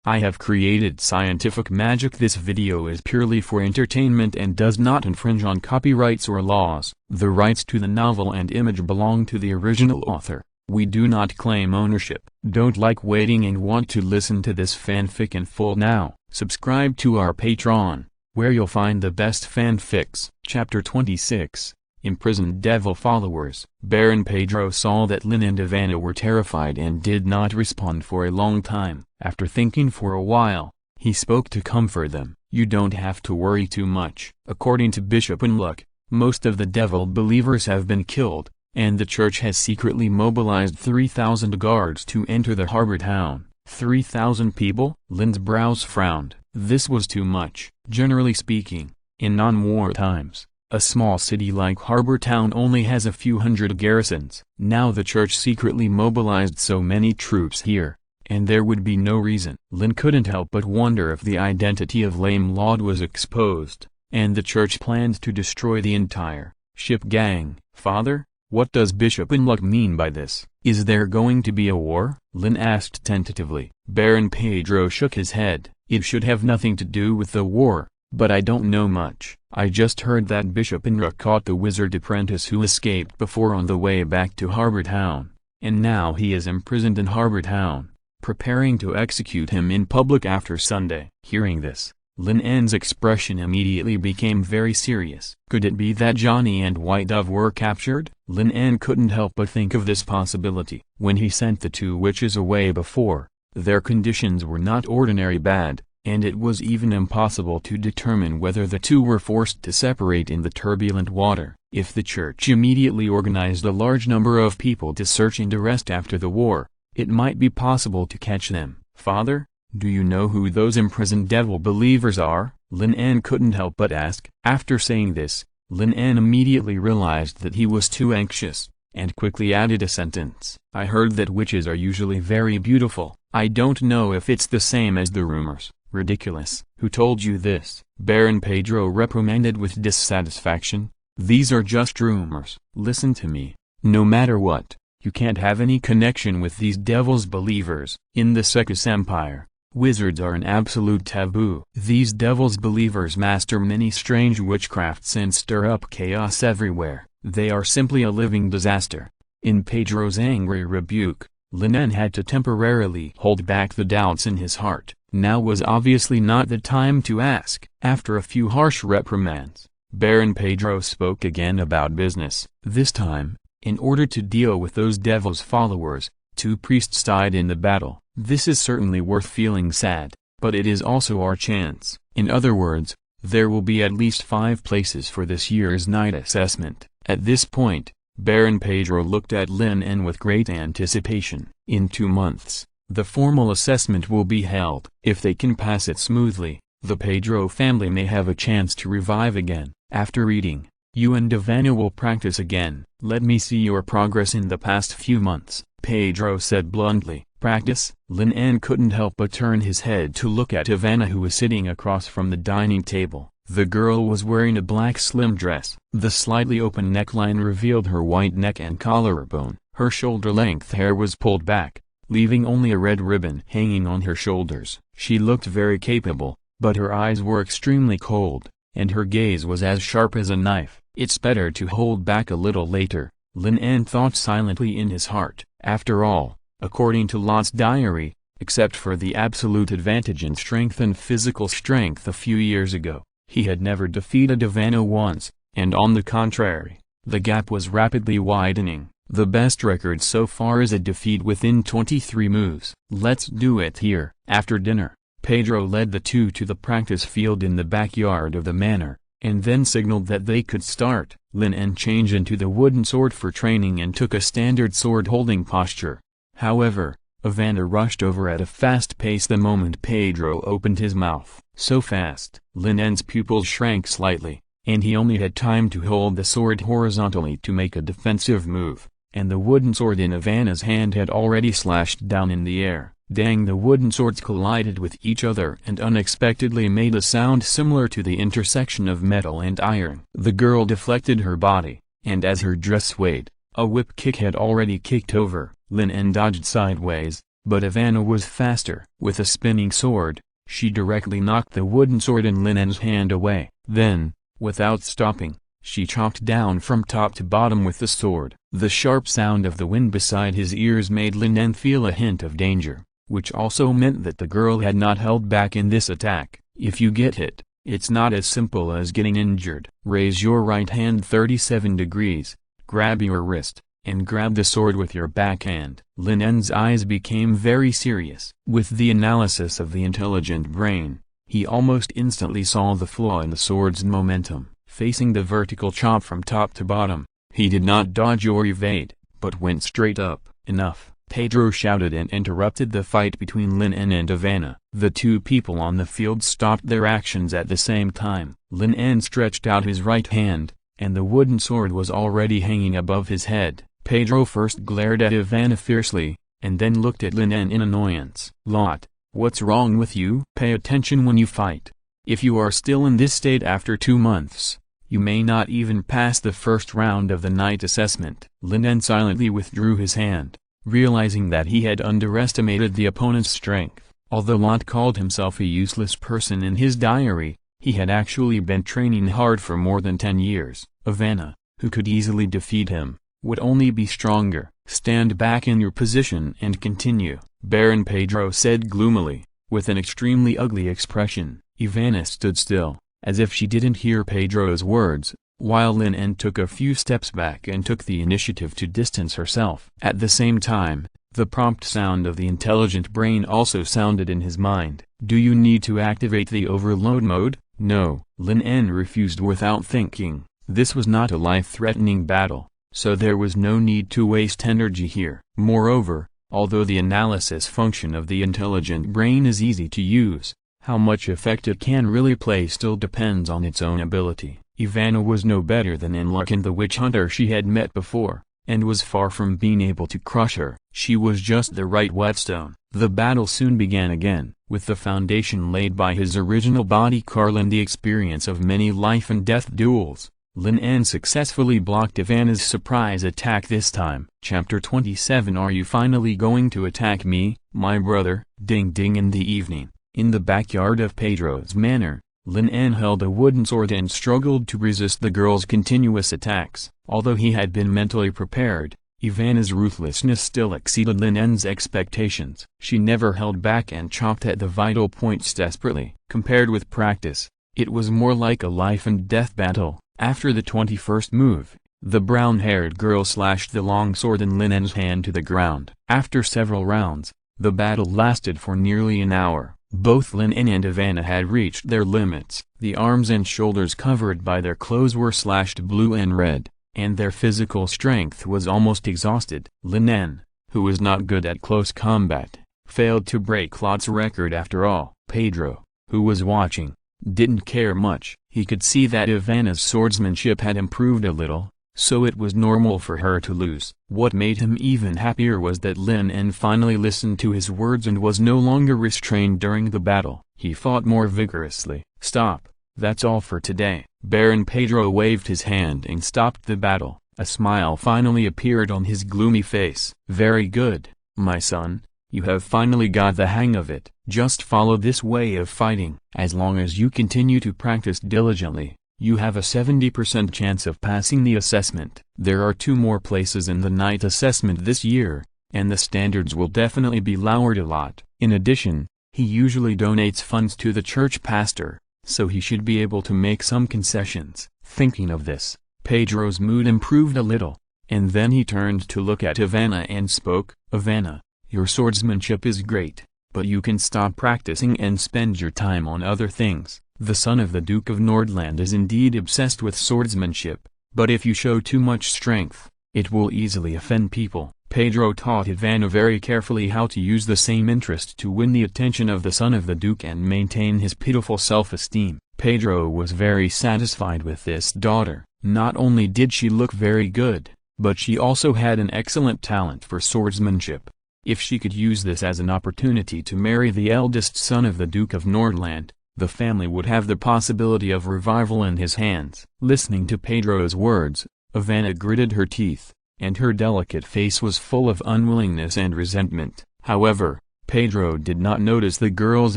I have created scientific magic. This video is purely for entertainment and does not infringe on copyrights or laws. The rights to the novel and image belong to the original author. We do not claim ownership. Don't like waiting and want to listen to this fanfic in full now? Subscribe to our Patreon, where you'll find the best fanfics. Chapter 26. Imprisoned Devil Followers. Baron Pedro saw that Lin and Ivana were terrified and did not respond for a long time. After thinking for a while, he spoke to comfort them. You don't have to worry too much. According to Bishop Unluck, most of the devil believers have been killed, and the church has secretly mobilized 3,000 guards to enter the harbor town. 3,000 people? Lin's brows frowned. This was too much. Generally speaking, in non-war times, a small city like Harbor Town only has a few hundred garrisons. Now the church secretly mobilized so many troops here, and there would be no reason. Lin couldn't help but wonder if the identity of Lame Laud was exposed, and the church planned to destroy the entire ship gang. Father, what does Bishop Unluck mean by this? Is there going to be a war? Lin asked tentatively. Baron Pedro shook his head. It should have nothing to do with the war, but I don't know much. I just heard that Bishop Unluck caught the wizard apprentice who escaped before on the way back to Harbor Town, and now he is imprisoned in Harbor Town, preparing to execute him in public after Sunday. Hearing this, Lin En's expression immediately became very serious. Could it be that Johnny and White Dove were captured? Lin En couldn't help but think of this possibility. When he sent the two witches away before, their conditions were not ordinary bad, and it was even impossible to determine whether the two were forced to separate in the turbulent water. If the church immediately organized a large number of people to search and arrest after the war, it might be possible to catch them. Father, do you know who those imprisoned devil believers are? Lin En couldn't help but ask. After saying this, Lin En immediately realized that he was too anxious, and quickly added a sentence. I heard that witches are usually very beautiful. I don't know if it's the same as the rumors. Ridiculous. Who told you this? Baron Pedro reprimanded with dissatisfaction. These are just rumors. Listen to me. No matter what, you can't have any connection with these devil's believers. In the Secus Empire, wizards are an absolute taboo. These devil's believers master many strange witchcrafts and stir up chaos everywhere. They are simply a living disaster. In Pedro's angry rebuke, Lin En had to temporarily hold back the doubts in his heart. Now was obviously not the time to ask. After a few harsh reprimands, Baron Pedro spoke again about business. This time, in order to deal with those devil's followers, 2 priests died in the battle. This is certainly worth feeling sad, but it is also our chance. In other words, there will be at least 5 places for this year's night assessment. At this point, Baron Pedro looked at Lin En with great anticipation. In 2 months, the formal assessment will be held. If they can pass it smoothly, the Pedro family may have a chance to revive again. After reading, you and Ivana will practice again. Let me see your progress in the past few months, Pedro said bluntly. Practice? Lin En couldn't help but turn his head to look at Ivana, who was sitting across from the dining table. The girl was wearing a black slim dress. The slightly open neckline revealed her white neck and collarbone. Her shoulder-length hair was pulled back, leaving only a red ribbon hanging on her shoulders. She looked very capable, but her eyes were extremely cold, and her gaze was as sharp as a knife. It's better to hold back a little later, Lin En thought silently in his heart. After all, according to Lot's diary, except for the absolute advantage in strength and physical strength a few years ago, he had never defeated Ivana once, and on the contrary, the gap was rapidly widening. The best record so far is a defeat within 23 moves. Let's do it here. After dinner, Pedro led the two to the practice field in the backyard of the manor, and then signaled that they could start. Lin En changed into the wooden sword for training and took a standard sword-holding posture. However, Ivana rushed over at a fast pace the moment Pedro opened his mouth. So fast, Lin En's pupils shrank slightly, and he only had time to hold the sword horizontally to make a defensive move, and the wooden sword in Ivana's hand had already slashed down in the air. Dang, the wooden swords collided with each other and unexpectedly made a sound similar to the intersection of metal and iron. The girl deflected her body, and as her dress swayed, a whip kick had already kicked over. Lin En dodged sideways, But Ivana was faster. With a spinning sword, she directly knocked the wooden sword in Lin En's hand away. Then, without stopping, she chopped down from top to bottom with the sword. The sharp sound of the wind beside his ears made Lin En feel a hint of danger, which also meant that the girl had not held back in this attack. If you get hit, it's not as simple as getting injured. Raise your right hand 37 degrees, grab your wrist, and grab the sword with your backhand. Lin En's eyes became very serious. With the analysis of the intelligent brain, he almost instantly saw the flaw in the sword's momentum. Facing the vertical chop from top to bottom, he did not dodge or evade, but went straight up. Enough! Pedro shouted and interrupted the fight between Lin En and Ivana. The two people on the field stopped their actions at the same time. Lin En stretched out his right hand, and the wooden sword was already hanging above his head. Pedro first glared at Ivana fiercely, and then looked at Lin En in annoyance. "Lot, what's wrong with you? Pay attention when you fight. If you are still in this state after 2 months, you may not even pass the first round of the night assessment." Lin En silently withdrew his hand, realizing that he had underestimated the opponent's strength. Although Lot called himself a useless person in his diary, he had actually been training hard for more than 10 years. Ivana, who could easily defeat him, would only be stronger. "Stand back in your position and continue," Baron Pedro said gloomily, with an extremely ugly expression. Ivana stood still, as if she didn't hear Pedro's words, while Lin En took a few steps back and took the initiative to distance herself. At the same time, the prompt sound of the intelligent brain also sounded in his mind. "Do you need to activate the overload mode?" "No." Lin En refused without thinking. This was not a life-threatening battle, so there was no need to waste energy here. Moreover, although the analysis function of the intelligent brain is easy to use, how much effect it can really play still depends on its own ability. Ivana was no better than Enlok and the witch hunter she had met before, and was far from being able to crush her. She was just the right whetstone. The battle soon began again. With the foundation laid by his original bodyguard and the experience of many life-and-death duels, Lin En successfully blocked Ivana's surprise attack this time. Chapter 27. Are you finally going to attack me, my brother? Ding ding. In the evening, in the backyard of Pedro's manor, Lin En held a wooden sword and struggled to resist the girl's continuous attacks. Although he had been mentally prepared, Ivana's ruthlessness still exceeded Lin En's expectations. She never held back and chopped at the vital points desperately. Compared with practice, it was more like a life-and-death battle. After the 21st move, the brown-haired girl slashed the long sword in Lin En's hand to the ground. After several rounds, the battle lasted for nearly an hour. Both Lin En and Ivana had reached their limits. The arms and shoulders covered by their clothes were slashed blue and red, and their physical strength was almost exhausted. Lin En, who was not good at close combat, failed to break Lot's record after all. Pedro, who was watching, didn't care much. He could see that Ivana's swordsmanship had improved a little, so it was normal for her to lose. What made him even happier was that Lin En finally listened to his words and was no longer restrained during the battle. He fought more vigorously. "Stop, that's all for today." Baron Pedro waved his hand and stopped the battle. A smile finally appeared on his gloomy face. "Very good, my son. You have finally got the hang of it. Just follow this way of fighting. As long as you continue to practice diligently, you have a 70% chance of passing the assessment. There are 2 more places in the night assessment this year, and the standards will definitely be lowered a lot. In addition, he usually donates funds to the church pastor, so he should be able to make some concessions." Thinking of this, Pedro's mood improved a little, and then he turned to look at Ivana and spoke. "Ivana, your swordsmanship is great, but you can stop practicing and spend your time on other things. The son of the Duke of Nordland is indeed obsessed with swordsmanship, but if you show too much strength, it will easily offend people." Pedro taught Ivana very carefully how to use the same interest to win the attention of the son of the Duke and maintain his pitiful self-esteem. Pedro was very satisfied with this daughter. Not only did she look very good, but she also had an excellent talent for swordsmanship. If she could use this as an opportunity to marry the eldest son of the Duke of Nordland, the family would have the possibility of revival in his hands. Listening to Pedro's words, Ivana gritted her teeth, and her delicate face was full of unwillingness and resentment. However, Pedro did not notice the girl's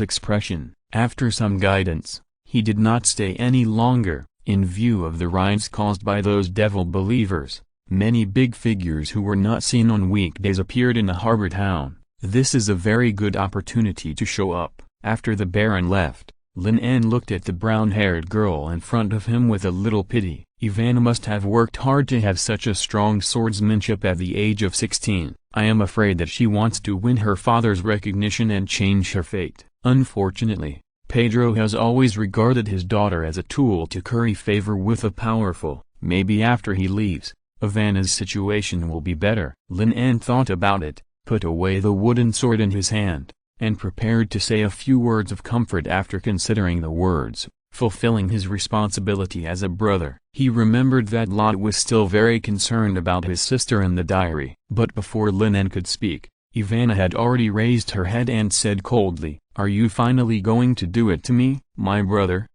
expression. After some guidance, he did not stay any longer. In view of the riots caused by those devil believers, many big figures who were not seen on weekdays appeared in the harbor town. This is a very good opportunity to show up. After the Baron left, Lin En looked at the brown-haired girl in front of him with a little pity. Ivana must have worked hard to have such a strong swordsmanship at the age of 16. I am afraid that she wants to win her father's recognition and change her fate. Unfortunately, Pedro has always regarded his daughter as a tool to curry favor with the powerful. Maybe after he leaves, Ivana's situation will be better. Lin En thought about it, put away the wooden sword in his hand, and prepared to say a few words of comfort. After considering the words, fulfilling his responsibility as a brother, he remembered that Lot was still very concerned about his sister in the diary. But before Lin En could speak, Ivana had already raised her head and said coldly, "Are you finally going to do it to me, my brother?"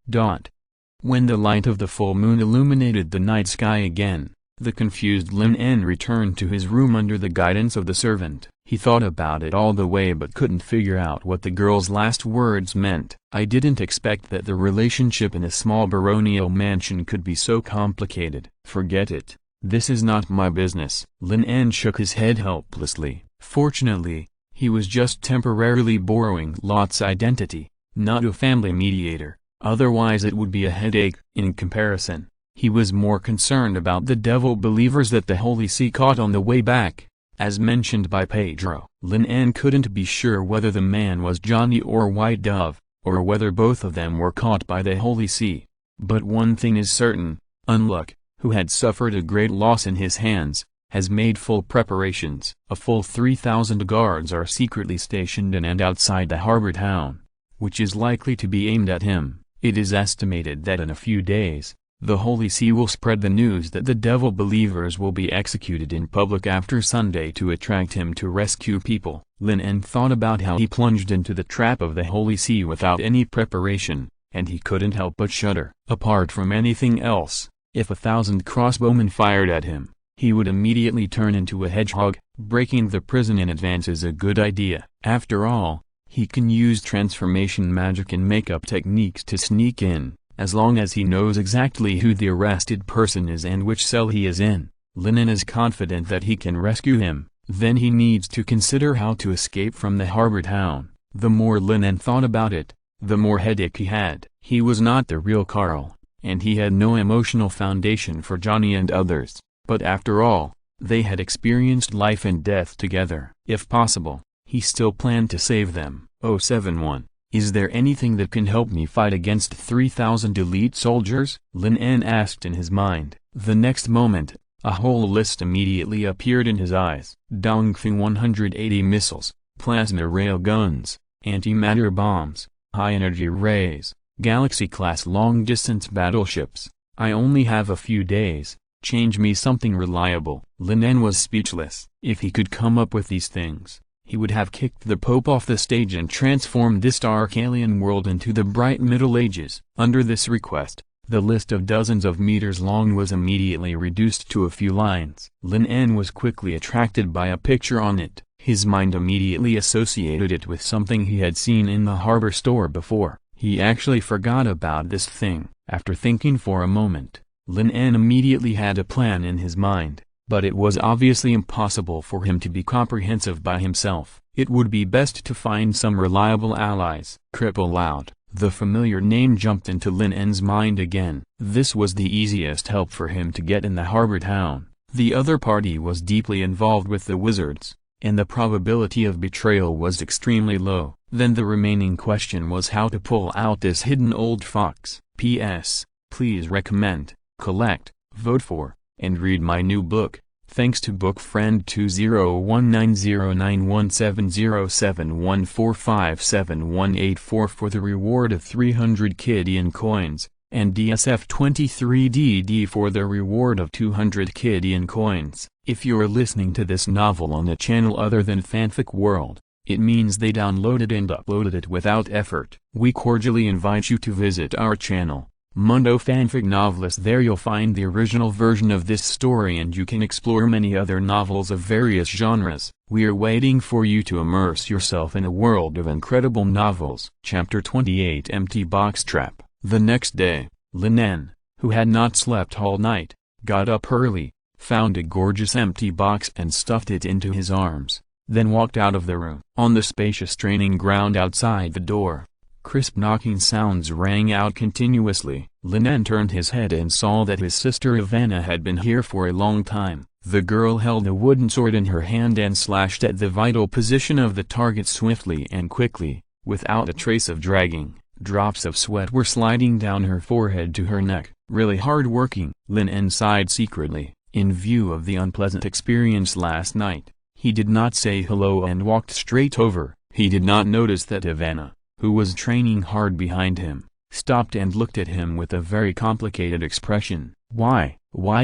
When the light of the full moon illuminated the night sky again, the confused Lin En returned to his room under the guidance of the servant. He thought about it all the way but couldn't figure out what the girl's last words meant. "I didn't expect that the relationship in a small baronial mansion could be so complicated." "Forget it. This is not my business." Lin En shook his head helplessly. Fortunately, he was just temporarily borrowing Lot's identity, not a family mediator, otherwise it would be a headache. In comparison, he was more concerned about the devil believers that the Holy See caught on the way back. As mentioned by Pedro, Lin En couldn't be sure whether the man was Johnny or White Dove, or whether both of them were caught by the Holy See. But one thing is certain, Unluck, who had suffered a great loss in his hands, has made full preparations. A full 3,000 guards are secretly stationed in and outside the harbor town, which is likely to be aimed at him. It is estimated that in a few days, the Holy See will spread the news that the devil believers will be executed in public after Sunday to attract him to rescue people. Lin En thought about how he plunged into the trap of the Holy See without any preparation, and he couldn't help but shudder. Apart from anything else, if 1,000 crossbowmen fired at him, he would immediately turn into a hedgehog. Breaking the prison in advance is a good idea. After all, he can use transformation magic and makeup techniques to sneak in, as long as he knows exactly who the arrested person is and which cell he is in. Lin En is confident that he can rescue him. Then he needs to consider how to escape from the harbor town. The more Lin En thought about it, the more headache he had. He was not the real Carl, and he had no emotional foundation for Johnny and others. But after all, they had experienced life and death together. If possible, he still planned to save them. 071. Is there anything that can help me fight against 3,000 elite soldiers? Lin En asked in his mind. The next moment, a whole list immediately appeared in his eyes. Dongfeng 180 missiles, plasma rail guns, antimatter bombs, high-energy rays, galaxy-class long-distance battleships. I only have a few days. Change me something reliable. Lin En was speechless. If he could come up with these things, he would have kicked the Pope off the stage and transformed this dark alien world into the bright Middle Ages. Under this request, the list of dozens of meters long was immediately reduced to a few lines. Lin En was quickly attracted by a picture on it. His mind immediately associated it with something he had seen in the harbor store before. He actually forgot about this thing. After thinking for a moment, Lin En immediately had a plan in his mind, but it was obviously impossible for him to be comprehensive by himself. It would be best to find some reliable allies. Cripple Loud, the familiar name jumped into Lin En's mind again. This was the easiest help for him to get in the harbor town. The other party was deeply involved with the wizards, and the probability of betrayal was extremely low. Then the remaining question was how to pull out this hidden old fox. P.S. Please recommend, collect, vote for, and read my new book. Thanks to book friend 2019091707145718 for the reward of 300 Kidian coins, and DSF23DD for the reward of 200 Kidian coins. If you're listening to this novel on a channel other than Fanfic World, it means they downloaded and uploaded it without effort. We cordially invite you to visit our channel, Mundo Fanfic Novelist. There you'll find the original version of this story, and you can explore many other novels of various genres. We are waiting for you to immerse yourself in a world of incredible novels. Chapter 28 Empty Box Trap. The next day, Lin En, who had not slept all night, got up early, found a gorgeous empty box and stuffed it into his arms, then walked out of the room. On the spacious training ground outside the door, crisp knocking sounds rang out continuously. Lin En turned his head and saw that his sister Ivana had been here for a long time. The girl held a wooden sword in her hand and slashed at the vital position of the target swiftly and quickly, without a trace of dragging. Drops of sweat were sliding down her forehead to her neck. Really hard working. Lin En sighed secretly, in view of the unpleasant experience last night. He did not say hello and walked straight over. He did not notice that Ivana, who was training hard behind him, stopped and looked at him with a very complicated expression. Why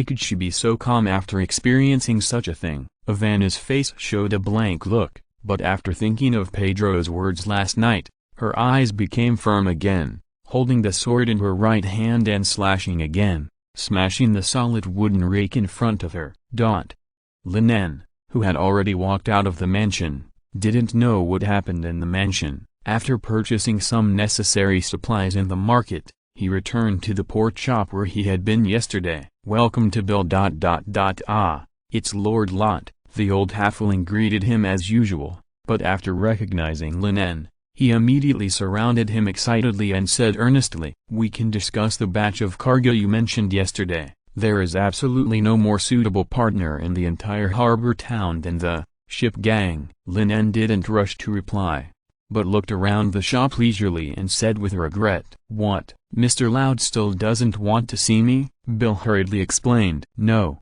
could she be so calm after experiencing such a thing? Ivana's face showed a blank look, but after thinking of Pedro's words last night, her eyes became firm again, holding the sword in her right hand and slashing again, smashing the solid wooden rake in front of her. Lin En, who had already walked out of the mansion, didn't know what happened in the mansion. After purchasing some necessary supplies in the market, he returned to the pork shop where he had been yesterday. "Welcome to Bill. It's Lord Lot." The old halfling greeted him as usual, but after recognizing Lin En, he immediately surrounded him excitedly and said earnestly, "We can discuss the batch of cargo you mentioned yesterday. There is absolutely no more suitable partner in the entire harbor town than the ship gang." Lin En didn't rush to reply, but looked around the shop leisurely and said with regret, "What, Mr. Loud still doesn't want to see me?" Bill hurriedly explained, No,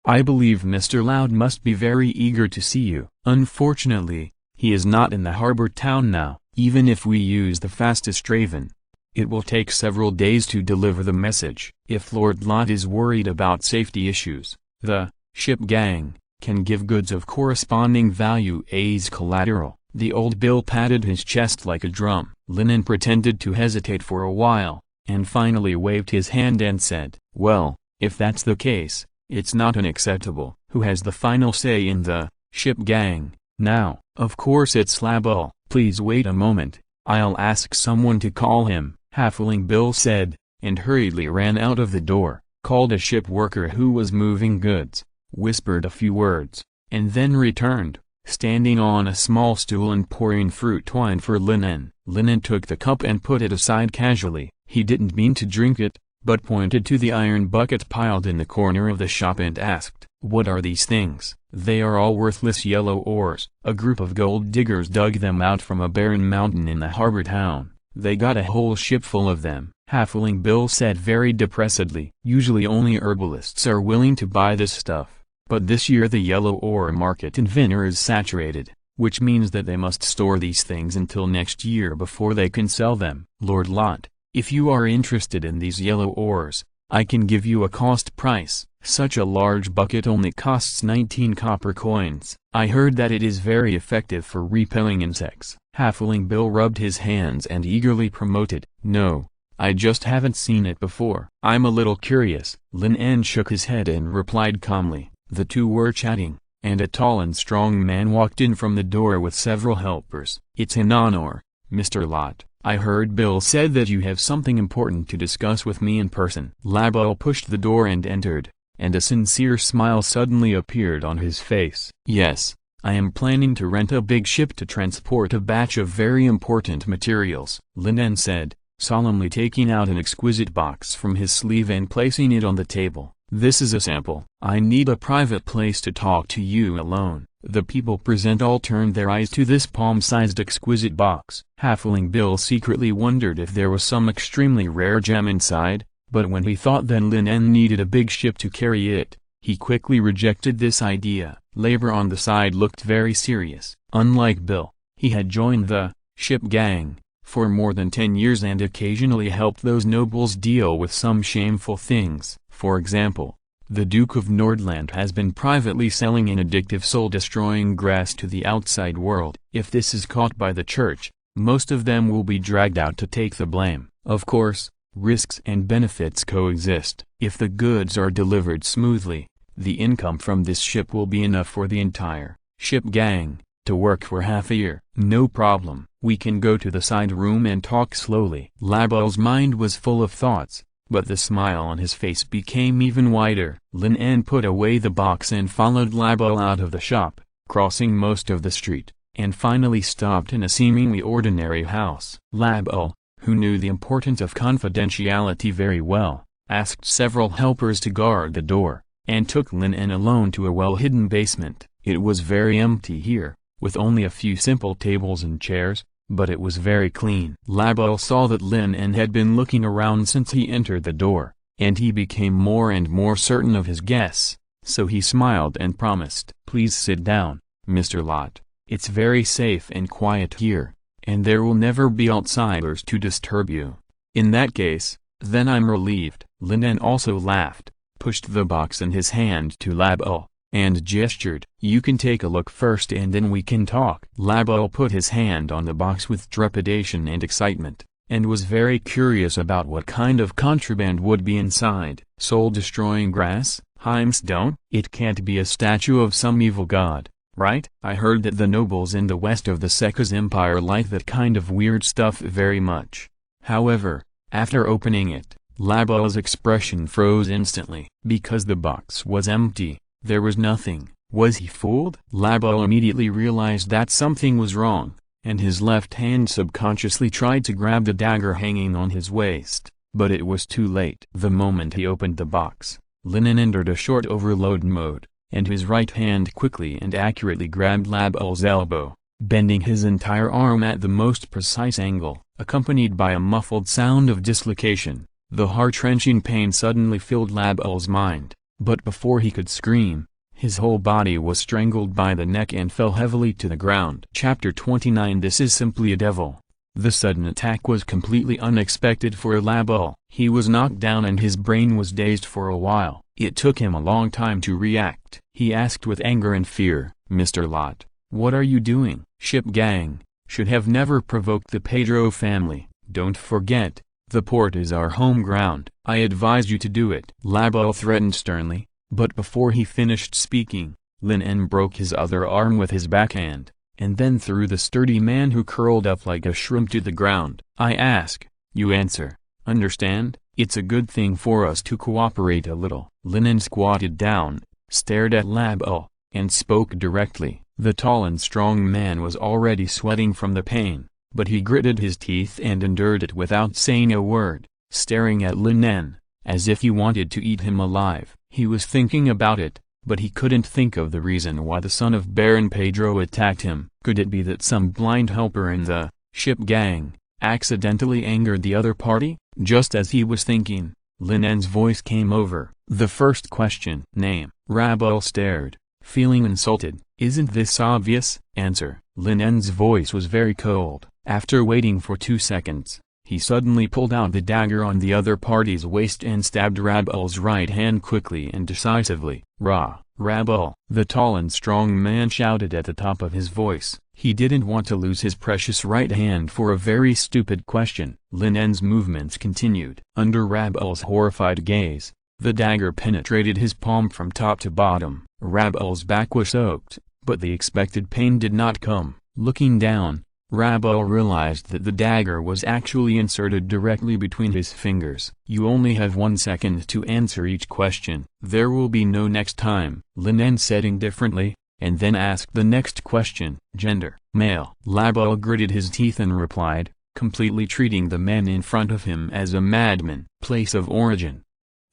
I believe Mr. Loud must be very eager to see you. Unfortunately, he is not in the harbor town now. Even if we use the fastest raven, it will take several days to deliver the message. If Lord Lot is worried about safety issues, the ship gang can give goods of corresponding value as collateral. The old Bill patted his chest like a drum. Lin En pretended to hesitate for a while, and finally waved his hand and said, "Well, if that's the case, it's not unacceptable. Who has the final say in the ship gang now?" "Of course it's Labul." "Please wait a moment, I'll ask someone to call him," Halfling Bill said, and hurriedly ran out of the door, called a ship worker who was moving goods, whispered a few words, and then returned, standing on a small stool and pouring fruit wine for Lin En. Lin En took the cup and put it aside casually. He didn't mean to drink it, but pointed to the iron bucket piled in the corner of the shop and asked, "What are these things?" "They are all worthless yellow ores. A group of gold diggers dug them out from a barren mountain in the harbor town. They got a whole ship full of them," Halfling Bill said very depressedly. "Usually only herbalists are willing to buy this stuff, but this year the yellow ore market in Vinner is saturated, which means that they must store these things until next year before they can sell them. Lord Lot, if you are interested in these yellow ores, I can give you a cost price. Such a large bucket only costs 19 copper coins. I heard that it is very effective for repelling insects." Halfling Bill rubbed his hands and eagerly promoted, "No, I just haven't seen it before. I'm a little curious." Lin En shook his head and replied calmly. The two were chatting, and a tall and strong man walked in from the door with several helpers. "It's an honor, Mr. Lot. I heard Bill said that you have something important to discuss with me in person." Labul pushed the door and entered, and a sincere smile suddenly appeared on his face. "Yes, I am planning to rent a big ship to transport a batch of very important materials," Lin En said, solemnly taking out an exquisite box from his sleeve and placing it on the table. "This is a sample. I need a private place to talk to you alone." The people present all turned their eyes to this palm-sized exquisite box. Halfling Bill secretly wondered if there was some extremely rare gem inside, but when he thought that Lin En needed a big ship to carry it, he quickly rejected this idea. Labor on the side looked very serious. Unlike Bill, he had joined the ship gang for more than 10 years and occasionally helped those nobles deal with some shameful things. For example, the Duke of Nordland has been privately selling an addictive soul-destroying grass to the outside world. If this is caught by the church, most of them will be dragged out to take the blame. Of course, Risks and benefits coexist. If the goods are delivered smoothly, the income from this ship will be enough for the entire ship gang to work for half a year. No problem. We can go to the side room and talk slowly. Label's mind was full of thoughts, but the smile on his face became even wider. Lin En put away the box and followed Label out of the shop, crossing most of the street, and finally stopped in a seemingly ordinary house. Label, who knew the importance of confidentiality very well, asked several helpers to guard the door, and took Lin En alone to a well-hidden basement. It was very empty here, with only a few simple tables and chairs, but it was very clean. Label saw that Lin En had been looking around since he entered the door, and he became more and more certain of his guess, so he smiled and promised. "Please sit down, Mr. Lot. It's very safe and quiet here, and there will never be outsiders to disturb you." "In that case, then I'm relieved." Lin En also laughed, pushed the box in his hand to Label, and gestured. "You can take a look first and then we can talk." Label put his hand on the box with trepidation and excitement, and was very curious about what kind of contraband would be inside. "Soul-destroying grass, Heimstone? It can't be a statue of some evil god, right? I heard that the nobles in the west of the Sekaz Empire like that kind of weird stuff very much." However, after opening it, Label's expression froze instantly. Because the box was empty, there was nothing. Was he fooled? Label immediately realized that something was wrong, and his left hand subconsciously tried to grab the dagger hanging on his waist, but it was too late. The moment he opened the box, Lin En entered a short overload mode, and his right hand quickly and accurately grabbed Label's elbow, bending his entire arm at the most precise angle, accompanied by a muffled sound of dislocation. The heart-wrenching pain suddenly filled Label's mind, but before he could scream, his whole body was strangled by the neck and fell heavily to the ground. Chapter 29. This is simply a devil. The sudden attack was completely unexpected for Label. He was knocked down and his brain was dazed for a while. It took him a long time to react. He asked with anger and fear, "Mr. Lot, what are you doing?" "Ship gang should have never provoked the Pedro family. Don't forget, the port is our home ground. I advise you to do it." Label threatened sternly, but before he finished speaking, Lin En broke his other arm with his backhand, and then threw the sturdy man who curled up like a shrimp to the ground. "I ask, you answer. Understand? It's a good thing for us to cooperate a little." Lin En squatted down, stared at Label, and spoke directly. The tall and strong man was already sweating from the pain, but he gritted his teeth and endured it without saying a word, staring at Lin En, as if he wanted to eat him alive. He was thinking about it, but he couldn't think of the reason why the son of Baron Pedro attacked him. Could it be that some blind helper in the ship gang accidentally angered the other party? Just as he was thinking, Lin En's voice came over. "The first question." "Name." Label stared, feeling insulted. "Isn't this obvious?" "Answer." Lin En's voice was very cold. After waiting for 2 seconds, he suddenly pulled out the dagger on the other party's waist and stabbed Label's right hand quickly and decisively. "Rah, Label!" the tall and strong man shouted at the top of his voice. He didn't want to lose his precious right hand for a very stupid question. Lin En's movements continued. Under Label's horrified gaze, the dagger penetrated his palm from top to bottom. Label's back was soaked, but the expected pain did not come. Looking down, Label realized that the dagger was actually inserted directly between his fingers. "You only have 1 second to answer each question. There will be no next time," Lin En said indifferently, and then asked the next question. "Gender." "Male." Label gritted his teeth and replied, completely treating the man in front of him as a madman. "Place of origin."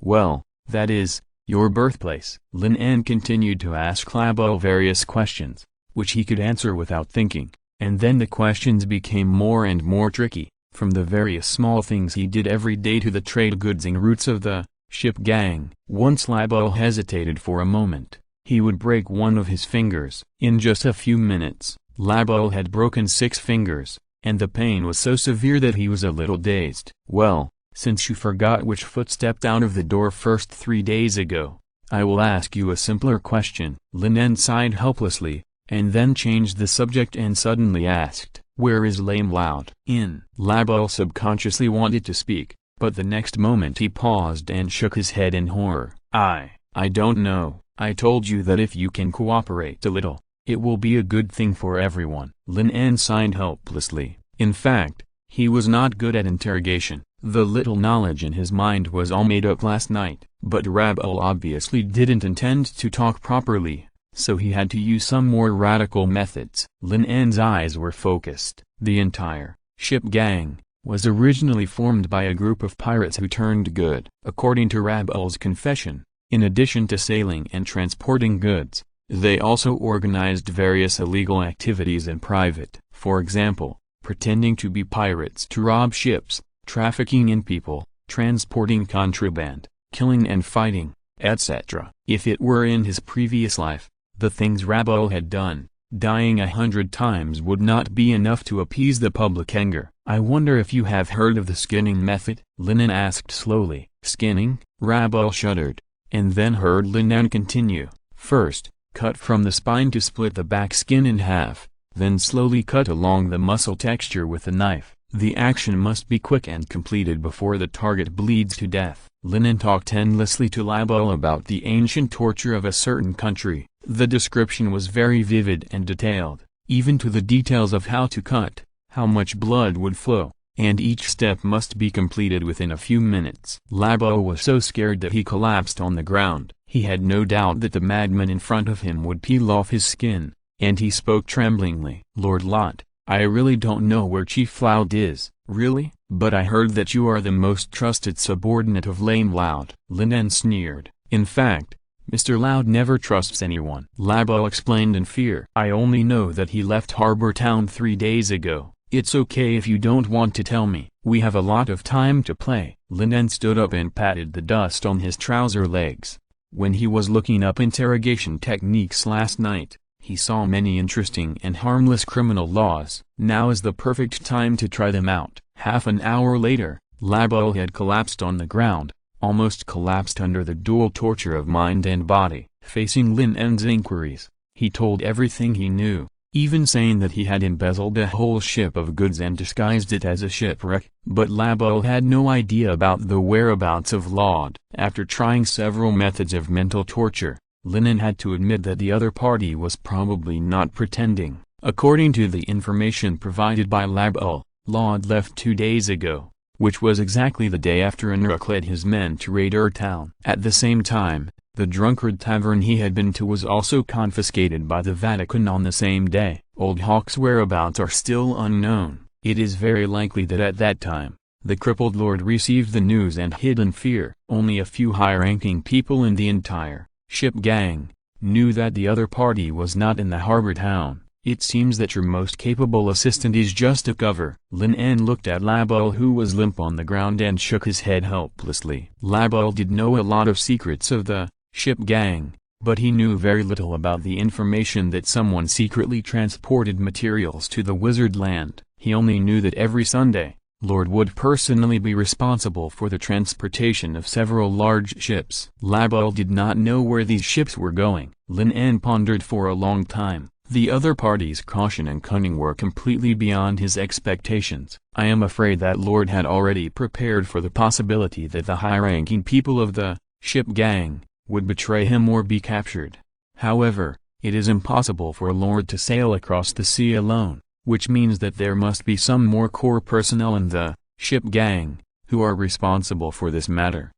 "Well, that is, your birthplace." Lin En continued to ask Label various questions, which he could answer without thinking. And then the questions became more and more tricky, from the various small things he did every day to the trade goods and routes of the ship gang. Once Label hesitated for a moment. He would break one of his fingers. In just a few minutes, Label had broken 6 fingers, and the pain was so severe that he was a little dazed. "Well, since you forgot which foot stepped out of the door first 3 days ago, I will ask you a simpler question." Lin En sighed helplessly, and then changed the subject and suddenly asked, "Where is Lame Loud?" "In." Label subconsciously wanted to speak, but the next moment he paused and shook his head in horror. I don't know. I told you that if you can cooperate a little, it will be a good thing for everyone. Lin En sighed helplessly. In fact, he was not good at interrogation. The little knowledge in his mind was all made up last night. But Rabel obviously didn't intend to talk properly, so he had to use some more radical methods. Lin En's eyes were focused. The entire ship gang was originally formed by a group of pirates who turned good. According to Rabel's confession, in addition to sailing and transporting goods, they also organized various illegal activities in private. For example, pretending to be pirates to rob ships, trafficking in people, transporting contraband, killing and fighting, etc. If it were in his previous life, the things Rabel had done, dying 100 times would not be enough to appease the public anger. I wonder if you have heard of the skinning method? Lin En asked slowly. Skinning? Rabel shuddered, and then heard Lin En continue. First, cut from the spine to split the back skin in half, then slowly cut along the muscle texture with a knife. The action must be quick and completed before the target bleeds to death. Lin En talked endlessly to Rabel about the ancient torture of a certain country. The description was very vivid and detailed, even to the details of how to cut, how much blood would flow, and each step must be completed within a few minutes. Rabel was so scared that he collapsed on the ground. He had no doubt that the madman in front of him would peel off his skin, and he spoke tremblingly. Lord Lot, I really don't know where Chief Loud is. Really? But I heard that you are the most trusted subordinate of Lame Loud. Lin En sneered. In fact, Mr. Loud never trusts anyone. Rabel explained in fear. I only know that he left Harbor Town 3 days ago. It's okay if you don't want to tell me. We have a lot of time to play. Lin En stood up and patted the dust on his trouser legs. When he was looking up interrogation techniques last night, he saw many interesting and harmless criminal laws. Now is the perfect time to try them out. Half an hour later, Rabel had collapsed on the ground, almost collapsed under the dual torture of mind and body. Facing Lin En's inquiries, he told everything he knew, even saying that he had embezzled a whole ship of goods and disguised it as a shipwreck. But Rabel had no idea about the whereabouts of Laud. After trying several methods of mental torture, Lin En had to admit that the other party was probably not pretending. According to the information provided by Rabel, Laud left 2 days ago, which was exactly the day after Enric led his men to raid town. At the same time, the drunkard tavern he had been to was also confiscated by the Vatican on the same day. Old Hawk's whereabouts are still unknown. It is very likely that at that time, the crippled lord received the news and hid in fear. Only a few high-ranking people in the entire ship gang knew that the other party was not in the harbor town. It seems that your most capable assistant is just a cover. Lin En looked at Rabel, who was limp on the ground, and shook his head helplessly. Rabel did know a lot of secrets of the ship gang, but he knew very little about the information that someone secretly transported materials to the wizard land. He only knew that every Sunday, Lord would personally be responsible for the transportation of several large ships. Rabel did not know where these ships were going. Lin En pondered for a long time. The other party's caution and cunning were completely beyond his expectations. I am afraid that Lord had already prepared for the possibility that the high-ranking people of the ship gang would betray him or be captured. However, it is impossible for Lord to sail across the sea alone, which means that there must be some more core personnel in the ship gang who are responsible for this matter.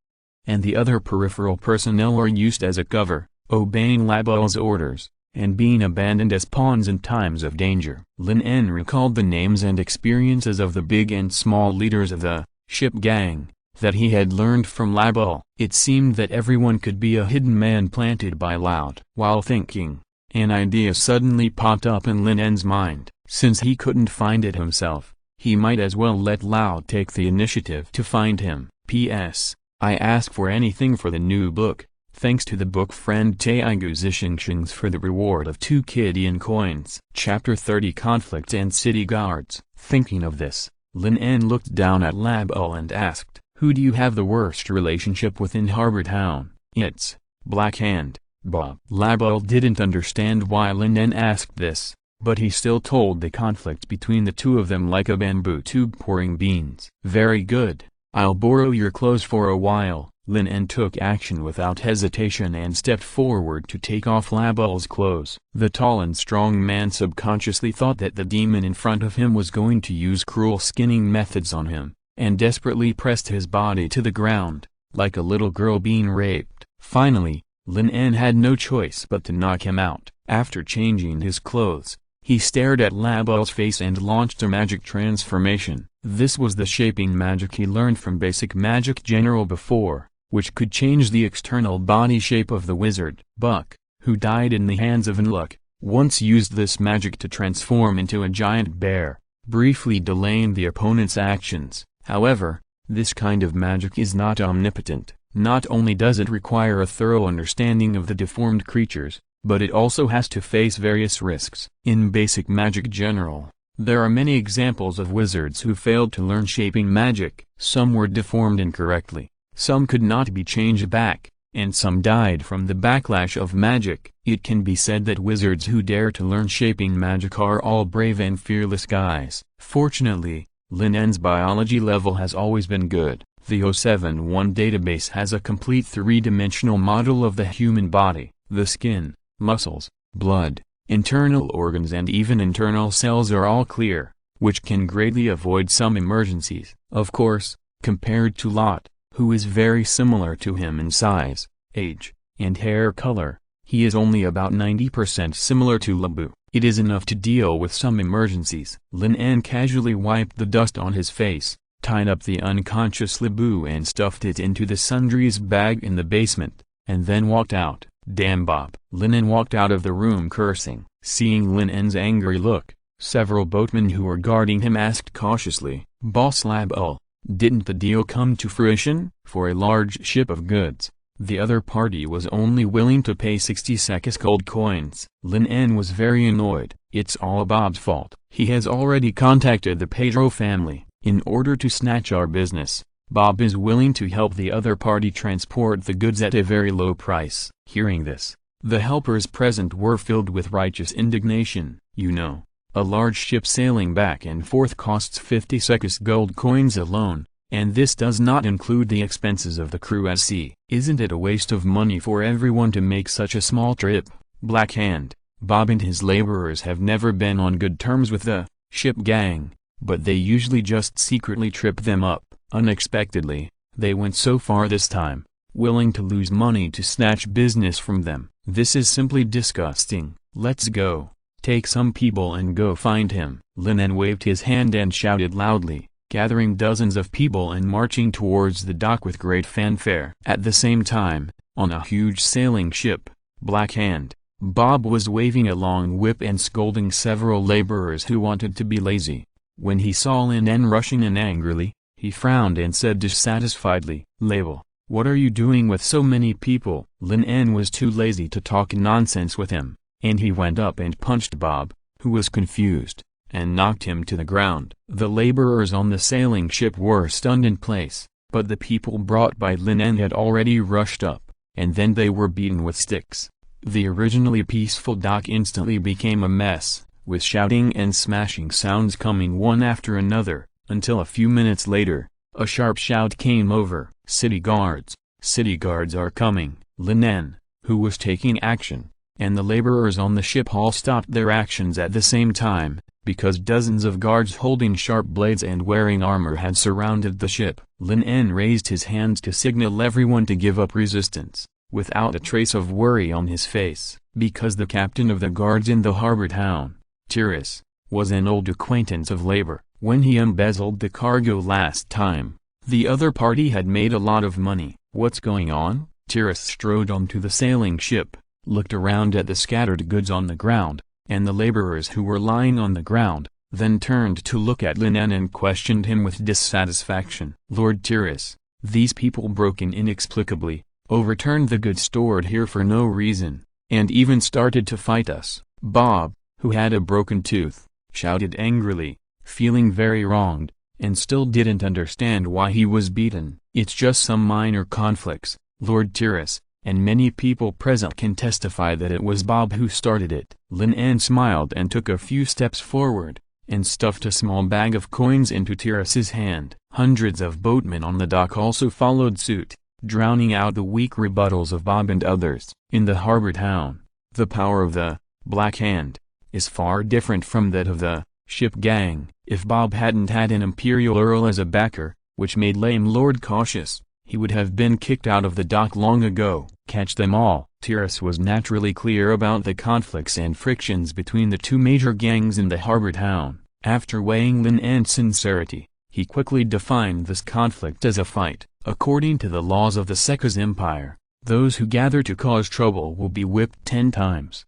And the other peripheral personnel are used as a cover, obeying Rabel's orders, and being abandoned as pawns in times of danger. Lin En recalled the names and experiences of the big and small leaders of the ship gang that he had learned from Rabel. It seemed that everyone could be a hidden man planted by Loud. While thinking, an idea suddenly popped up in Lin En's mind. Since he couldn't find it himself, he might as well let Loud take the initiative to find him. P.S. I ask for anything for the new book. Thanks to the book friend Taigu Zishingshings for the reward of 2 Kidian coins. Chapter 30 Conflict and City Guards. Thinking of this, Lin En looked down at Rabel and asked, who do you have the worst relationship with in Harbor Town? It's Black Hand, Bob. Rabel didn't understand why Lin En asked this, but he still told the conflict between the two of them like a bamboo tube pouring beans. Very good. "I'll borrow your clothes for a while." Lin En took action without hesitation and stepped forward to take off Label's clothes. The tall and strong man subconsciously thought that the demon in front of him was going to use cruel skinning methods on him, and desperately pressed his body to the ground, like a little girl being raped. Finally, Lin En had no choice but to knock him out. After changing his clothes, he stared at Label's face and launched a magic transformation. This was the shaping magic he learned from Basic Magic General before, which could change the external body shape of the wizard. Buck, who died in the hands of Unluck, once used this magic to transform into a giant bear, briefly delaying the opponent's actions. However, this kind of magic is not omnipotent. Not only does it require a thorough understanding of the deformed creatures, but it also has to face various risks. In Basic Magic General, there are many examples of wizards who failed to learn shaping magic. Some were deformed incorrectly, some could not be changed back, and some died from the backlash of magic. It can be said that wizards who dare to learn shaping magic are all brave and fearless guys. Fortunately, Lin En's biology level has always been good. The 071 database has a complete three-dimensional model of the human body. The skin, muscles, blood, internal organs and even internal cells are all clear, which can greatly avoid some emergencies. Of course, compared to Lot, who is very similar to him in size, age, and hair color, he is only about 90% similar to Labu. It is enough to deal with some emergencies. Lin En casually wiped the dust on his face, tied up the unconscious Labu and stuffed it into the sundries bag in the basement, and then walked out. "Damn Bob." Lin En walked out of the room cursing. Seeing Lin En's angry look, several boatmen who were guarding him asked cautiously, "Boss Label, didn't the deal come to fruition?" For a large ship of goods, the other party was only willing to pay 60 Sekis gold coins. Lin En was very annoyed. "It's all Bob's fault. He has already contacted the Pedro family. In order to snatch our business, Bob is willing to help the other party transport the goods at a very low price." Hearing this, the helpers present were filled with righteous indignation. "You know, a large ship sailing back and forth costs 50 Sekis gold coins alone, and this does not include the expenses of the crew at sea. Isn't it a waste of money for everyone to make such a small trip?" Blackhand, Bob and his laborers have never been on good terms with the ship gang, but they usually just secretly trip them up. Unexpectedly, they went so far this time, willing to lose money to snatch business from them. This is simply disgusting. "Let's go. Take some people and go find him." Lin En waved his hand and shouted loudly, gathering dozens of people and marching towards the dock with great fanfare. At the same time, on a huge sailing ship, Blackhand, Bob was waving a long whip and scolding several laborers who wanted to be lazy. When he saw Lin En rushing in angrily, he frowned and said dissatisfiedly, "Label, what are you doing with so many people?" Lin En was too lazy to talk nonsense with him, and he went up and punched Bob, who was confused, and knocked him to the ground. The laborers on the sailing ship were stunned in place, but the people brought by Lin En had already rushed up, and then they were beaten with sticks. The originally peaceful dock instantly became a mess, with shouting and smashing sounds coming one after another, until a few minutes later, a sharp shout came over, "City guards! City guards are coming!" Lin En, who was taking action, and the laborers on the ship all stopped their actions at the same time, because dozens of guards holding sharp blades and wearing armor had surrounded the ship. Lin En raised his hands to signal everyone to give up resistance, without a trace of worry on his face, because the captain of the guards in the harbor town, Tyrus, was an old acquaintance of labor. When he embezzled the cargo last time, the other party had made a lot of money. "What's going on?" Tyrus strode onto the sailing ship, looked around at the scattered goods on the ground, and the laborers who were lying on the ground, then turned to look at Lin En and questioned him with dissatisfaction. "Lord Tyrus, these people broke in inexplicably, overturned the goods stored here for no reason, and even started to fight us." Bob, who had a broken tooth, shouted angrily, feeling very wronged, and still didn't understand why he was beaten. "It's just some minor conflicts, Lord Tyrus, and many people present can testify that it was Bob who started it." Lin En smiled and took a few steps forward, and stuffed a small bag of coins into Tyrus's hand. Hundreds of boatmen on the dock also followed suit, drowning out the weak rebuttals of Bob and others. In the harbor town, the power of the Black Hand is far different from that of the ship gang. If Bob hadn't had an Imperial Earl as a backer, which made Lame Lord cautious, he would have been kicked out of the dock long ago. Catch them all. Purest was naturally clear about the conflicts and frictions between the two major gangs in the harbor town. After weighing Lin En's sincerity, he quickly defined this conflict as a fight. According to the laws of the Sekka's empire, those who gather to cause trouble will be whipped 10 times.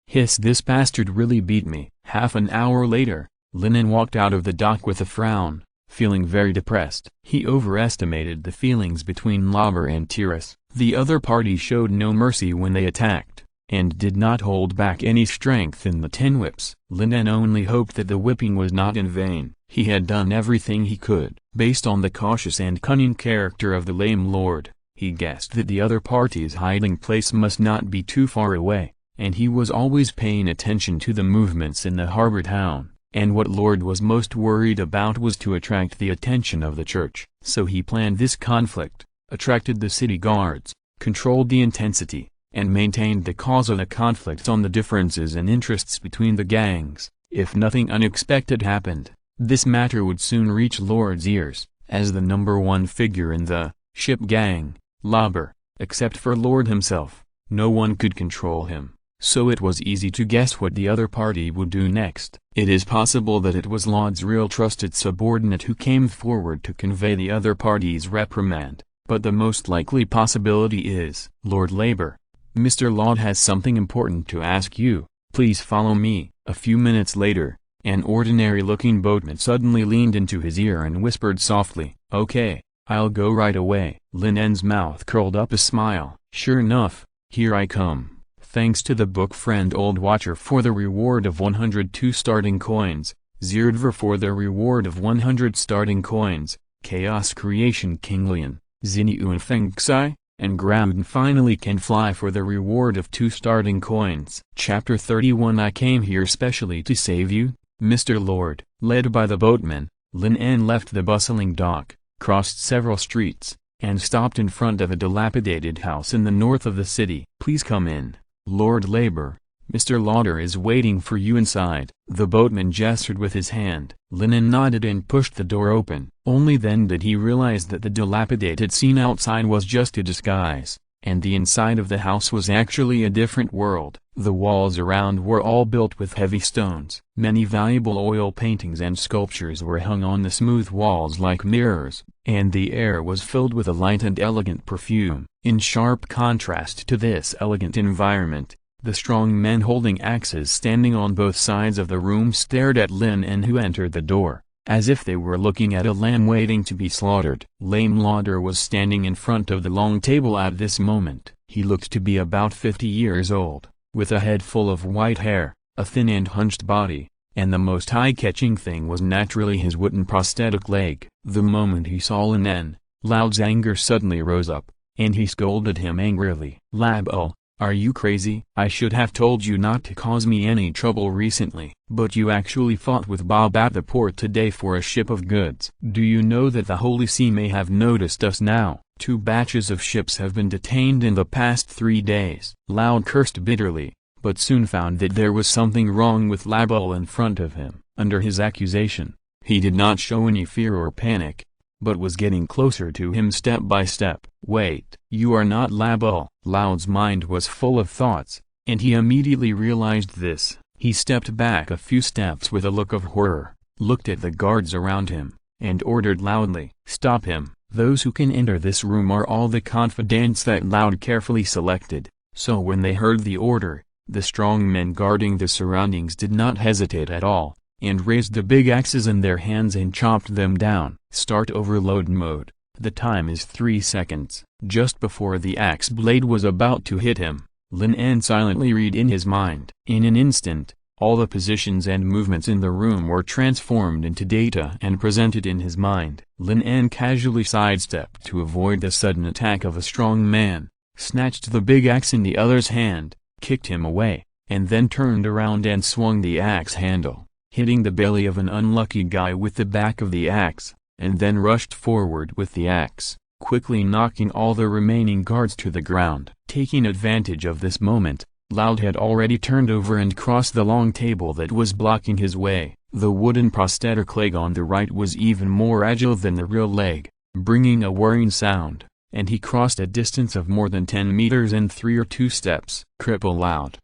Hiss, this bastard really beat me. Half an hour later, Lin En walked out of the dock with a frown, feeling very depressed. He overestimated the feelings between Lauber and Purest. The other party showed no mercy when they attacked, and did not hold back any strength in the 10 whips. Lin En only hoped that the whipping was not in vain. He had done everything he could. Based on the cautious and cunning character of the Lame Lord, he guessed that the other party's hiding place must not be too far away, and he was always paying attention to the movements in the harbor town. And what Lord was most worried about was to attract the attention of the church. So he planned this conflict, attracted the city guards, controlled the intensity, and maintained the cause of the conflict on the differences and interests between the gangs. If nothing unexpected happened, this matter would soon reach Lord's ears. As the #1 figure in the ship gang, Lauber, except for Lord himself, no one could control him, so it was easy to guess what the other party would do next. It is possible that it was Laud's real trusted subordinate who came forward to convey the other party's reprimand, but the most likely possibility is Lord Labor. Mr. Laud has something important to ask you, please follow me. A few minutes later, an ordinary-looking boatman suddenly leaned into his ear and whispered softly, "Okay, I'll go right away." Lin En's mouth curled up a smile. "Sure enough, here I come. Thanks to the book friend Old Watcher for the reward of 102 starting coins, Zerdver for the reward of 100 starting coins, Chaos Creation King Lian, Ziniu and Fengxai, and Grouden finally can fly for the reward of 2 starting coins." Chapter 31. I came here specially to save you, Mr. Lord. Led by the boatman, Lin En left the bustling dock, crossed several streets, and stopped in front of a dilapidated house in the north of the city. "Please come in, Lord Labor. Mr. Lauder is waiting for you inside." The boatman gestured with his hand. Lin En nodded and pushed the door open. Only then did he realize that the dilapidated scene outside was just a disguise, and the inside of the house was actually a different world. The walls around were all built with heavy stones. Many valuable oil paintings and sculptures were hung on the smooth walls like mirrors, and the air was filled with a light and elegant perfume. In sharp contrast to this elegant environment, the strong men holding axes standing on both sides of the room stared at Lin En, who entered the door, as if they were looking at a lamb waiting to be slaughtered. Lame Lauder was standing in front of the long table at this moment. He looked to be about 50 years old, with a head full of white hair, a thin and hunched body, and the most eye-catching thing was naturally his wooden prosthetic leg. The moment he saw Lin En, Laud's anger suddenly rose up, and he scolded him angrily. "Label, are you crazy? I should have told you not to cause me any trouble recently. But you actually fought with Bob at the port today for a ship of goods. Do you know that the Holy See may have noticed us now? 2 batches of ships have been detained in the past 3 days. Laud cursed bitterly, but soon found that there was something wrong with Label in front of him. Under his accusation, he did not show any fear or panic, but was getting closer to him step by step. "Wait, you are not Label." Laud's mind was full of thoughts, and he immediately realized this. He stepped back a few steps with a look of horror, looked at the guards around him, and ordered loudly, "Stop him." Those who can enter this room are all the confidants that Laud carefully selected, so when they heard the order, the strong men guarding the surroundings did not hesitate at all, and raised the big axes in their hands and chopped them down. Start overload mode. The time is 3 seconds. Just before the axe blade was about to hit him, Lin En silently read in his mind. In an instant, all the positions and movements in the room were transformed into data and presented in his mind. Lin En casually sidestepped to avoid the sudden attack of a strong man, snatched the big axe in the other's hand, kicked him away, and then turned around and swung the axe handle, hitting the belly of an unlucky guy with the back of the axe. and then rushed forward with the axe, quickly knocking all the remaining guards to the ground. Taking advantage of this moment, Loud had already turned over and crossed the long table that was blocking his way. The wooden prosthetic leg on the right was even more agile than the real leg, bringing a whirring sound, and he crossed a distance of more than 10 meters in 3 or 2 steps. Cripple Loud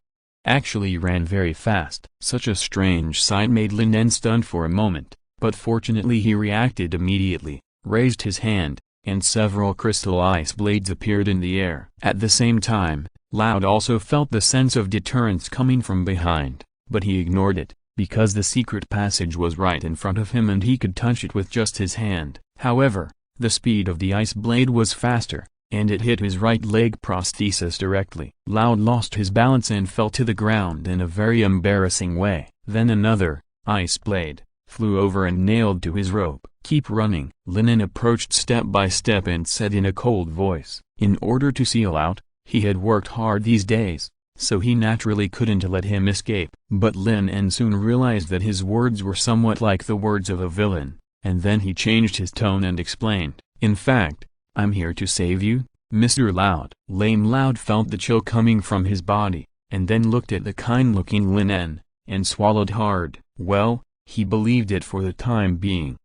actually ran very fast. Such a strange sight made Lin En stunned for a moment, but fortunately he reacted immediately, raised his hand, and several crystal ice blades appeared in the air. At the same time, Loud also felt the sense of deterrence coming from behind, but he ignored it, because the secret passage was right in front of him and he could touch it with just his hand. However, the speed of the ice blade was faster, and it hit his right leg prosthesis directly. Loud lost his balance and fell to the ground in a very embarrassing way. Then another ice blade flew over and nailed to his rope. "Keep running." Lin En approached step by step and said in a cold voice. In order to seal out, he had worked hard these days, so he naturally couldn't let him escape. But Lin En soon realized that his words were somewhat like the words of a villain, and then he changed his tone and explained, "In fact, I'm here to save you, Mr. Loud." Lame Loud felt the chill coming from his body, and then looked at the kind-looking Lin En, and swallowed hard. Well, he believed it for the time being.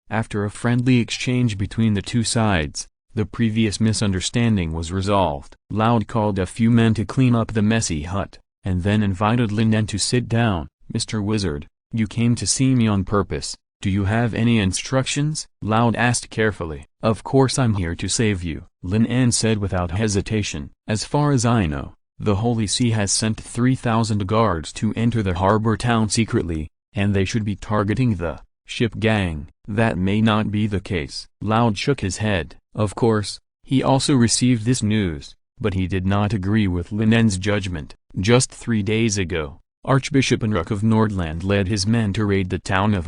After a friendly exchange between the two sides, the previous misunderstanding was resolved. Loud called a few men to clean up the messy hut, and then invited Lin En to sit down. "Mr. Wizard, you came to see me on purpose. Do you have any instructions?" Loud asked carefully. "Of course I'm here to save you," Lin En said without hesitation. "As far as I know, the Holy See has sent 3,000 guards to enter the harbor town secretly, and they should be targeting the ship gang." "That may not be the case." Loud shook his head. Of course, he also received this news, but he did not agree with Lin En's judgment. Just 3 days ago, Archbishop Enruk of Nordland led his men to raid the town of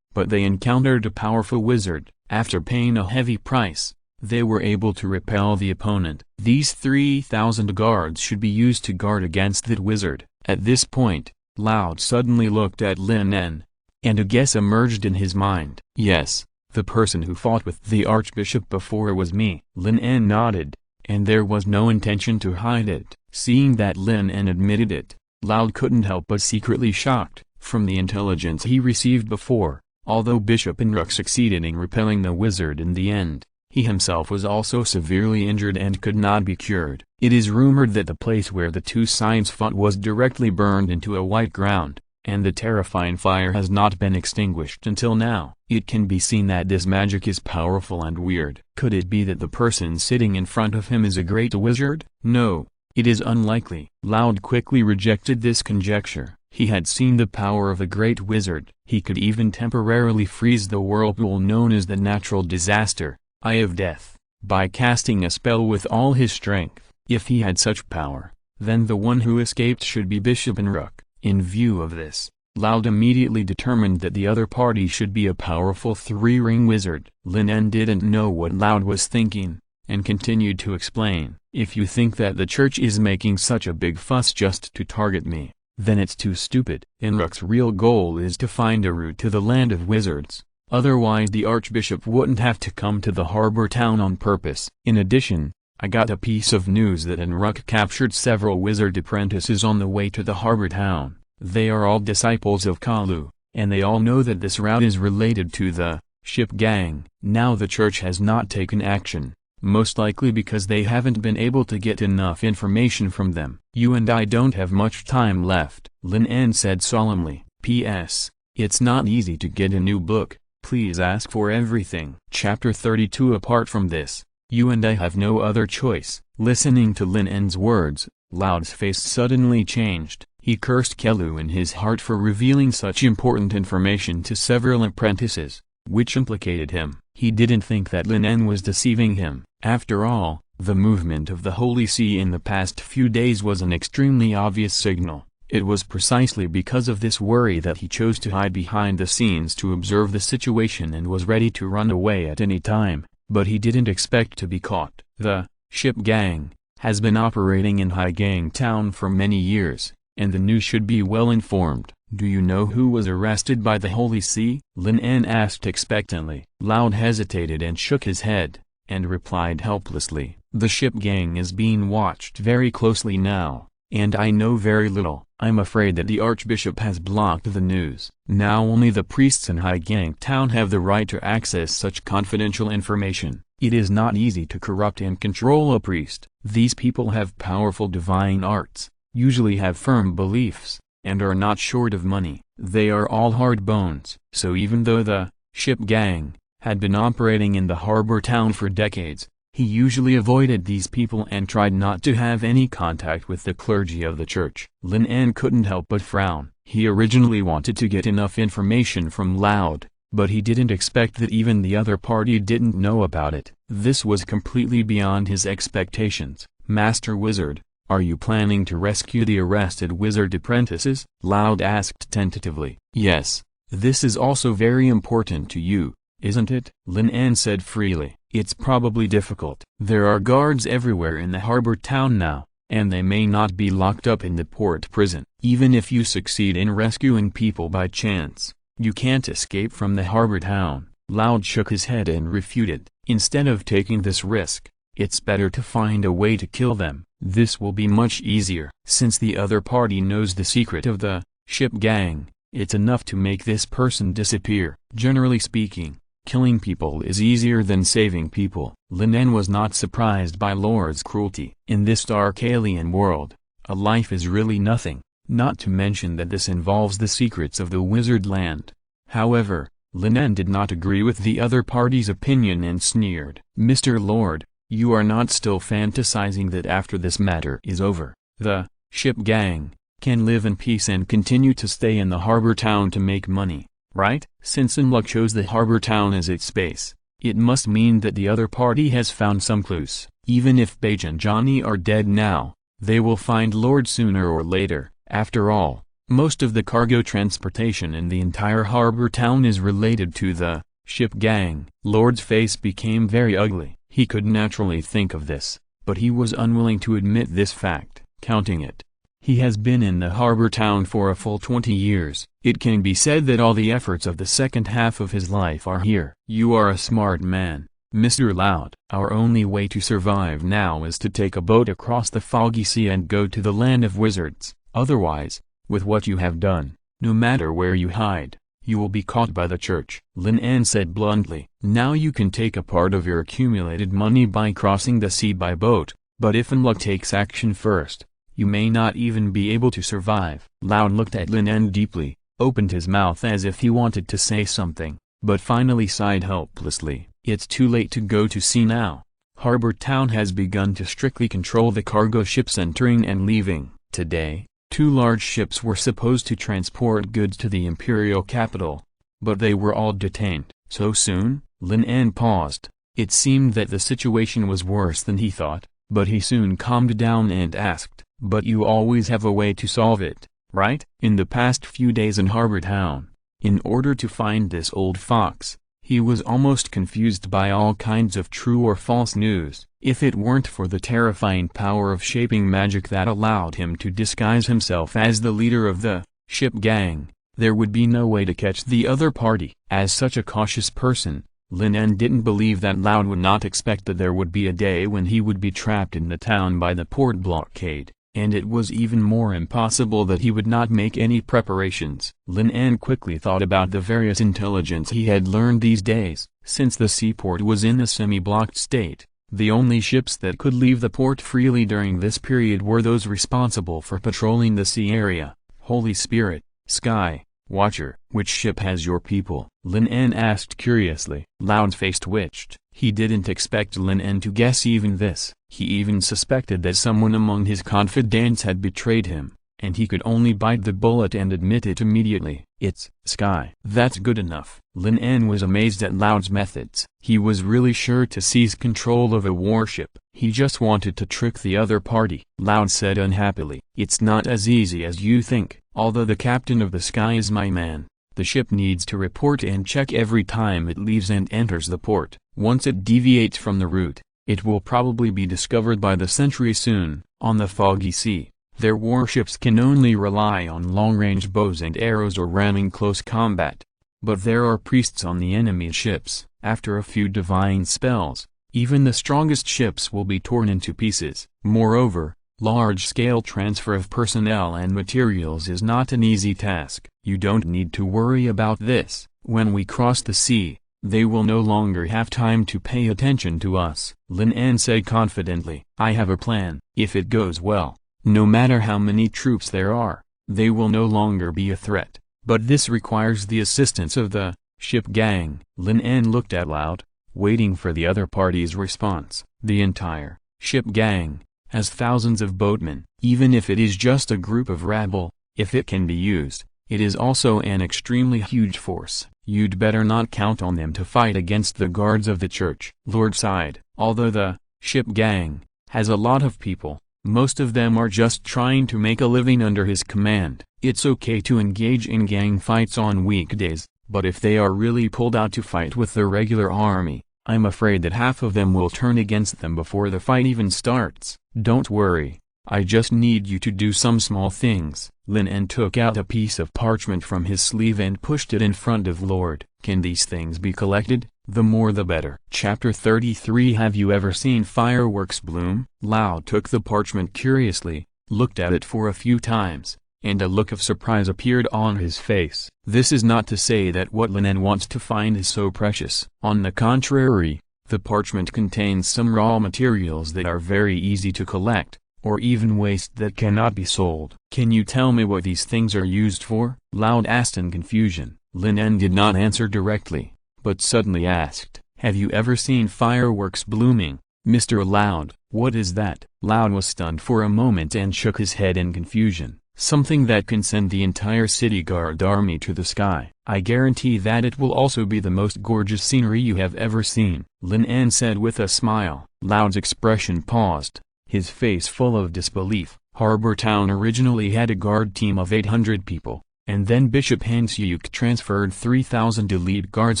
but they encountered a powerful wizard. After paying a heavy price, they were able to repel the opponent. These 3,000 guards should be used to guard against that wizard. At this point, Loud suddenly looked at Lin En, and a guess emerged in his mind. "Yes, the person who fought with the Archbishop before was me." Lin En nodded, and there was no intention to hide it. Seeing that Lin En admitted it, Loud couldn't help but secretly shocked. From the intelligence he received before, although Bishop Enruk succeeded in repelling the wizard in the end, he himself was also severely injured and could not be cured. It is rumored that the place where the two sides fought was directly burned into a white ground, and the terrifying fire has not been extinguished until now. It can be seen that this magic is powerful and weird. Could it be that the person sitting in front of him is a great wizard? No, it is unlikely. Loud quickly rejected this conjecture. He had seen the power of a great wizard. He could even temporarily freeze the whirlpool known as the natural disaster, Eye of Death, by casting a spell with all his strength. If he had such power, then the one who escaped should be Bishop Enruk. In view of this, Loud immediately determined that the other party should be a powerful 3-ring wizard. Lin En didn't know what Loud was thinking, and continued to explain. "If you think that the church is making such a big fuss just to target me, then it's too stupid. Enruk's real goal is to find a route to the land of wizards, otherwise the Archbishop wouldn't have to come to the harbor town on purpose. In addition, I got a piece of news that Enruk captured several wizard apprentices on the way to the harbor town. They are all disciples of Kalu, and they all know that this route is related to the ship gang. Now the church has not taken action, most likely because they haven't been able to get enough information from them. You and I don't have much time left," Lin En said solemnly. "P.S. It's not easy to get a new book. Please ask for everything." Chapter 32. Apart from this, you and I have no other choice. Listening to Lin En's words, Loud's face suddenly changed. He cursed Kelu in his heart for revealing such important information to several apprentices, which implicated him. He didn't think that Lin En was deceiving him. After all, the movement of the Holy See in the past few days was an extremely obvious signal. It was precisely because of this worry that he chose to hide behind the scenes to observe the situation and was ready to run away at any time, but he didn't expect to be caught. The ship gang has been operating in Haigang Town for many years, and the news should be well informed. Do you know who was arrested by the Holy See? Lin En asked expectantly. Loud hesitated and shook his head, and replied helplessly, "The ship gang is being watched very closely now, and I know very little. I'm afraid that the Archbishop has blocked the news. Now only the priests in High Gang Town have the right to access such confidential information. It is not easy to corrupt and control a priest. These people have powerful divine arts, usually have firm beliefs, and are not short of money. They are all hard bones." So even though the ship gang had been operating in the harbor town for decades, he usually avoided these people and tried not to have any contact with the clergy of the church. Lin En couldn't help but frown. He originally wanted to get enough information from Loud, but he didn't expect that even the other party didn't know about it. This was completely beyond his expectations. "Master Wizard, are you planning to rescue the arrested wizard apprentices?" Loud asked tentatively. "Yes, this is also very important to you, isn't it?" Lin En said freely. "It's probably difficult. There are guards everywhere in the harbor town now, and they may not be locked up in the port prison. Even if you succeed in rescuing people by chance, you can't escape from the harbor town." Loud shook his head and refuted. "Instead of taking this risk, it's better to find a way to kill them. This will be much easier. Since the other party knows the secret of the ship gang, it's enough to make this person disappear. Generally speaking, killing people is easier than saving people." Lin En was not surprised by Lord's cruelty. In this dark alien world, a life is really nothing, not to mention that this involves the secrets of the wizard land. However, Lin En did not agree with the other party's opinion and sneered. "Mr. Lord, you are not still fantasizing that after this matter is over, the ship gang can live in peace and continue to stay in the harbor town to make money, right?" Since Unluck chose the harbor town as its base, it must mean that the other party has found some clues. Even if Paige and Johnny are dead now, they will find Lord sooner or later. After all, most of the cargo transportation in the entire harbor town is related to the ship gang. Lord's face became very ugly. He could naturally think of this, but he was unwilling to admit this fact. Counting it, he has been in the harbor town for a full 20 years. It can be said that all the efforts of the second half of his life are here. "You are a smart man, Mr. Loud. Our only way to survive now is to take a boat across the foggy sea and go to the land of wizards. Otherwise, with what you have done, no matter where you hide, you will be caught by the church." Lin En said bluntly. "Now you can take a part of your accumulated money by crossing the sea by boat, but if Unluck takes action first, you may not even be able to survive." Loud looked at Lin En deeply, opened his mouth as if he wanted to say something, but finally sighed helplessly. "It's too late to go to sea now. Harbor Town has begun to strictly control the cargo ships entering and leaving. Today, 2 large ships were supposed to transport goods to the imperial capital, but they were all detained." "So soon?" Lin En paused. It seemed that the situation was worse than he thought, but he soon calmed down and asked, "But you always have a way to solve it, right?" In the past few days in Harbor Town, in order to find this old fox, he was almost confused by all kinds of true or false news. If it weren't for the terrifying power of shaping magic that allowed him to disguise himself as the leader of the ship gang, there would be no way to catch the other party. As such a cautious person, Lin En didn't believe that Loud would not expect that there would be a day when he would be trapped in the town by the port blockade, and it was even more impossible that he would not make any preparations. Lin En quickly thought about the various intelligence he had learned these days. Since the seaport was in a semi-blocked state, the only ships that could leave the port freely during this period were those responsible for patrolling the sea area. "Holy Spirit, Sky Watcher, which ship has your people?" Lin En asked curiously. Loud's face twitched. He didn't expect Lin En to guess even this. He even suspected that someone among his confidants had betrayed him, and he could only bite the bullet and admit it immediately. "It's Sky." "That's good enough." Lin En was amazed at Loud's methods. He was really sure to seize control of a warship. He just wanted to trick the other party. Loud said unhappily, "It's not as easy as you think. Although the captain of the Sky is my man, the ship needs to report and check every time it leaves and enters the port. Once it deviates from the route, it will probably be discovered by the sentry soon. On the foggy sea, Their warships can only rely on long-range bows and arrows or ramming close combat. But there are priests on the enemy's ships. After a few divine spells, even the strongest ships will be torn into pieces. Moreover, large-scale transfer of personnel and materials is not an easy task. You don't need to worry about this. When we cross the sea, they will no longer have time to pay attention to us. Lin En said confidently. I have a plan. If it goes well, no matter how many troops there are, they will no longer be a threat. But this requires the assistance of the ship gang. Lin En looked at Loud, waiting for the other party's response. The entire ship gang has thousands of boatmen. Even if it is just a group of rabble, if it can be used, it is also an extremely huge force. You'd better not count on them to fight against the guards of the church. Lord sighed. Although the ship gang has a lot of people, most of them are just trying to make a living under his command. It's okay to engage in gang fights on weekdays, but if they are really pulled out to fight with the regular army, I'm afraid that half of them will turn against them before the fight even starts. Don't worry, I just need you to do some small things. Lin En took out a piece of parchment from his sleeve and pushed it in front of Lord. Can these things be collected? The more the better. Chapter 33. Have you ever seen fireworks bloom? Loud took the parchment curiously, looked at it for a few times, and a look of surprise appeared on his face. This is not to say that what Lin En wants to find is so precious. On the contrary, the parchment contains some raw materials that are very easy to collect, or even waste that cannot be sold. Can you tell me what these things are used for? Loud asked in confusion. Lin En did not answer directly, but suddenly asked, have you ever seen fireworks blooming, Mr. Loud? What is that? Loud was stunned for a moment and shook his head in confusion. Something that can send the entire city guard army to the sky. I guarantee that it will also be the most gorgeous scenery you have ever seen, Lin En said with a smile. Loud's expression paused, his face full of disbelief. Harbor Town originally had a guard team of 800 people, and then Bishop Hansyuk transferred 3,000 elite guards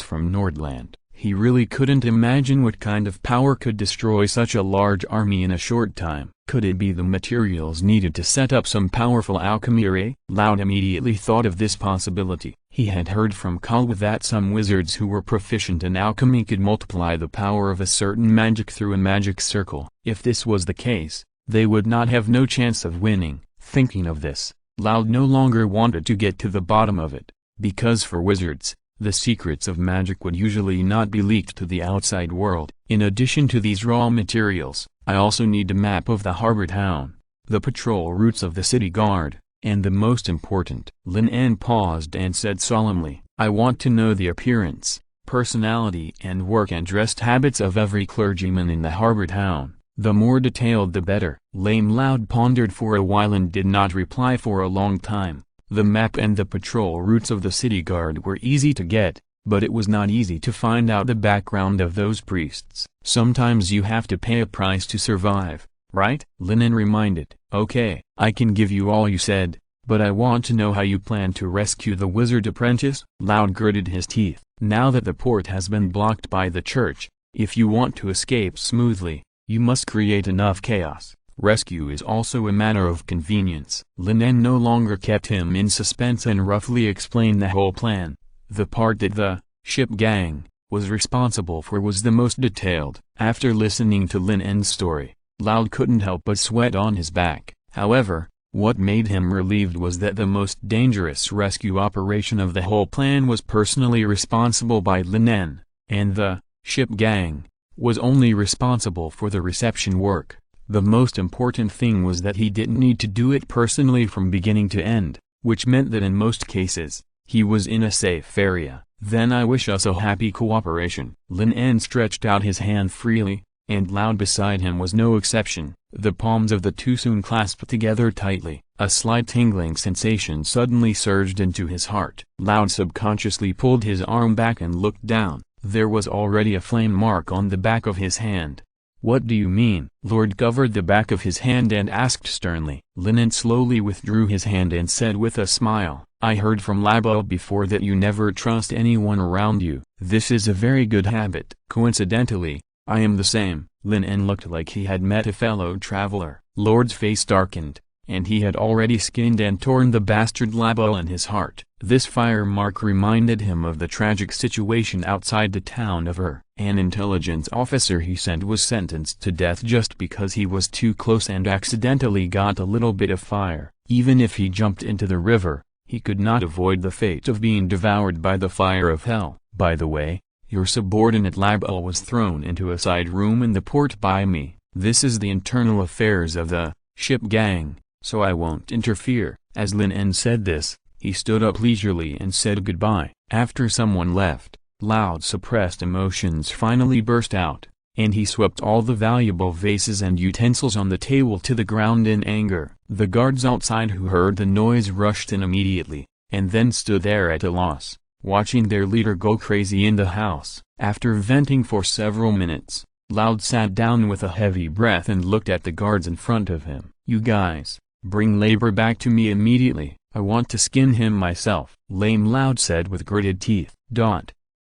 from Nordland. He really couldn't imagine what kind of power could destroy such a large army in a short time. Could it be the materials needed to set up some powerful alchemy array? Loud immediately thought of this possibility. He had heard from Kalwa that some wizards who were proficient in alchemy could multiply the power of a certain magic through a magic circle. If this was the case, they would not have no chance of winning. Thinking of this, Loud no longer wanted to get to the bottom of it, because for wizards, the secrets of magic would usually not be leaked to the outside world. In addition to these raw materials, I also need a map of the harbor town, the patrol routes of the city guard, and the most important. Lin En paused and said solemnly, I want to know the appearance, personality and work and dress habits of every clergyman in the harbor town. The more detailed the better. Lame Loud pondered for a while and did not reply for a long time. The map and the patrol routes of the city guard were easy to get, but it was not easy to find out the background of those priests. Sometimes you have to pay a price to survive, right? Lin En reminded. Okay, I can give you all you said, but I want to know how you plan to rescue the wizard apprentice. Loud gritted his teeth. Now that the port has been blocked by the church, if you want to escape smoothly, you must create enough chaos. Rescue is also a matter of convenience. Lin En no longer kept him in suspense and roughly explained the whole plan. The part that the ship gang was responsible for was the most detailed. After listening to Lin En's story, Loud couldn't help but sweat on his back. However, what made him relieved was that the most dangerous rescue operation of the whole plan was personally responsible by Lin En, and the ship gang was only responsible for the reception work. The most important thing was that he didn't need to do it personally from beginning to end, which meant that in most cases, he was in a safe area. Then I wish us a happy cooperation. Lin En stretched out his hand freely, and Loud beside him was no exception. The palms of the two soon clasped together tightly. A slight tingling sensation suddenly surged into his heart. Loud subconsciously pulled his arm back and looked down. There was already a flame mark on the back of his hand. What do you mean? Lord covered the back of his hand and asked sternly. Lin En slowly withdrew his hand and said with a smile, I heard from Labo before that you never trust anyone around you. This is a very good habit. Coincidentally, I am the same. Lin En looked like he had met a fellow traveler. Lord's face darkened, and he had already skinned and torn the bastard label in his heart. This fire mark reminded him of the tragic situation outside the town of An intelligence officer he sent was sentenced to death just because he was too close and accidentally got a little bit of fire. Even if he jumped into the river, he could not avoid the fate of being devoured by the fire of hell. By the way, your subordinate label was thrown into a side room in the port by me. This is the internal affairs of the ship gang, so I won't interfere. As Lin En said this, he stood up leisurely and said goodbye. After someone left, loud suppressed emotions finally burst out, and he swept all the valuable vases and utensils on the table to the ground in anger. The guards outside who heard the noise rushed in immediately, and then stood there at a loss, watching their leader go crazy in the house. After venting for several minutes, Loud sat down with a heavy breath and looked at the guards in front of him. "You guys, bring Labor back to me immediately. I want to skin him myself," Lame Loud said with gritted teeth.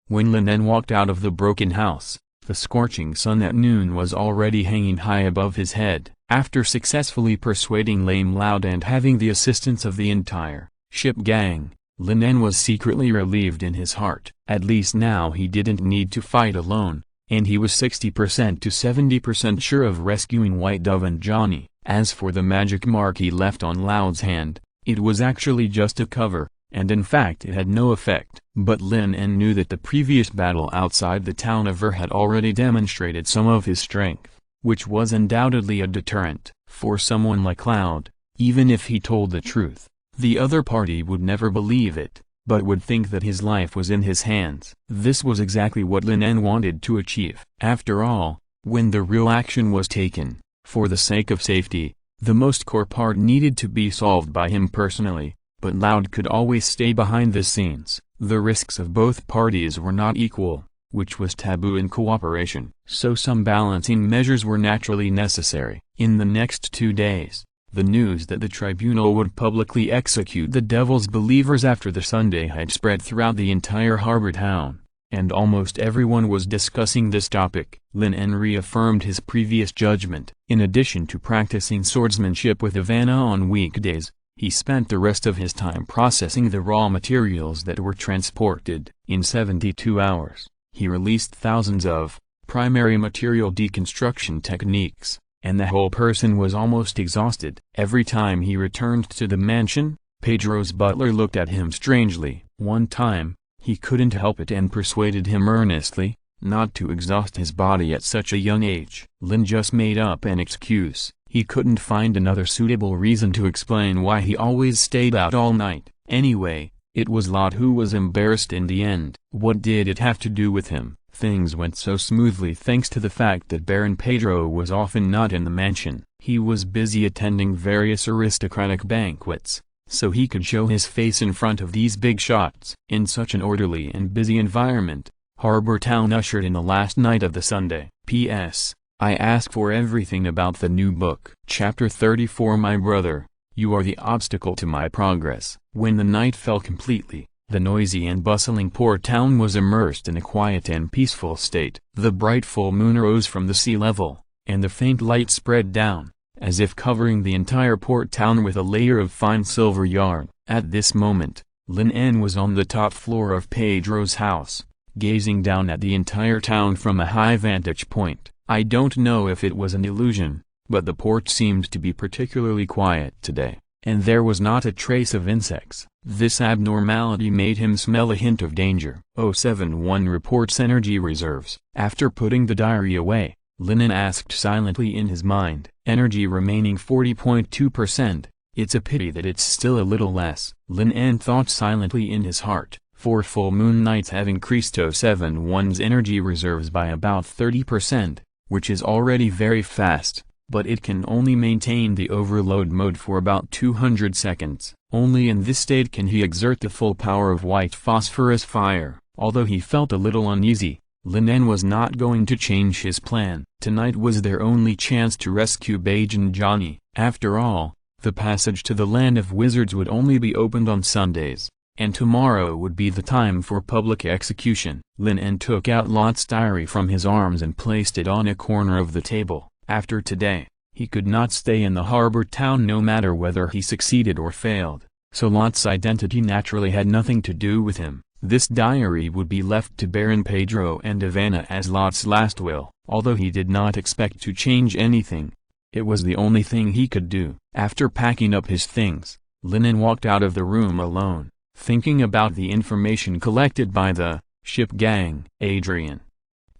When Lin En walked out of the broken house, the scorching sun at noon was already hanging high above his head. After successfully persuading Lame Loud and having the assistance of the entire ship gang, Lin En was secretly relieved in his heart. At least now he didn't need to fight alone, and he was 60% to 70% sure of rescuing White Dove and Johnny. As for the magic mark he left on Loud's hand, it was actually just a cover, and in fact it had no effect. But Lin En knew that the previous battle outside the town of had already demonstrated some of his strength, which was undoubtedly a deterrent. For someone like Loud, even if he told the truth, the other party would never believe it, but would think that his life was in his hands. This was exactly what Lin En wanted to achieve. After all, when the real action was taken, for the sake of safety, the most core part needed to be solved by him personally, but Loud could always stay behind the scenes. The risks of both parties were not equal, which was taboo in cooperation, so some balancing measures were naturally necessary. In the next 2 days, the news that the tribunal would publicly execute the devil's believers after the Sunday had spread throughout the entire harbor town, and almost everyone was discussing this topic. Lin En reaffirmed his previous judgment. In addition to practicing swordsmanship with Ivana on weekdays, he spent the rest of his time processing the raw materials that were transported. In 72 hours, he released thousands of primary material deconstruction techniques, and the whole person was almost exhausted. Every time he returned to the mansion, Pedro's butler looked at him strangely. One time, he couldn't help it and persuaded him earnestly not to exhaust his body at such a young age. Lin just made up an excuse. He couldn't find another suitable reason to explain why he always stayed out all night. Anyway, it was Lot who was embarrassed in the end. What did it have to do with him? Things went so smoothly thanks to the fact that Baron Pedro was often not in the mansion. He was busy attending various aristocratic banquets, so he could show his face in front of these big shots. In such an orderly and busy environment, Harbor Town ushered in the last night of the Sunday. P.S. I ask for everything about the new book. Chapter 34. My brother, you are the obstacle to my progress. When the night fell completely, the noisy and bustling port town was immersed in a quiet and peaceful state. The bright full moon rose from the sea level, and the faint light spread down, as if covering the entire port town with a layer of fine silver yarn. At this moment, Lin En was on the top floor of Pedro's house, gazing down at the entire town from a high vantage point. I don't know if it was an illusion, but the port seemed to be particularly quiet today, and there was not a trace of insects. This abnormality made him smell a hint of danger. 071 reports energy reserves. After putting the diary away, Lin En asked silently in his mind, energy remaining 40.2%, it's a pity that it's still a little less. Lin En thought silently in his heart. 4 full moon nights have increased 071's energy reserves by about 30%. Which is already very fast, but it can only maintain the overload mode for about 200 seconds. Only in this state can he exert the full power of white phosphorus fire. Although he felt a little uneasy, Lin En was not going to change his plan. Tonight was their only chance to rescue Beige and Johnny. After all, the passage to the land of wizards would only be opened on Sundays, and tomorrow would be the time for public execution. Lin En took out Lot's diary from his arms and placed it on a corner of the table. After today, He could not stay in the harbor town no matter whether he succeeded or failed, so Lot's identity naturally had nothing to do with him. This diary would be left to Baron Pedro and Ivana as Lot's last will. Although he did not expect to change anything, it was the only thing he could do. After packing up his things, Lin En walked out of the room alone, thinking about the information collected by the ship gang. Adrian,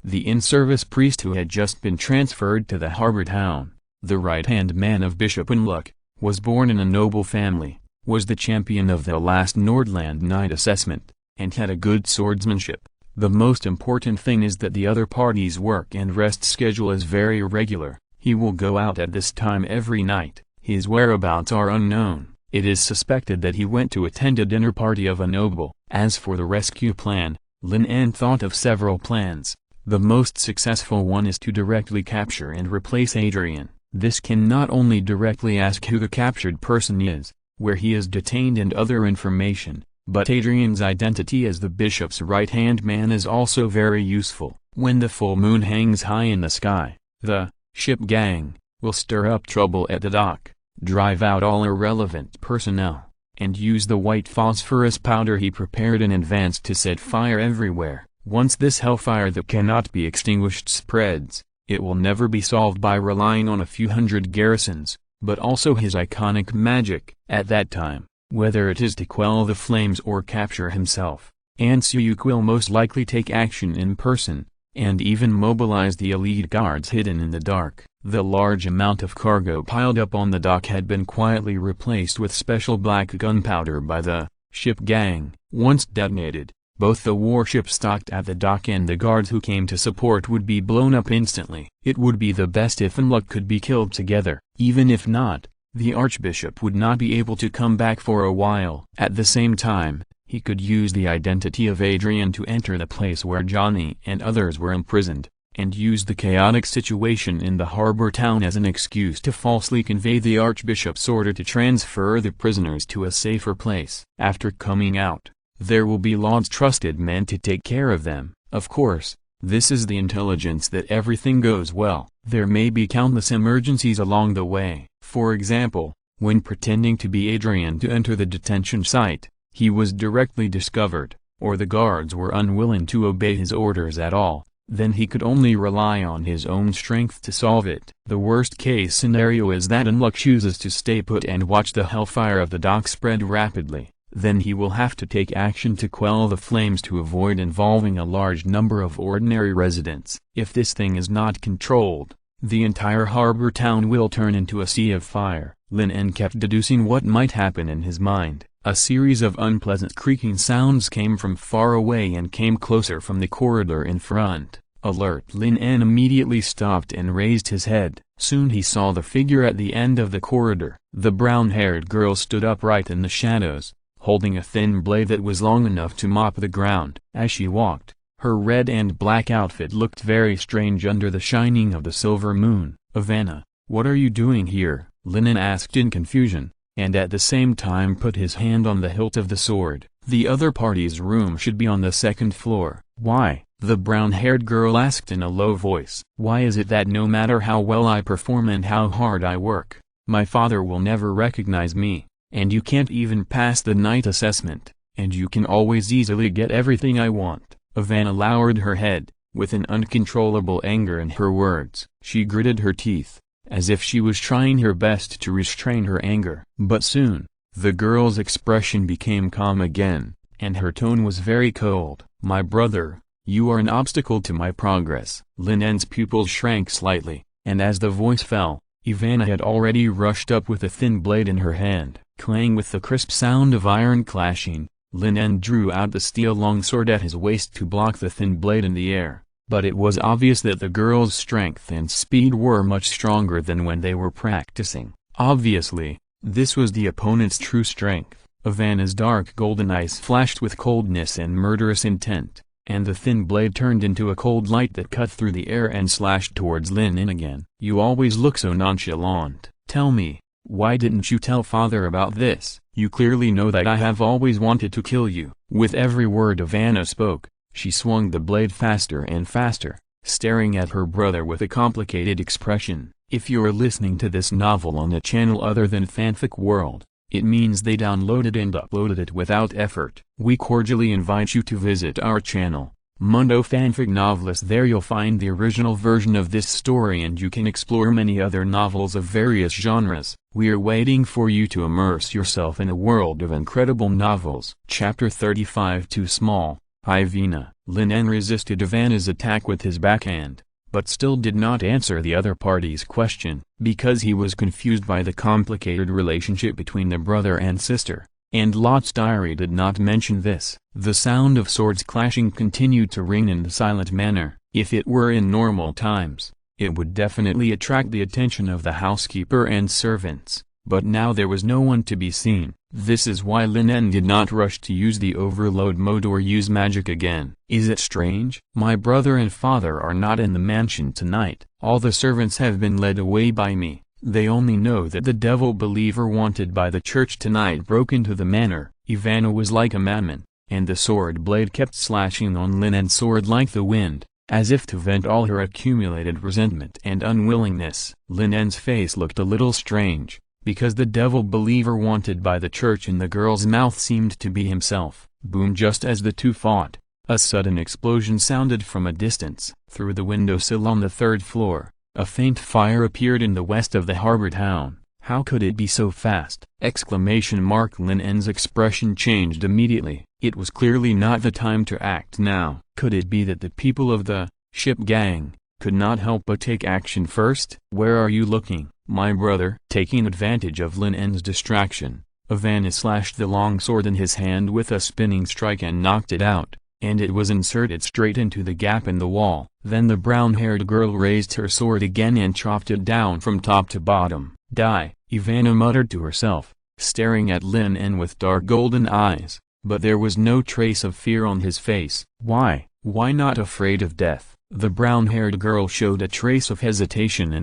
the in-service priest who had just been transferred to the harbor town, the right-hand man of Bishop Unluck, was born in a noble family, was the champion of the last Nordland night assessment, and had a good swordsmanship. The most important thing is that the other party's work and rest schedule is very irregular. He will go out at this time every night. His whereabouts are unknown. It is suspected that he went to attend a dinner party of a noble. As for the rescue plan, Lin En thought of several plans. The most successful one is to directly capture and replace Adrian. This can not only directly ask who the captured person is, where he is detained and other information, but Adrian's identity as the bishop's right-hand man is also very useful. When the full moon hangs high in the sky, the ship gang will stir up trouble at the dock, drive out all irrelevant personnel, and use the white phosphorus powder he prepared in advance to set fire everywhere. Once this hellfire that cannot be extinguished spreads, it will never be solved by relying on a few hundred garrisons, but also his iconic magic. At that time, whether it is to quell the flames or capture himself, Ansuyuk will most likely take action in person, and even mobilize the elite guards hidden in the dark. The large amount of cargo piled up on the dock had been quietly replaced with special black gunpowder by the ship gang. Once detonated, both the warship stocked at the dock and the guards who came to support would be blown up instantly. It would be the best if Unluck could be killed together. Even if not, the archbishop would not be able to come back for a while. At the same time, he could use the identity of Adrian to enter the place where Johnny and others were imprisoned, and use the chaotic situation in the harbor town as an excuse to falsely convey the archbishop's order to transfer the prisoners to a safer place. After coming out, there will be Lord's trusted men to take care of them. Of course, this is the intelligence that everything goes well. There may be countless emergencies along the way. For example, when pretending to be Adrian to enter the detention site, he was directly discovered, or the guards were unwilling to obey his orders at all, then he could only rely on his own strength to solve it. The worst-case scenario is that Unluck chooses to stay put and watch the hellfire of the dock spread rapidly. Then he will have to take action to quell the flames to avoid involving a large number of ordinary residents. If this thing is not controlled, the entire harbor town will turn into a sea of fire. Lin En kept deducing what might happen in his mind. A series of unpleasant creaking sounds came from far away and came closer from the corridor in front. Alert! Lin En immediately stopped and raised his head. Soon he saw the figure at the end of the corridor. The brown-haired girl stood upright in the shadows, holding a thin blade that was long enough to mop the ground. As she walked, her red and black outfit looked very strange under the shining of the silver moon. "Ivana, what are you doing here?" Lin En asked in confusion, and at the same time put his hand on the hilt of the sword. "The other party's room should be on the second floor." "Why?" the brown-haired girl asked in a low voice. "Why is it that no matter how well I perform and how hard I work, my father will never recognize me? And you can't even pass the night assessment, and you can always easily get everything I want." Ivana lowered her head, with an uncontrollable anger in her words. She gritted her teeth, as if she was trying her best to restrain her anger. But soon, the girl's expression became calm again, and her tone was very cold. "My brother, you are an obstacle to my progress." Lin En's pupils shrank slightly, and as the voice fell, Ivana had already rushed up with a thin blade in her hand. Clang with the crisp sound of iron clashing, Lin En drew out the steel longsword at his waist to block the thin blade in the air, but it was obvious that the girl's strength and speed were much stronger than when they were practicing. Obviously, this was the opponent's true strength. Ivana's dark golden eyes flashed with coldness and murderous intent, and the thin blade turned into a cold light that cut through the air and slashed towards Lin En again. "You always look so nonchalant. Tell me, why didn't you tell father about this? You clearly know that I have always wanted to kill you." With every word Ivana spoke, she swung the blade faster and faster, staring at her brother with a complicated expression. If you're listening to this novel on a channel other than Fanfic World, it means they downloaded and uploaded it without effort. We cordially invite you to visit our channel, Mundo Fanfic Novelist. There you'll find the original version of this story and you can explore many other novels of various genres. We are waiting for you to immerse yourself in a world of incredible novels. Chapter 35. Too Small. Ivana. Lin En resisted Ivana's attack with his backhand, but still did not answer the other party's question, because he was confused by the complicated relationship between the brother and sister. And Lot's diary did not mention this. The sound of swords clashing continued to ring in the silent manner. If it were in normal times, it would definitely attract the attention of the housekeeper and servants, but now there was no one to be seen. This is why Lin En did not rush to use the overload mode or use magic again. Is it strange? My brother and father are not in the mansion tonight. All the servants have been led away by me. They only know that the devil believer wanted by the church tonight broke into the manor. Ivana was like a madman, and the sword blade kept slashing on Lin En's sword like the wind, as if to vent all her accumulated resentment and unwillingness. Lin En's face looked a little strange, because the devil believer wanted by the church in the girl's mouth seemed to be himself. Boom! Just as the two fought, a sudden explosion sounded from a distance. Through the windowsill on the third floor, a faint fire appeared in the west of the harbor town. How could it be so fast? Exclamation mark! Lin En's expression changed immediately. It was clearly not the time to act now. Could it be that the people of the ship gang could not help but take action first? Where are you looking, my brother? Taking advantage of Lin En's distraction, Ivana slashed the long sword in his hand with a spinning strike and knocked it out, and it was inserted straight into the gap in the wall. Then the brown-haired girl raised her sword again and chopped it down from top to bottom. Die, Ivana muttered to herself, staring at Lin En with dark golden eyes, but there was no trace of fear on his face. Why not afraid of death? The brown-haired girl showed a trace of hesitation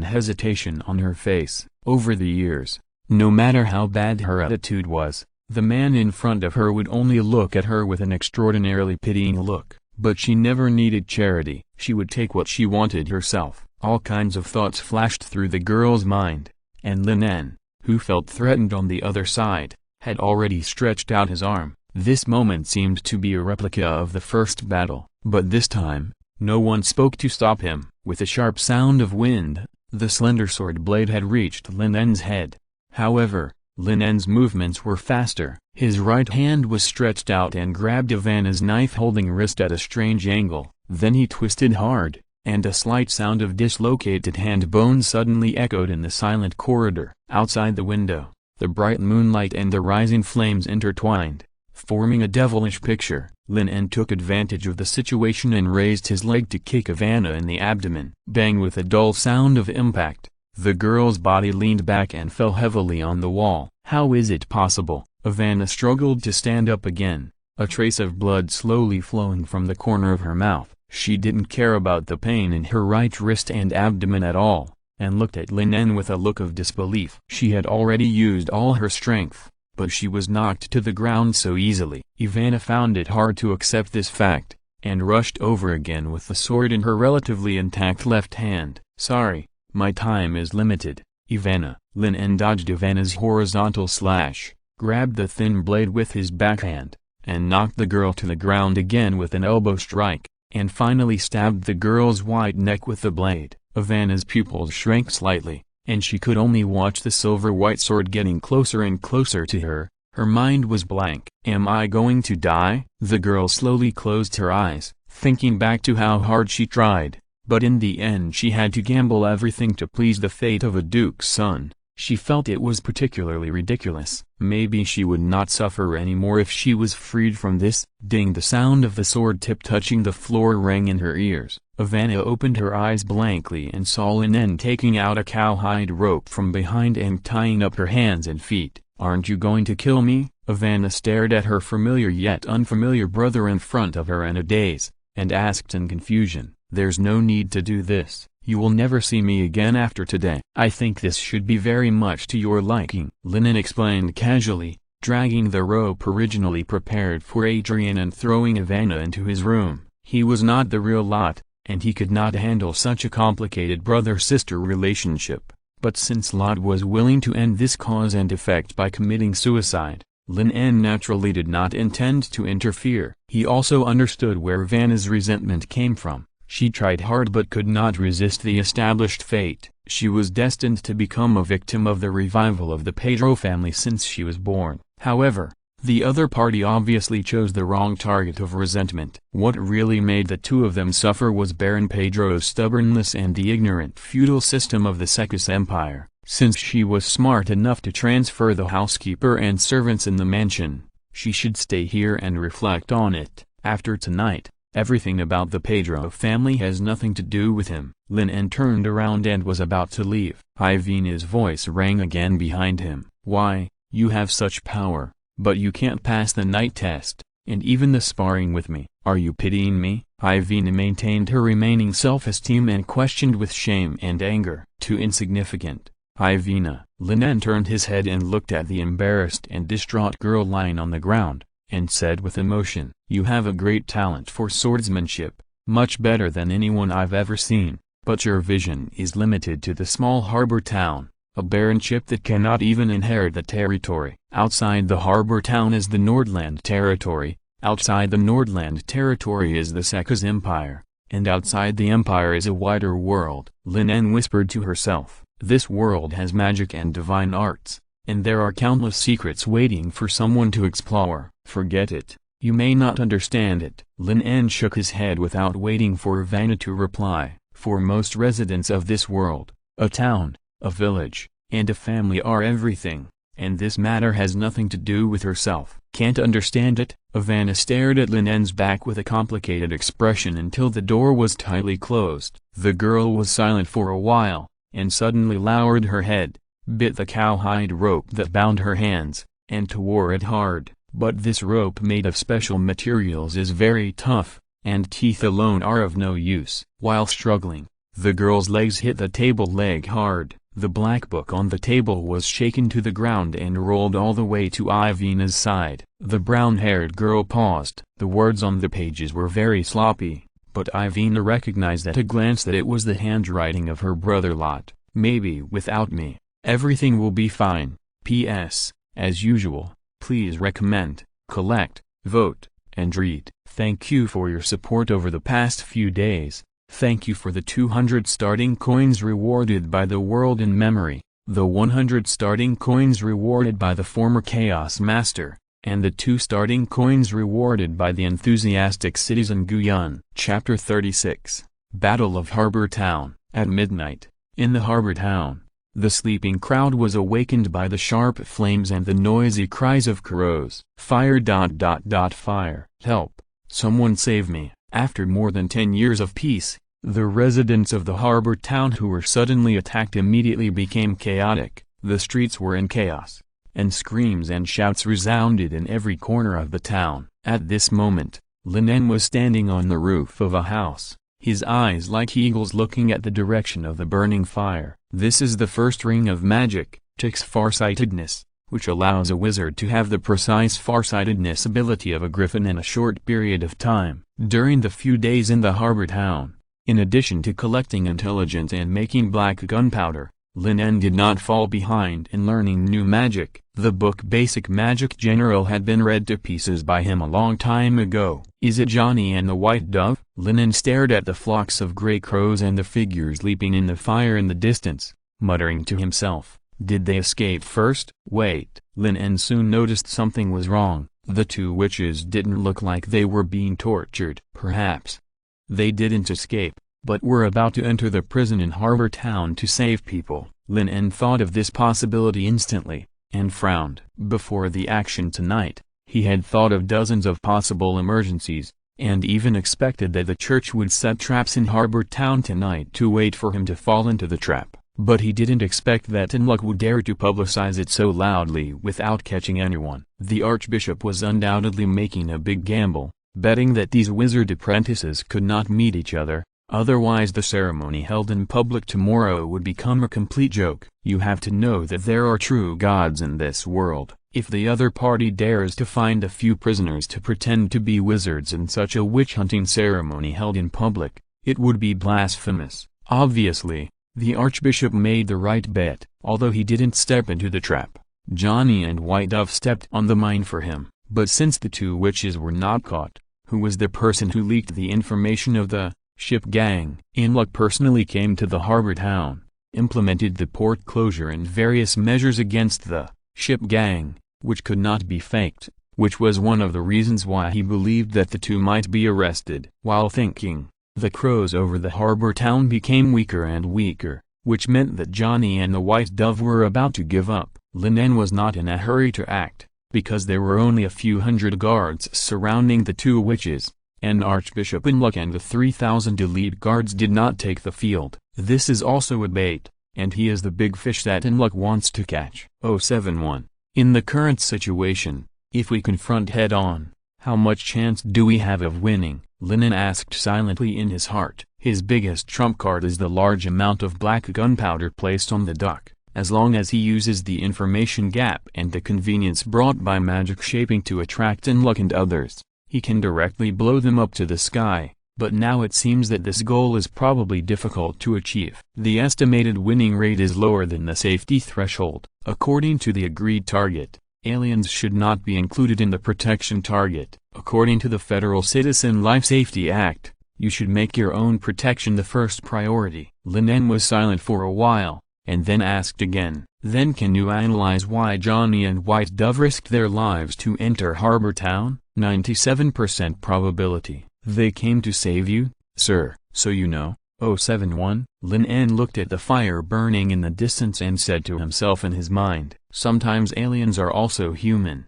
on her face. Over the years, no matter how bad her attitude was, the man in front of her would only look at her with an extraordinarily pitying look. But she never needed charity. She would take what she wanted herself. All kinds of thoughts flashed through the girl's mind, and Lin En, who felt threatened on the other side, had already stretched out his arm. This moment seemed to be a replica of the first battle, but this time, no one spoke to stop him. With a sharp sound of wind, the slender sword blade had reached Lin En's head. However, Lin En's movements were faster. His right hand was stretched out and grabbed Ivana's knife-holding wrist at a strange angle. Then he twisted hard, and a slight sound of dislocated hand bones suddenly echoed in the silent corridor. Outside the window, the bright moonlight and the rising flames intertwined, forming a devilish picture. Lin En took advantage of the situation and raised his leg to kick Ivana in the abdomen. Bang! With a dull sound of impact, the girl's body leaned back and fell heavily on the wall. How is it possible? Ivana struggled to stand up again, a trace of blood slowly flowing from the corner of her mouth. She didn't care about the pain in her right wrist and abdomen at all, and looked at Lin En with a look of disbelief. She had already used all her strength, but she was knocked to the ground so easily. Ivana found it hard to accept this fact, and rushed over again with the sword in her relatively intact left hand. Sorry, my time is limited, Ivana. Lin En dodged Ivana's horizontal slash, grabbed the thin blade with his backhand, and knocked the girl to the ground again with an elbow strike, and finally stabbed the girl's white neck with the blade. Ivana's pupils shrank slightly, and she could only watch the silver-white sword getting closer and closer to her. Her mind was blank. Am I going to die? The girl slowly closed her eyes, thinking back to how hard she tried, but in the end she had to gamble everything to please the fate of a duke's son. She felt it was particularly ridiculous. Maybe she would not suffer anymore if she was freed from this. Ding! The sound of the sword tip touching the floor rang in her ears. Ivana opened her eyes blankly and saw Lin En taking out a cowhide rope from behind and tying up her hands and feet. Aren't you going to kill me? Ivana stared at her familiar yet unfamiliar brother in front of her in a daze, and asked in confusion, "There's no need to do this. You will never see me again after today. I think this should be very much to your liking," Lin En explained casually, dragging the rope originally prepared for Adrian and throwing Ivana into his room. He was not the real Lot, and he could not handle such a complicated brother-sister relationship. But since Lot was willing to end this cause and effect by committing suicide, Lin En naturally did not intend to interfere. He also understood where Vanna's resentment came from. She tried hard but could not resist the established fate. She was destined to become a victim of the revival of the Pedro family since she was born. However, the other party obviously chose the wrong target of resentment. What really made the two of them suffer was Baron Pedro's stubbornness and the ignorant feudal system of the Secus Empire. Since she was smart enough to transfer the housekeeper and servants in the mansion, she should stay here and reflect on it. After tonight, everything about the Pedro family has nothing to do with him. Lin En turned around and was about to leave. Ivena's voice rang again behind him. Why, you have such power, but you can't pass the night test, and even the sparring with me. Are you pitying me? Ivena maintained her remaining self-esteem and questioned with shame and anger. Too insignificant. Ivena. Lin En turned his head and looked at the embarrassed and distraught girl lying on the ground, and said with emotion, you have a great talent for swordsmanship, much better than anyone I've ever seen, but your vision is limited to the small harbor town, a baronship that cannot even inherit the territory. Outside the harbor town is the Nordland territory, outside the Nordland territory is the Secus Empire, and outside the empire is a wider world. Lin En whispered to herself. This world has magic and divine arts, and there are countless secrets waiting for someone to explore. Forget it, you may not understand it. Lin En shook his head without waiting for Vanna to reply. For most residents of this world, a town, a village, and a family are everything, and this matter has nothing to do with herself. Can't understand it? Vanna stared at Lin En's back with a complicated expression until the door was tightly closed. The girl was silent for a while, and suddenly lowered her head, bit the cowhide rope that bound her hands, and tore it hard. But this rope made of special materials is very tough, and teeth alone are of no use. While struggling, the girl's legs hit the table leg hard. The black book on the table was shaken to the ground and rolled all the way to Ivena's side. The brown-haired girl paused. The words on the pages were very sloppy, but Ivena recognized at a glance that it was the handwriting of her brother Lot. Maybe without me, everything will be fine. P.S. As usual, please recommend, collect, vote, and read. Thank you for your support over the past few days. Thank you for the 200 starting coins rewarded by the World in Memory, the 100 starting coins rewarded by the former Chaos Master, and the 2 starting coins rewarded by the enthusiastic citizen Guyun. Chapter 36. Battle of Harbor Town. At midnight, in the harbor town, the sleeping crowd was awakened by the sharp flames and the noisy cries of crows. Fire! Fire! Help! Someone save me! After more than 10 years of peace, the residents of the harbor town who were suddenly attacked immediately became chaotic. The streets were in chaos, and screams and shouts resounded in every corner of the town. At this moment, Lin En was standing on the roof of a house, his eyes like eagles looking at the direction of the burning fire. This is the first ring of magic, Tick's farsightedness, which allows a wizard to have the precise farsightedness ability of a griffin in a short period of time. During the few days in the harbor town, in addition to collecting intelligence and making black gunpowder, Lin En did not fall behind in learning new magic. The book Basic Magic General had been read to pieces by him a long time ago. Is it Johnny and the White Dove? Lin En stared at the flocks of gray crows and the figures leaping in the fire in the distance, muttering to himself. Did they escape first? Wait. Lin En soon noticed something was wrong. The 2 witches didn't look like they were being tortured. Perhaps they didn't escape, but were about to enter the prison in Harbor Town to save people. Lin En thought of this possibility instantly, and frowned. Before the action tonight, he had thought of dozens of possible emergencies, and even expected that the church would set traps in Harbor Town tonight to wait for him to fall into the trap. But he didn't expect that Tenluck would dare to publicize it so loudly without catching anyone. The Archbishop was undoubtedly making a big gamble, betting that these wizard apprentices could not meet each other, otherwise the ceremony held in public tomorrow would become a complete joke. You have to know that there are true gods in this world. If the other party dares to find a few prisoners to pretend to be wizards in such a witch-hunting ceremony held in public, it would be blasphemous. Obviously, The archbishop made the right bet. Although he didn't step into the trap, Johnny and White Dove stepped on the mine for him. But since the two witches were not caught, who was the person who leaked the information of the ship gang? In personally came to the harbor town, implemented the port closure and various measures against the ship gang, which could not be faked, which was one of the reasons why he believed that the two might be arrested. While thinking, the crows over the harbor town became weaker and weaker, which meant that Johnny and the White Dove were about to give up. Lin En was not in a hurry to act, because there were only a few hundred guards surrounding the two witches, and Archbishop Inluck and the 3,000 elite guards did not take the field. This is also a bait, and he is the big fish that Inluck wants to catch. 071. In the current situation, if we confront head-on, how much chance do we have of winning? Lin En asked silently in his heart. His biggest trump card is the large amount of black gunpowder placed on the dock. As long as he uses the information gap and the convenience brought by magic shaping to attract Inluck and others, he can directly blow them up to the sky. But now it seems that this goal is probably difficult to achieve. The estimated winning rate is lower than the safety threshold. According to the agreed target, aliens should not be included in the protection target. According to the Federal Citizen Life Safety Act, you should make your own protection the first priority. Lin En was silent for a while, and then asked again, "Then can you analyze why Johnny and White Dove risked their lives to enter Harbor Town?" 97% probability. They came to save you, sir, so you know. 071. Lin En looked at the fire burning in the distance and said to himself in his mind, sometimes aliens are also human.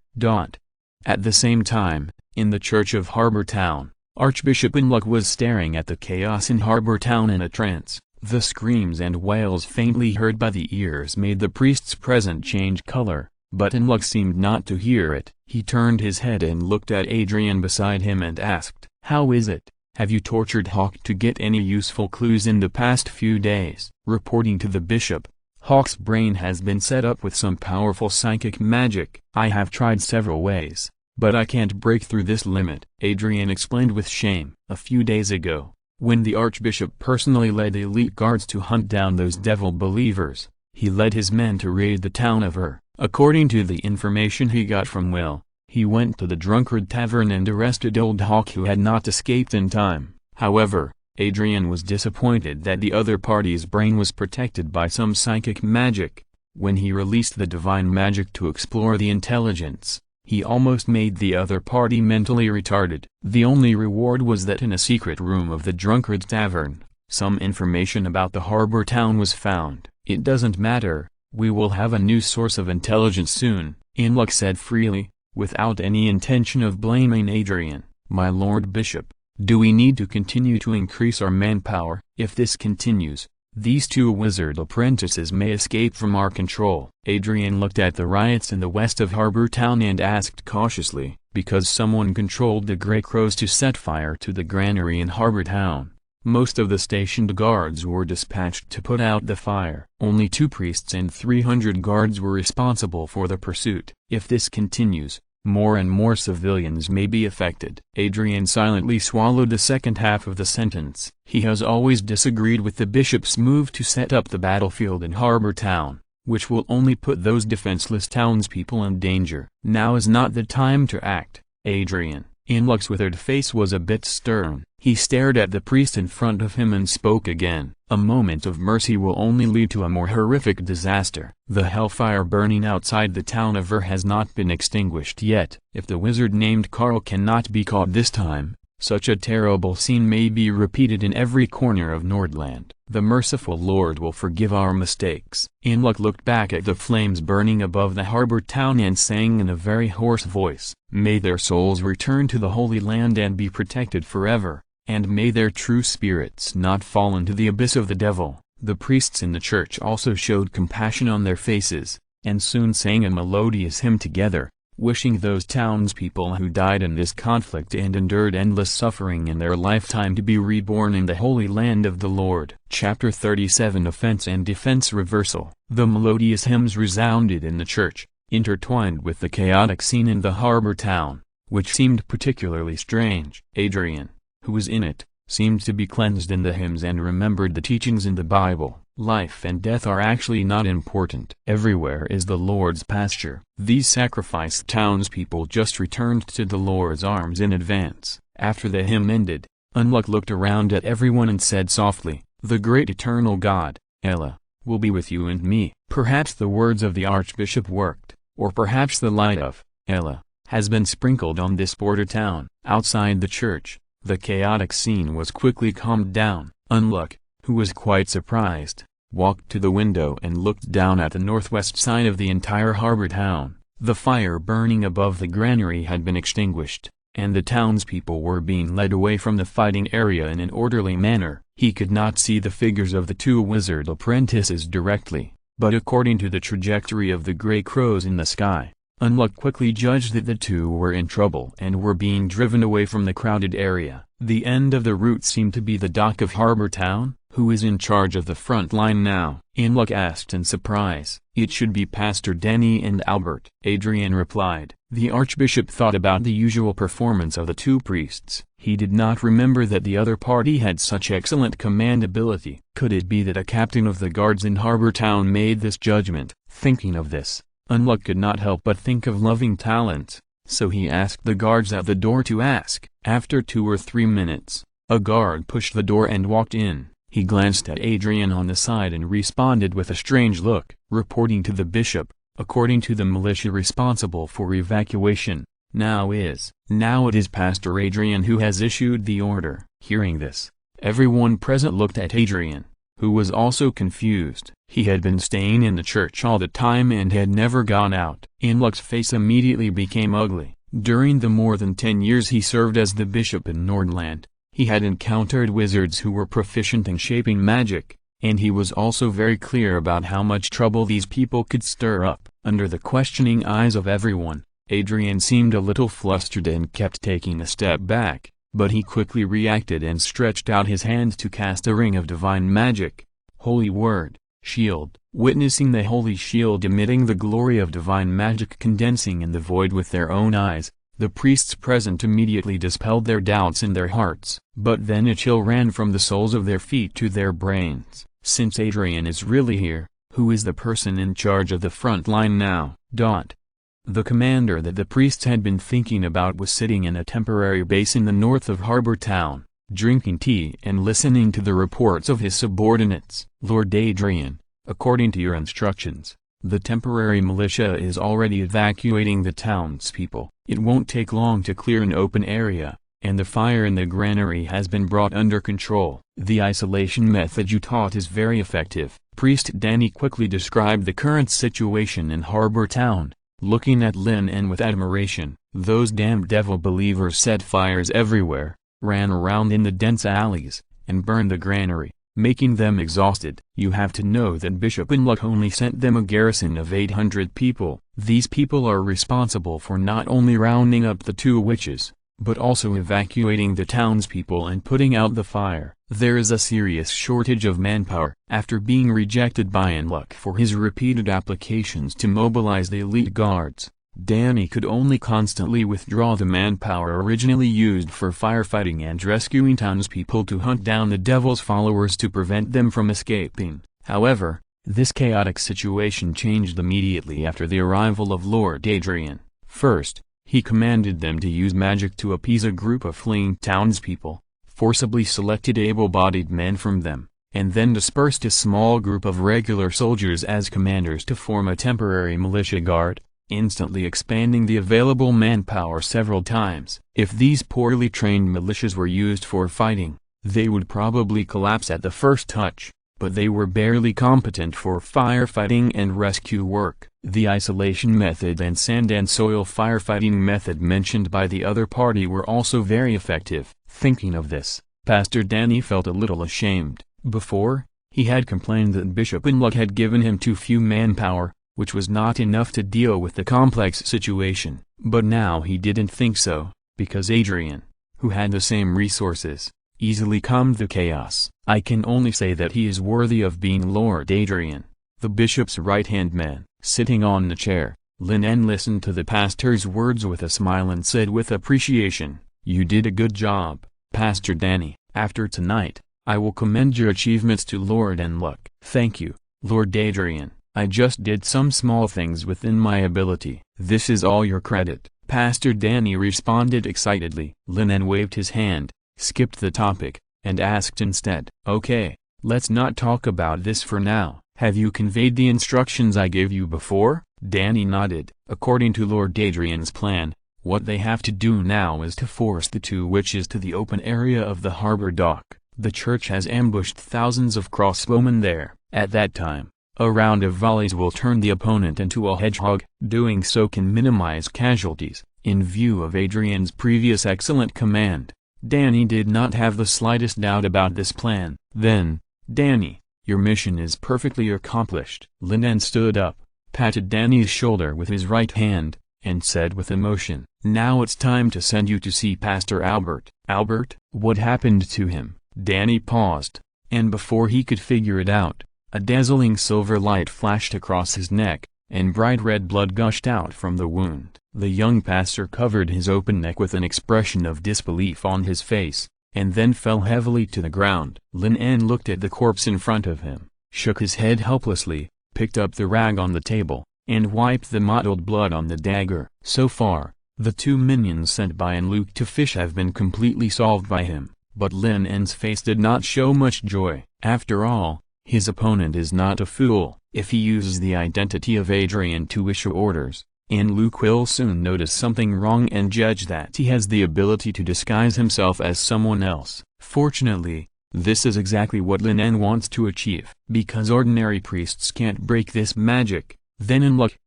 At the same time, in the church of Harbor Town, Archbishop Inluck was staring at the chaos in Harbor Town in a trance. The screams and wails faintly heard by the ears made the priest's present change color, but Inluck seemed not to hear it. He turned his head and looked at Adrian beside him and asked, "How is it? Have you tortured Hawk to get any useful clues in the past few days?" Reporting to the bishop, Hawk's brain has been set up with some powerful psychic magic. "I have tried several ways, but I can't break through this limit," Adrian explained with shame. A few days ago, when the archbishop personally led the elite guards to hunt down those devil believers, he led his men to raid the town of Ur. According to the information he got from Will, he went to the Drunkard Tavern and arrested Old Hawk, who had not escaped in time. However, Adrian was disappointed that the other party's brain was protected by some psychic magic. When he released the divine magic to explore the intelligence, he almost made the other party mentally retarded. The only reward was that in a secret room of the Drunkard Tavern, some information about the harbor town was found. "It doesn't matter, we will have a new source of intelligence soon," Inluck said freely, without any intention of blaming Adrian. "My Lord Bishop, do we need to continue to increase our manpower? If this continues, these two wizard apprentices may escape from our control." Adrian looked at the riots in the west of Harbor Town and asked cautiously, "Because someone controlled the Grey Crows to set fire to the granary in Harbor Town, most of the stationed guards were dispatched to put out the fire. Only 2 priests and 300 guards were responsible for the pursuit. If this continues, more and more civilians may be affected." Adrian silently swallowed the second half of the sentence. He has always disagreed with the bishop's move to set up the battlefield in Harbor Town, which will only put those defenseless townspeople in danger. "Now is not the time to act, Adrian." Inluck's withered face was a bit stern. He stared at the priest in front of him and spoke again. "A moment of mercy will only lead to a more horrific disaster. The hellfire burning outside the town of Ur has not been extinguished yet. If the wizard named Carl cannot be caught this time, such a terrible scene may be repeated in every corner of Nordland. The merciful Lord will forgive our mistakes." Inluck looked back at the flames burning above the harbor town and sang in a very hoarse voice, "May their souls return to the Holy Land and be protected forever, and may their true spirits not fall into the abyss of the devil." The priests in the church also showed compassion on their faces, and soon sang a melodious hymn together, wishing those townspeople who died in this conflict and endured endless suffering in their lifetime to be reborn in the Holy Land of the Lord. Chapter 37 Offense and Defense Reversal. The melodious hymns resounded in the church, intertwined with the chaotic scene in the harbor town, which seemed particularly strange. Adrian, who was in it, seemed to be cleansed in the hymns and remembered the teachings in the Bible. Life and death are actually not important. Everywhere is the Lord's pasture. These sacrificed townspeople just returned to the Lord's arms in advance. After the hymn ended, Unluck looked around at everyone and said softly, "The great eternal God, Allah, will be with you and me." Perhaps the words of the Archbishop worked, or perhaps the light of Allah has been sprinkled on this border town. Outside the church, the chaotic scene was quickly calmed down. Unluck, who was quite surprised, walked to the window and looked down at the northwest side of the entire harbor town. The fire burning above the granary had been extinguished, and the townspeople were being led away from the fighting area in an orderly manner. He could not see the figures of the two wizard apprentices directly, but according to the trajectory of the gray crows in the sky, Unluck quickly judged that the two were in trouble and were being driven away from the crowded area. The end of the route seemed to be the dock of Harbor Town. "Who is in charge of the front line now?" Unluck asked in surprise. "It should be Pastor Danny and Albert," Adrian replied. The Archbishop thought about the usual performance of the two priests. He did not remember that the other party had such excellent command ability. Could it be that a captain of the guards in Harbor Town made this judgment? Thinking of this, Unluck could not help but think of loving talents, so he asked the guards at the door to ask. After 2 or 3 minutes, a guard pushed the door and walked in. He glanced at Adrian on the side and responded with a strange look. "Reporting to the bishop, according to the militia responsible for evacuation, now it is Pastor Adrian who has issued the order." Hearing this, everyone present looked at Adrian, who was also confused. He had been staying in the church all the time and had never gone out. Unluck's face immediately became ugly. During the more than 10 years he served as the bishop in Nordland, he had encountered wizards who were proficient in shaping magic, and he was also very clear about how much trouble these people could stir up. Under the questioning eyes of everyone, Adrian seemed a little flustered and kept taking a step back, but he quickly reacted and stretched out his hand to cast a ring of divine magic. Holy Word, Shield. Witnessing the holy shield emitting the glory of divine magic condensing in the void with their own eyes, the priests present immediately dispelled their doubts in their hearts. But then a chill ran from the soles of their feet to their brains. Since Adrian is really here, who is the person in charge of the front line now? The commander that the priests had been thinking about was sitting in a temporary base in the north of Harbor Town, drinking tea and listening to the reports of his subordinates. "Lord Adrian, according to your instructions, the temporary militia is already evacuating the townspeople. It won't take long to clear an open area, and the fire in the granary has been brought under control. The isolation method you taught is very effective." Priest Danny quickly described the current situation in Harbor Town, looking at Lin En with admiration. "Those damned devil believers set fires everywhere, ran around in the dense alleys, and burned the granary, making them exhausted. You have to know that Bishop Unluck only sent them a garrison of 800 people. These people are responsible for not only rounding up the two witches, but also evacuating the townspeople and putting out the fire. There is a serious shortage of manpower." After being rejected by Unluck for his repeated applications to mobilize the elite guards, Danny could only constantly withdraw the manpower originally used for firefighting and rescuing townspeople to hunt down the devil's followers to prevent them from escaping. However, this chaotic situation changed immediately after the arrival of Lord Adrian. First, he commanded them to use magic to appease a group of fleeing townspeople, forcibly selected able-bodied men from them, and then dispersed a small group of regular soldiers as commanders to form a temporary militia guard, instantly expanding the available manpower several times. If these poorly trained militias were used for fighting, they would probably collapse at the first touch, but they were barely competent for firefighting and rescue work. The isolation method and sand and soil firefighting method mentioned by the other party were also very effective. Thinking of this, Pastor Danny felt a little ashamed. Before, he had complained that Bishop Unluck had given him too few manpower, which was not enough to deal with the complex situation. But now he didn't think so, because Adrian, who had the same resources, easily calmed the chaos. "I can only say that he is worthy of being Lord Adrian." The bishop's right-hand man, sitting on the chair, Lin En, listened to the pastor's words with a smile and said with appreciation, "You did a good job, Pastor Danny. After tonight, I will commend your achievements to Lord En. Thank you, Lord Adrian. I just did some small things within my ability. This is all your credit, Pastor Danny responded excitedly. Lin En waved his hand, skipped the topic, and asked instead, "Okay, let's not talk about this for now. Have you conveyed the instructions I gave you before?" Danny nodded. According to Lord Adrian's plan, what they have to do now is to force the two witches to the open area of the harbor dock. The church has ambushed thousands of crossbowmen there. At that time, a round of volleys will turn the opponent into a hedgehog. Doing so can minimize casualties. In view of Adrian's previous excellent command, Danny did not have the slightest doubt about this plan. "Then, Danny, your mission is perfectly accomplished." Lin En stood up, patted Danny's shoulder with his right hand, and said with emotion, "Now it's time to send you to see Pastor Albert." "Albert? What happened to him?" Danny paused, and before he could figure it out, a dazzling silver light flashed across his neck, and bright red blood gushed out from the wound. The young pastor covered his open neck with an expression of disbelief on his face, and then fell heavily to the ground. Lin En looked at the corpse in front of him, shook his head helplessly, picked up the rag on the table, and wiped the mottled blood on the dagger. So far, the two minions sent by Luke to fish have been completely solved by him. But Lin En's face did not show much joy. After all, his opponent is not a fool. If he uses the identity of Adrian to issue orders, Luke will soon notice something wrong and judge that he has the ability to disguise himself as someone else. Fortunately, this is exactly what Lin En wants to achieve. Because ordinary priests can't break this magic, then Luke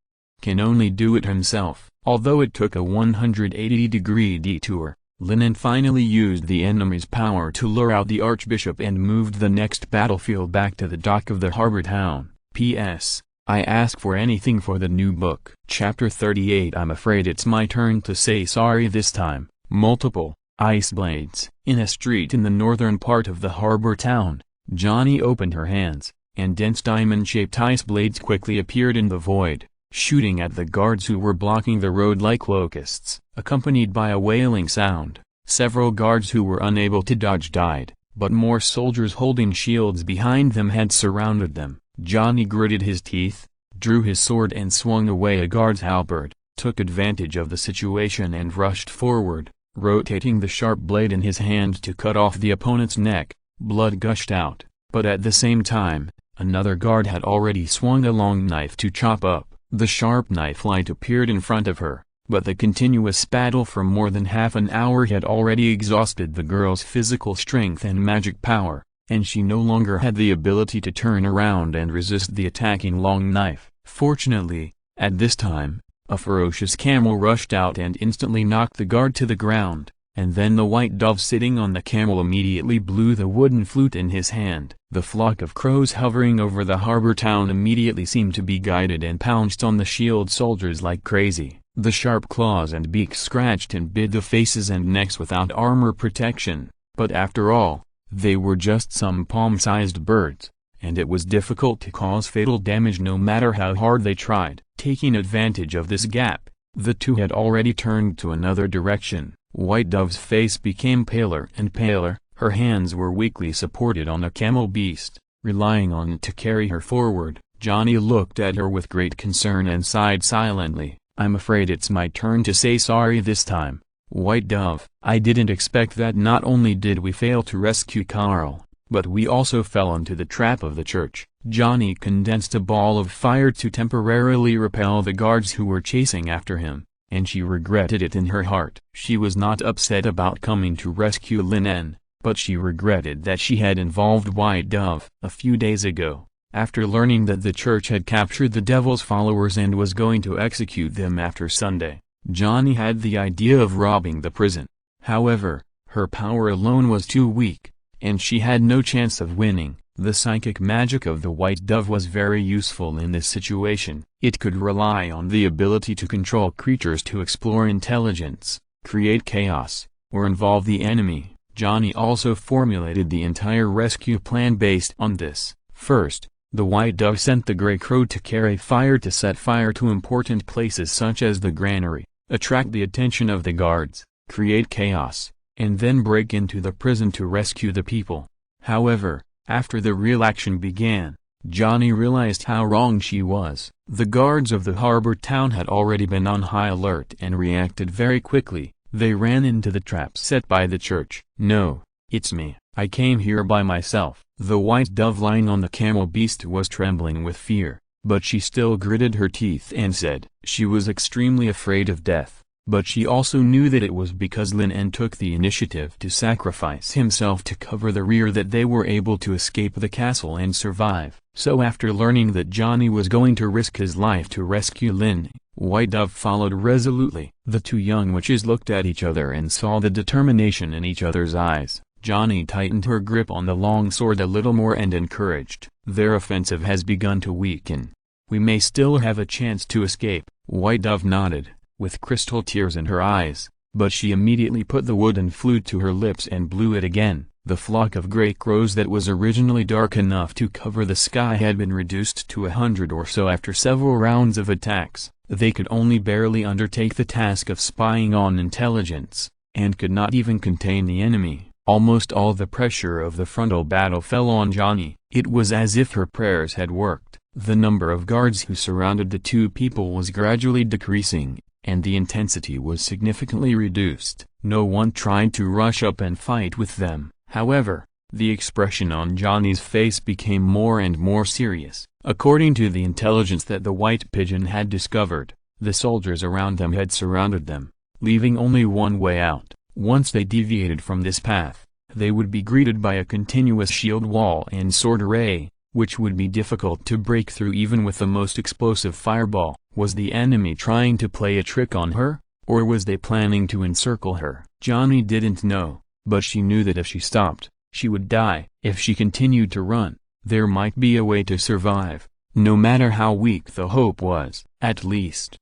can only do it himself. Although it took a 180-degree detour, Lin En finally used the enemy's power to lure out the archbishop and moved the next battlefield back to the dock of the harbor town. P.S. I ask for anything for the new book. Chapter 38. I'm afraid it's my turn to say sorry this time. Multiple ice blades. In a street in the northern part of the harbor town, Johnny opened her hands, and dense diamond-shaped ice blades quickly appeared in the void, shooting at the guards who were blocking the road like locusts. Accompanied by a wailing sound, several guards who were unable to dodge died, but more soldiers holding shields behind them had surrounded them. Johnny gritted his teeth, drew his sword and swung away a guard's halberd, took advantage of the situation and rushed forward, rotating the sharp blade in his hand to cut off the opponent's neck. Blood gushed out, but at the same time, another guard had already swung a long knife to chop up. The sharp knife light appeared in front of her, but the continuous battle for more than half an hour had already exhausted the girl's physical strength and magic power, and she no longer had the ability to turn around and resist the attacking long knife. Fortunately, at this time, a ferocious camel rushed out and instantly knocked the guard to the ground, and then the white dove sitting on the camel immediately blew the wooden flute in his hand. The flock of crows hovering over the harbor town immediately seemed to be guided and pounced on the shield soldiers like crazy. The sharp claws and beaks scratched and bit the faces and necks without armor protection, but after all, they were just some palm-sized birds, and it was difficult to cause fatal damage no matter how hard they tried. Taking advantage of this gap, the two had already turned to another direction. White Dove's face became paler and paler, her hands were weakly supported on a camel beast, relying on it to carry her forward. Johnny looked at her with great concern and sighed silently. I'm afraid it's my turn to say sorry this time, White Dove. I didn't expect that. Not only did we fail to rescue Carl, but we also fell into the trap of the church. Johnny condensed a ball of fire to temporarily repel the guards who were chasing after him, and she regretted it in her heart. She was not upset about coming to rescue Lin En, but she regretted that she had involved White Dove. A few days ago, after learning that the church had captured the devil's followers and was going to execute them after Sunday, Johnny had the idea of robbing the prison. However, her power alone was too weak, and she had no chance of winning. The psychic magic of the White Dove was very useful in this situation. It could rely on the ability to control creatures to explore intelligence, create chaos, or involve the enemy. Johnny also formulated the entire rescue plan based on this. First, the White Dove sent the Grey Crow to carry fire to set fire to important places such as the granary, attract the attention of the guards, create chaos, and then break into the prison to rescue the people. However, after the real action began, Johnny realized how wrong she was. The guards of the harbor town had already been on high alert and reacted very quickly. They ran into the traps set by the church. "No, it's me. I came here by myself." The white dove lying on the camel beast was trembling with fear, but she still gritted her teeth and said she was extremely afraid of death. But she also knew that it was because Lin En took the initiative to sacrifice himself to cover the rear that they were able to escape the castle and survive. So after learning that Johnny was going to risk his life to rescue Lin, White Dove followed resolutely. The two young witches looked at each other and saw the determination in each other's eyes. Johnny tightened her grip on the long sword a little more and encouraged, "Their offensive has begun to weaken. We may still have a chance to escape." White Dove nodded, with crystal tears in her eyes, but she immediately put the wooden flute to her lips and blew it again. The flock of great crows that was originally dark enough to cover the sky had been reduced to 100 or so after several rounds of attacks. They could only barely undertake the task of spying on intelligence, and could not even contain the enemy. Almost all the pressure of the frontal battle fell on Johnny. It was as if her prayers had worked. The number of guards who surrounded the two people was gradually decreasing, and the intensity was significantly reduced. No one tried to rush up and fight with them. However, the expression on Johnny's face became more and more serious. According to the intelligence that the white pigeon had discovered, the soldiers around them had surrounded them, leaving only one way out. Once they deviated from this path, they would be greeted by a continuous shield wall and sword array, which would be difficult to break through even with the most explosive fireball. Was the enemy trying to play a trick on her, or was they planning to encircle her? Johnny didn't know, but she knew that if she stopped, she would die. If she continued to run, there might be a way to survive, no matter how weak the hope was. At least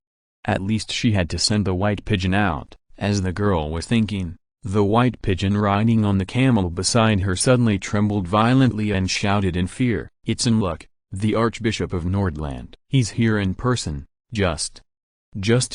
she had to send the white pigeon out. As the girl was thinking, the white pigeon riding on the camel beside her suddenly trembled violently and shouted in fear, "It's Unluck, the Archbishop of Nordland. He's here in person, just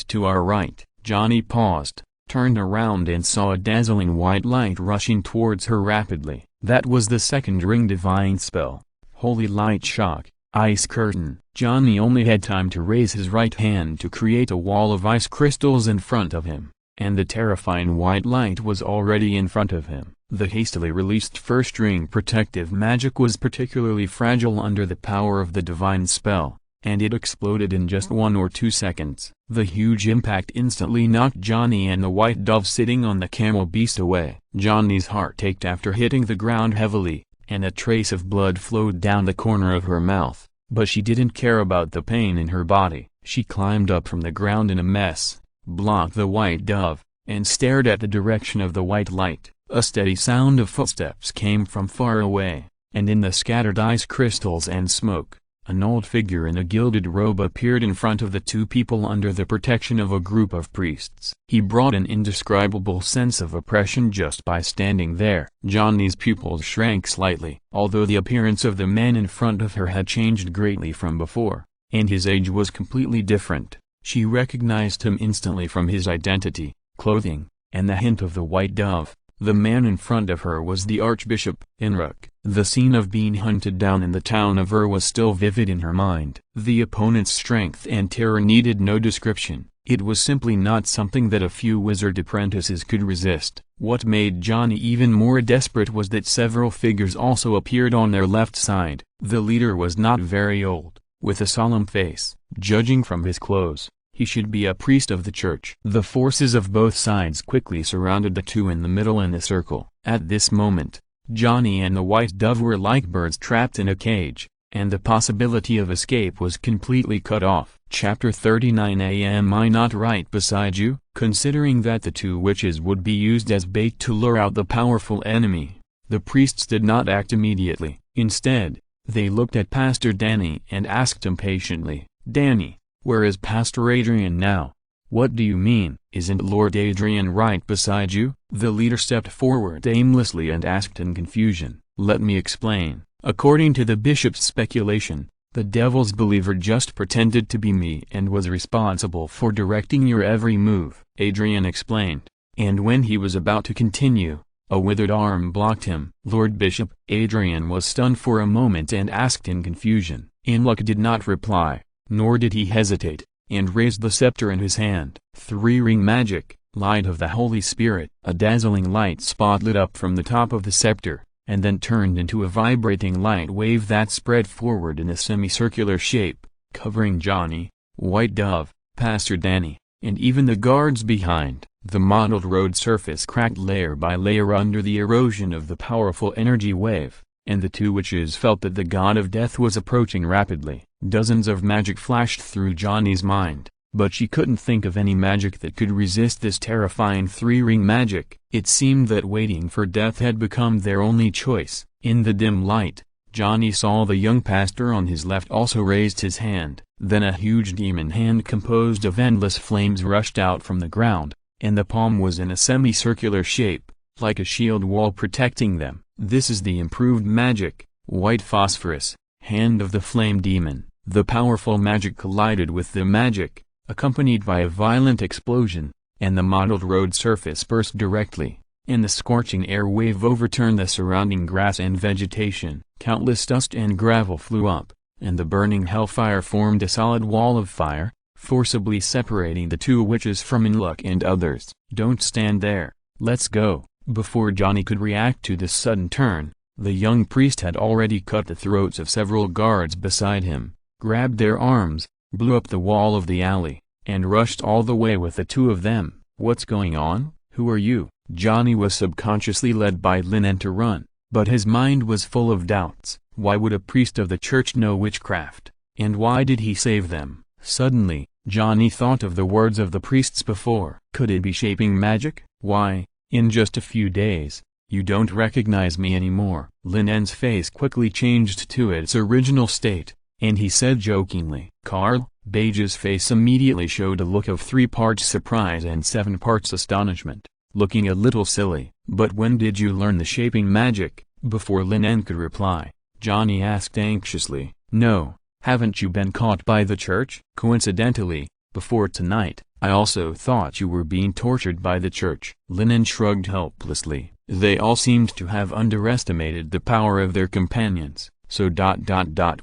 to our right." Johnny paused, turned around and saw a dazzling white light rushing towards her rapidly. That was the second ring divine spell, Holy Light Shock, Ice Curtain. Johnny only had time to raise his right hand to create a wall of ice crystals in front of him, and the terrifying white light was already in front of him. The hastily released first ring protective magic was particularly fragile under the power of the divine spell, and it exploded in just 1 or 2 seconds. The huge impact instantly knocked Johnny and the white dove sitting on the camel beast away. Johnny's heart ached after hitting the ground heavily, and a trace of blood flowed down the corner of her mouth, but she didn't care about the pain in her body. She climbed up from the ground in a mess, blocked the white dove, and stared at the direction of the white light. A steady sound of footsteps came from far away, and in the scattered ice crystals and smoke, an old figure in a gilded robe appeared in front of the two people under the protection of a group of priests. He brought an indescribable sense of oppression just by standing there. Johnny's pupils shrank slightly. Although the appearance of the man in front of her had changed greatly from before, and his age was completely different, she recognized him instantly from his identity, clothing, and the hint of the white dove. The man in front of her was the Archbishop, Enruk. The scene of being hunted down in the town of was still vivid in her mind. The opponent's strength and terror needed no description. It was simply not something that a few wizard apprentices could resist. What made Johnny even more desperate was that several figures also appeared on their left side. The leader was not very old, with a solemn face. Judging from his clothes, he should be a priest of the church. The forces of both sides quickly surrounded the two in the middle in a circle. At this moment, Johnny and the white dove were like birds trapped in a cage, and the possibility of escape was completely cut off. Chapter 39. Am I not right beside you? Considering that the two witches would be used as bait to lure out the powerful enemy, the priests did not act immediately. Instead, they looked at Pastor Danny and asked him patiently, "Danny, where is Pastor Adrian now?" "What do you mean? Isn't Lord Adrian right beside you?" The leader stepped forward aimlessly and asked in confusion. "Let me explain. According to the bishop's speculation, the devil's believer just pretended to be me and was responsible for directing your every move," Adrian explained. And when he was about to continue, A withered arm blocked him. "Lord Bishop." Adrian was stunned for a moment and asked in confusion. Inlock did not reply, nor did he hesitate, and raised the scepter in his hand. Three-ring magic, light of the Holy Spirit. A dazzling light spot lit up from the top of the scepter, and then turned into a vibrating light wave that spread forward in a semicircular shape, covering Johnny, White Dove, Pastor Danny, and even the guards behind. The mottled road surface cracked layer by layer under the erosion of the powerful energy wave, and the two witches felt that the god of death was approaching rapidly. Dozens of magic flashed through Johnny's mind, but she couldn't think of any magic that could resist this terrifying three-ring magic. It seemed that waiting for death had become their only choice. In the dim light, Johnny saw the young pastor on his left also raised his hand. Then a huge demon hand composed of endless flames rushed out from the ground, and the palm was in a semicircular shape, like a shield wall protecting them. "This is the improved magic, white phosphorus, hand of the flame demon." The powerful magic collided with the magic, accompanied by a violent explosion, and the mottled road surface burst directly, and the scorching air wave overturned the surrounding grass and vegetation. Countless dust and gravel flew up, and the burning hellfire formed a solid wall of fire, forcibly separating the two witches from Inlock and others. "Don't stand there, let's go." Before Johnny could react to this sudden turn, the young priest had already cut the throats of several guards beside him, grabbed their arms, blew up the wall of the alley, and rushed all the way with the two of them. "What's going on? Who are you?" Johnny was subconsciously led by Lin En to run, but his mind was full of doubts. Why would a priest of the church know witchcraft, and why did he save them? Suddenly, Johnny thought of the words of the priests before. Could it be shaping magic? "Why, in just a few days, you don't recognize me anymore." Lin En's face quickly changed to its original state, and he said jokingly, "Carl." Bage's face immediately showed a look of 3 parts surprise and 7 parts astonishment, looking a little silly. "But when did you learn the shaping magic?" Before Lin En could reply, Johnny asked anxiously, "No, haven't you been caught by the church?" "Coincidentally, before tonight, I also thought you were being tortured by the church." Lin En shrugged helplessly. They all seemed to have underestimated the power of their companions, so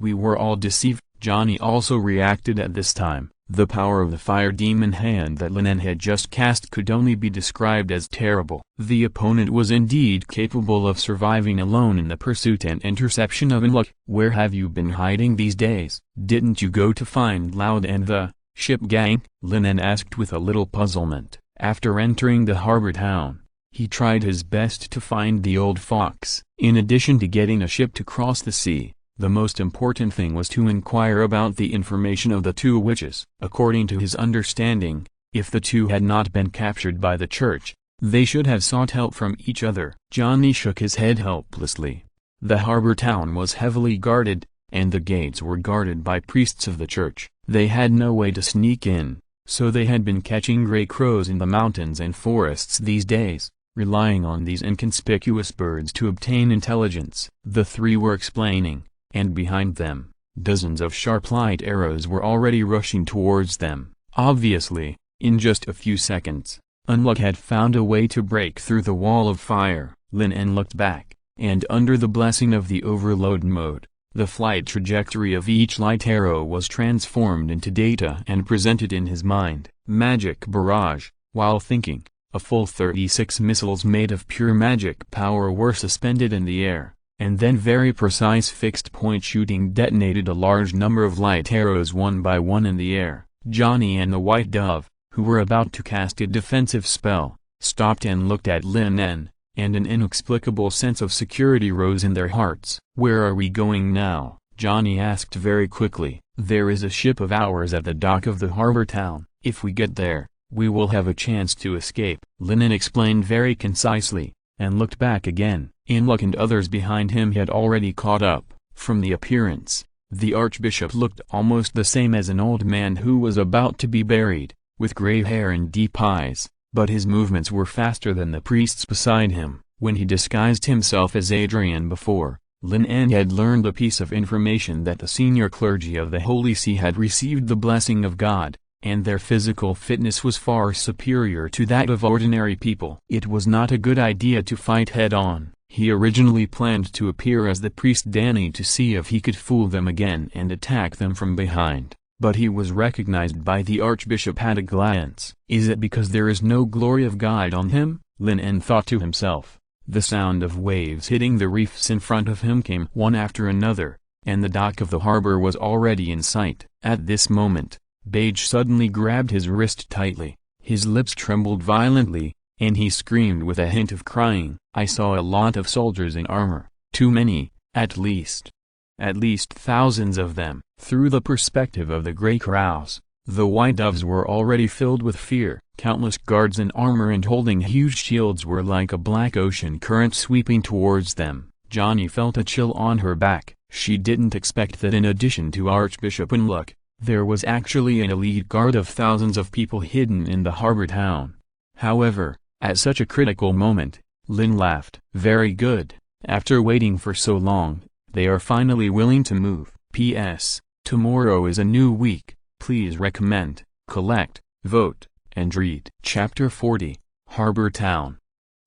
we were all deceived. Johnny also reacted at this time. The power of the fire demon hand that Lin En had just cast could only be described as terrible. The opponent was indeed capable of surviving alone in the pursuit and interception of Inlock. "Where have you been hiding these days? Didn't you go to find Loud and the ship gang?" Lin En asked with a little puzzlement. After entering the harbor town, he tried his best to find the old fox. In addition to getting a ship to cross the sea, the most important thing was to inquire about the information of the two witches. According to his understanding, if the two had not been captured by the church, they should have sought help from each other. Johnny shook his head helplessly. The harbor town was heavily guarded, and the gates were guarded by priests of the church. They had no way to sneak in, so they had been catching gray crows in the mountains and forests these days, relying on these inconspicuous birds to obtain intelligence. The three were explaining, and behind them, dozens of sharp light arrows were already rushing towards them. Obviously, in just a few seconds, Unlock had found a way to break through the wall of fire. Lin En looked back, and under the blessing of the overload mode, the flight trajectory of each light arrow was transformed into data and presented in his mind. Magic barrage. While thinking, a full 36 missiles made of pure magic power were suspended in the air, and then very precise fixed-point shooting detonated a large number of light arrows one by one in the air. Johnny and the White Dove, who were about to cast a defensive spell, stopped and looked at Lin En, and an inexplicable sense of security rose in their hearts. "Where are we going now?" Johnny asked very quickly. "There is a ship of ours at the dock of the harbor town. If we get there, we will have a chance to escape." Lin En explained very concisely, and looked back again. Inlock and others behind him had already caught up. From the appearance, the archbishop looked almost the same as an old man who was about to be buried, with gray hair and deep eyes, but his movements were faster than the priests beside him. When he disguised himself as Adrian before, Lin En had learned a piece of information that the senior clergy of the Holy See had received the blessing of God, and their physical fitness was far superior to that of ordinary people. It was not a good idea to fight head-on. He originally planned to appear as the priest Danny to see if he could fool them again and attack them from behind, but he was recognized by the archbishop at a glance. Is it because there is no glory of God on him? Lin En thought to himself. The sound of waves hitting the reefs in front of him came one after another, and the dock of the harbor was already in sight. At this moment, Bage suddenly grabbed his wrist tightly, his lips trembled violently, and he screamed with a hint of crying. I saw a lot of soldiers in armor, too many, at least thousands of them. Through the perspective of the gray crows, the white doves were already filled with fear. Countless guards in armor and holding huge shields were like a black ocean current sweeping towards them. Johnny felt a chill on her back. She didn't expect that in addition to Archbishop Unluck, there was actually an elite guard of thousands of people hidden in the harbor town. However, at such a critical moment, Lin laughed. Very good. After waiting for so long, they are finally willing to move. P.S. Tomorrow is a new week. Please recommend, collect, vote, and read. Chapter 40, Harbor Town.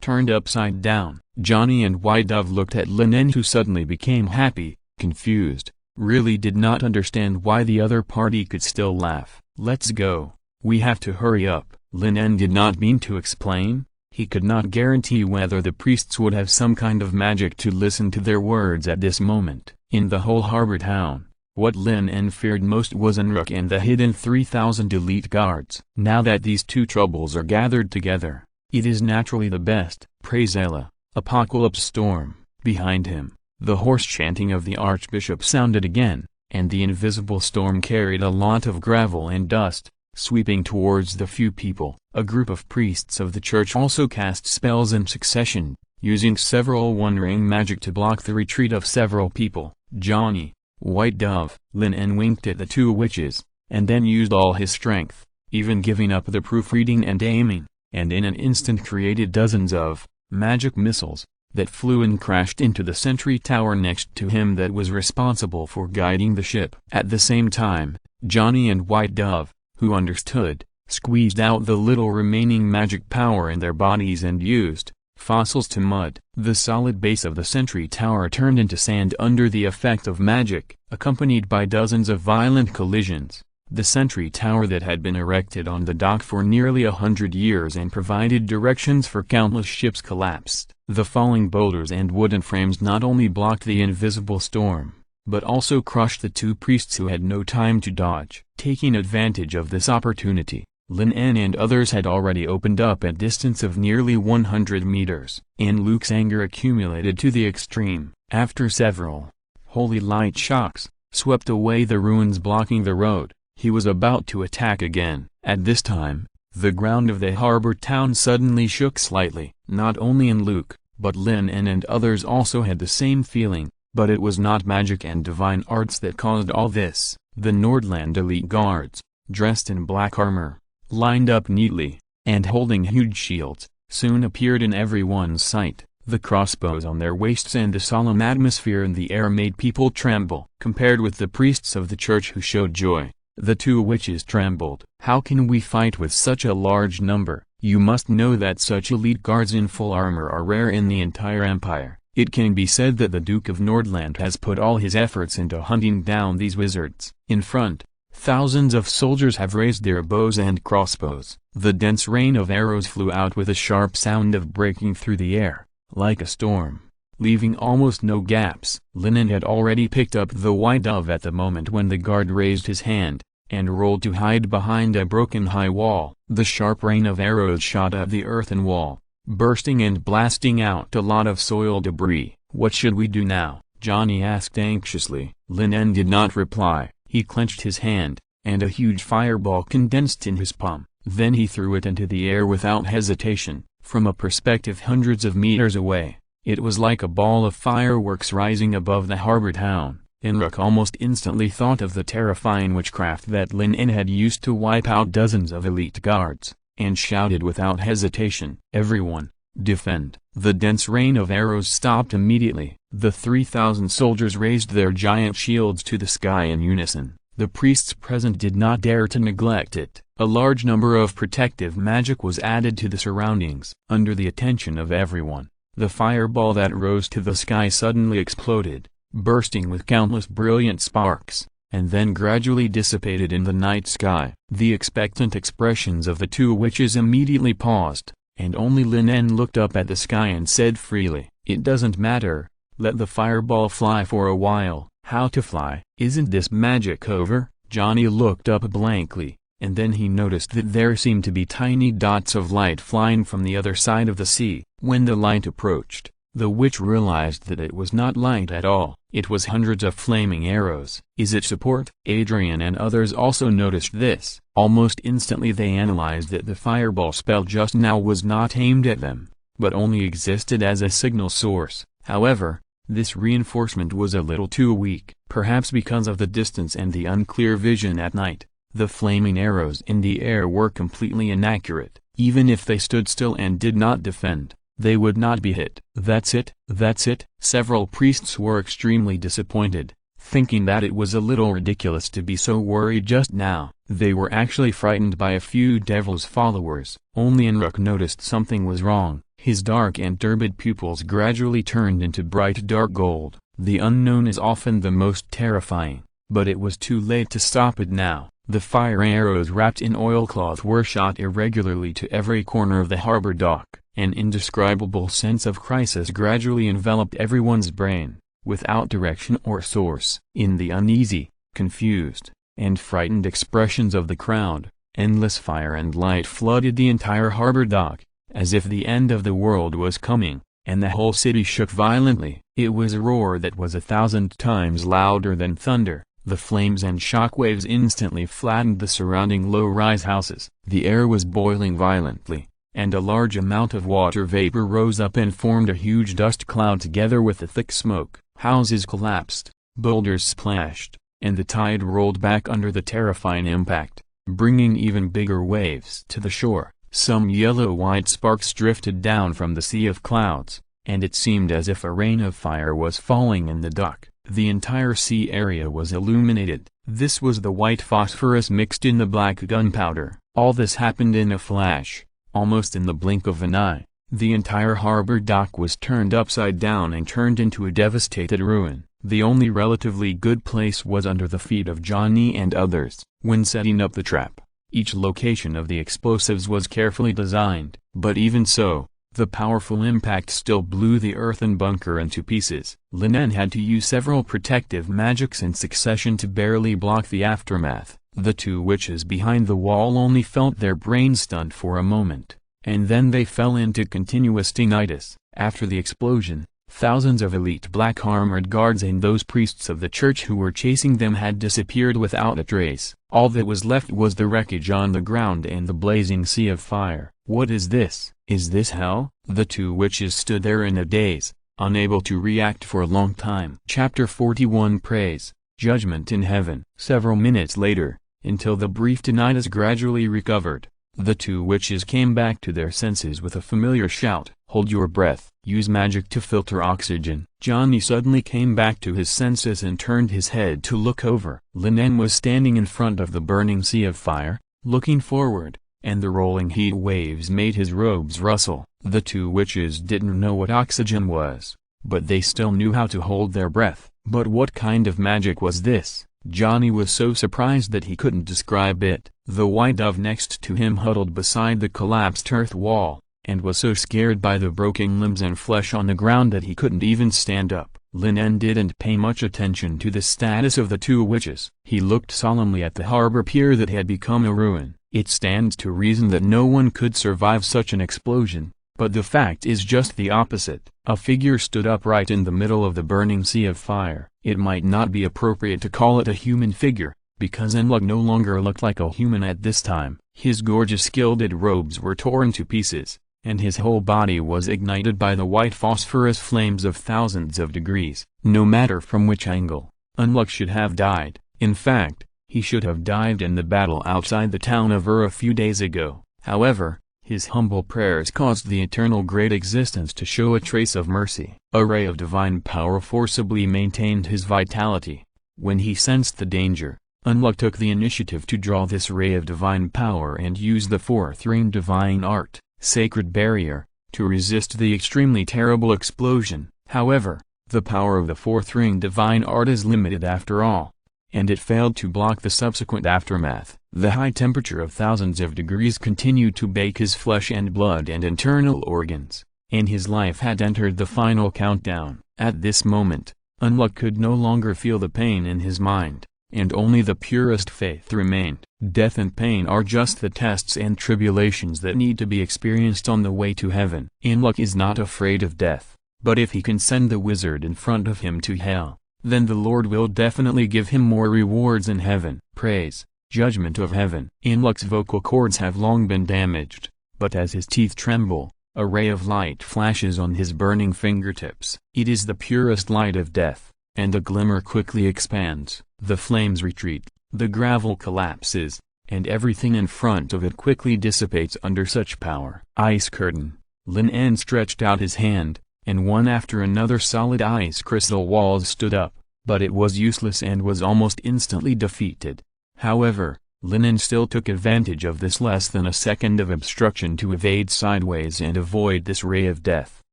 Turned upside down, Johnny and White Dove looked at Lin En, who suddenly became happy, confused, really did not understand why the other party could still laugh. Let's go. We have to hurry up. Lin En did not mean to explain. He could not guarantee whether the priests would have some kind of magic to listen to their words at this moment. In the whole harbor town, what Lin En feared most was Unruck and the hidden 3,000 elite guards. Now that these two troubles are gathered together, it is naturally the best. Praise Allah. Apocalypse Storm. Behind him, the hoarse chanting of the archbishop sounded again, and the invisible storm carried a lot of gravel and dust, sweeping towards the few people. A group of priests of the church also cast spells in succession, using several one-ring magic to block the retreat of several people. Johnny, White Dove, Lin En winked at the two witches, and then used all his strength, even giving up the proofreading and aiming, and in an instant created dozens of magic missiles that flew and crashed into the sentry tower next to him that was responsible for guiding the ship. At the same time, Johnny and White Dove, who understood, squeezed out the little remaining magic power in their bodies and used fossils to mud. The solid base of the sentry tower turned into sand under the effect of magic, accompanied by dozens of violent collisions. The sentry tower that had been erected on the dock for nearly 100 years and provided directions for countless ships collapsed. The falling boulders and wooden frames not only blocked the invisible storm, but also crushed the two priests who had no time to dodge. Taking advantage of this opportunity, Lin En and others had already opened up at distance of nearly 100 meters. And Luke's anger accumulated to the extreme. After several holy light shocks swept away the ruins blocking the road, he was about to attack again. At this time, the ground of the harbor town suddenly shook slightly. Not only in Luke, but Lin En and others also had the same feeling, but it was not magic and divine arts that caused all this. The Nordland elite guards, dressed in black armor, lined up neatly, and holding huge shields, soon appeared in everyone's sight. The crossbows on their waists and the solemn atmosphere in the air made people tremble. Compared with the priests of the church who showed joy, the two witches trembled. How can we fight with such a large number? You must know that such elite guards in full armor are rare in the entire empire. It can be said that the Duke of Nordland has put all his efforts into hunting down these wizards. In front, thousands of soldiers have raised their bows and crossbows. The dense rain of arrows flew out with a sharp sound of breaking through the air, like a storm, leaving almost no gaps. Lin En had already picked up the White Dove at the moment when the guard raised his hand, and rolled to hide behind a broken high wall. The sharp rain of arrows shot at the earthen wall, bursting and blasting out a lot of soil debris. What should we do now? Johnny asked anxiously. Lin En did not reply. He clenched his hand, and a huge fireball condensed in his palm. Then he threw it into the air without hesitation. From a perspective hundreds of meters away, it was like a ball of fireworks rising above the harbor town. Enrich almost instantly thought of the terrifying witchcraft that Lin En had used to wipe out dozens of elite guards, and shouted without hesitation, "Everyone, defend!" The dense rain of arrows stopped immediately. The 3,000 soldiers raised their giant shields to the sky in unison. The priests present did not dare to neglect it. A large number of protective magic was added to the surroundings. Under the attention of everyone, the fireball that rose to the sky suddenly exploded, bursting with countless brilliant sparks, and then gradually dissipated in the night sky. The expectant expressions of the two witches immediately paused, and only Lin En looked up at the sky and said freely, "It doesn't matter, let the fireball fly for a while." How to fly? Isn't this magic over? Johnny looked up blankly, and then he noticed that there seemed to be tiny dots of light flying from the other side of the sea. When the light approached, the witch realized that it was not light at all. It was hundreds of flaming arrows. Is it support? Adrian and others also noticed this. Almost instantly they analyzed that the fireball spell just now was not aimed at them, but only existed as a signal source. However, this reinforcement was a little too weak. Perhaps because of the distance and the unclear vision at night, the flaming arrows in the air were completely inaccurate. Even if they stood still and did not defend, they would not be hit. That's it, that's it. Several priests were extremely disappointed, thinking that it was a little ridiculous to be so worried just now. They were actually frightened by a few devil's followers. Only Enruk noticed something was wrong. His dark and turbid pupils gradually turned into bright dark gold. The unknown is often the most terrifying, but it was too late to stop it now. The fire arrows wrapped in oilcloth were shot irregularly to every corner of the harbor dock. An indescribable sense of crisis gradually enveloped everyone's brain, without direction or source. In the uneasy, confused, and frightened expressions of the crowd, endless fire and light flooded the entire harbor dock, as if the end of the world was coming, and the whole city shook violently. It was a roar that was 1,000 times louder than thunder. The flames and shockwaves instantly flattened the surrounding low-rise houses. The air was boiling violently, and a large amount of water vapor rose up and formed a huge dust cloud together with the thick smoke. Houses collapsed, boulders splashed, and the tide rolled back under the terrifying impact, bringing even bigger waves to the shore. Some yellow-white sparks drifted down from the sea of clouds, and it seemed as if a rain of fire was falling in the dock. The entire sea area was illuminated. This was the white phosphorus mixed in the black gunpowder. All this happened in a flash, almost in the blink of an eye. The entire harbor dock was turned upside down and turned into a devastated ruin. The only relatively good place was under the feet of Johnny and others. When setting up the trap, each location of the explosives was carefully designed, but even so, the powerful impact still blew the earthen bunker into pieces. Lin En had to use several protective magics in succession to barely block the aftermath. The two witches behind the wall only felt their brains stunned for a moment, and then they fell into continuous tinnitus. After the explosion, thousands of elite black armored guards and those priests of the church who were chasing them had disappeared without a trace. All that was left was the wreckage on the ground and the blazing sea of fire. What is this? Is this hell? The two witches stood there in a daze, unable to react for a long time. Chapter 41 Praise, Judgment in Heaven. Several minutes later, until the brief tinnitus gradually recovered, the two witches came back to their senses with a familiar shout. Hold your breath. Use magic to filter oxygen. Johnny suddenly came back to his senses and turned his head to look over. Lin En was standing in front of the burning sea of fire, looking forward, and the rolling heat waves made his robes rustle. The two witches didn't know what oxygen was, but they still knew how to hold their breath. But what kind of magic was this? Johnny was so surprised that he couldn't describe it. The white dove next to him huddled beside the collapsed earth wall, and was so scared by the broken limbs and flesh on the ground that he couldn't even stand up. Lin En didn't pay much attention to the status of the two witches. He looked solemnly at the harbor pier that had become a ruin. It stands to reason that no one could survive such an explosion, but the fact is just the opposite. A figure stood upright in the middle of the burning sea of fire. It might not be appropriate to call it a human figure, because Enlug no longer looked like a human at this time. His gorgeous gilded robes were torn to pieces, and his whole body was ignited by the white phosphorus flames of thousands of degrees. No matter from which angle, Enlug should have died. In fact, he should have died in the battle outside the town of Ur a few days ago. However, his humble prayers caused the eternal great existence to show a trace of mercy. A ray of divine power forcibly maintained his vitality. When he sensed the danger, Unluck took the initiative to draw this ray of divine power and use the fourth ring divine art, sacred barrier, to resist the extremely terrible explosion. However, the power of the fourth ring divine art is limited after all, and it failed to block the subsequent aftermath. The high temperature of thousands of degrees continued to bake his flesh and blood and internal organs, and his life had entered the final countdown. At this moment, Unluck could no longer feel the pain in his mind, and only the purest faith remained. Death and pain are just the tests and tribulations that need to be experienced on the way to heaven. Unluck is not afraid of death, but if he can send the wizard in front of him to hell, then the Lord will definitely give him more rewards in heaven. Praise, judgment of heaven. Unluck's vocal cords have long been damaged, but as his teeth tremble, a ray of light flashes on his burning fingertips. It is the purest light of death, and the glimmer quickly expands. The flames retreat, the gravel collapses, and everything in front of it quickly dissipates under such power. Ice curtain. Lin En stretched out his hand, and one after another solid ice crystal walls stood up, but it was useless and was almost instantly defeated. However, Lin En still took advantage of this less than a second of obstruction to evade sideways and avoid this ray of death.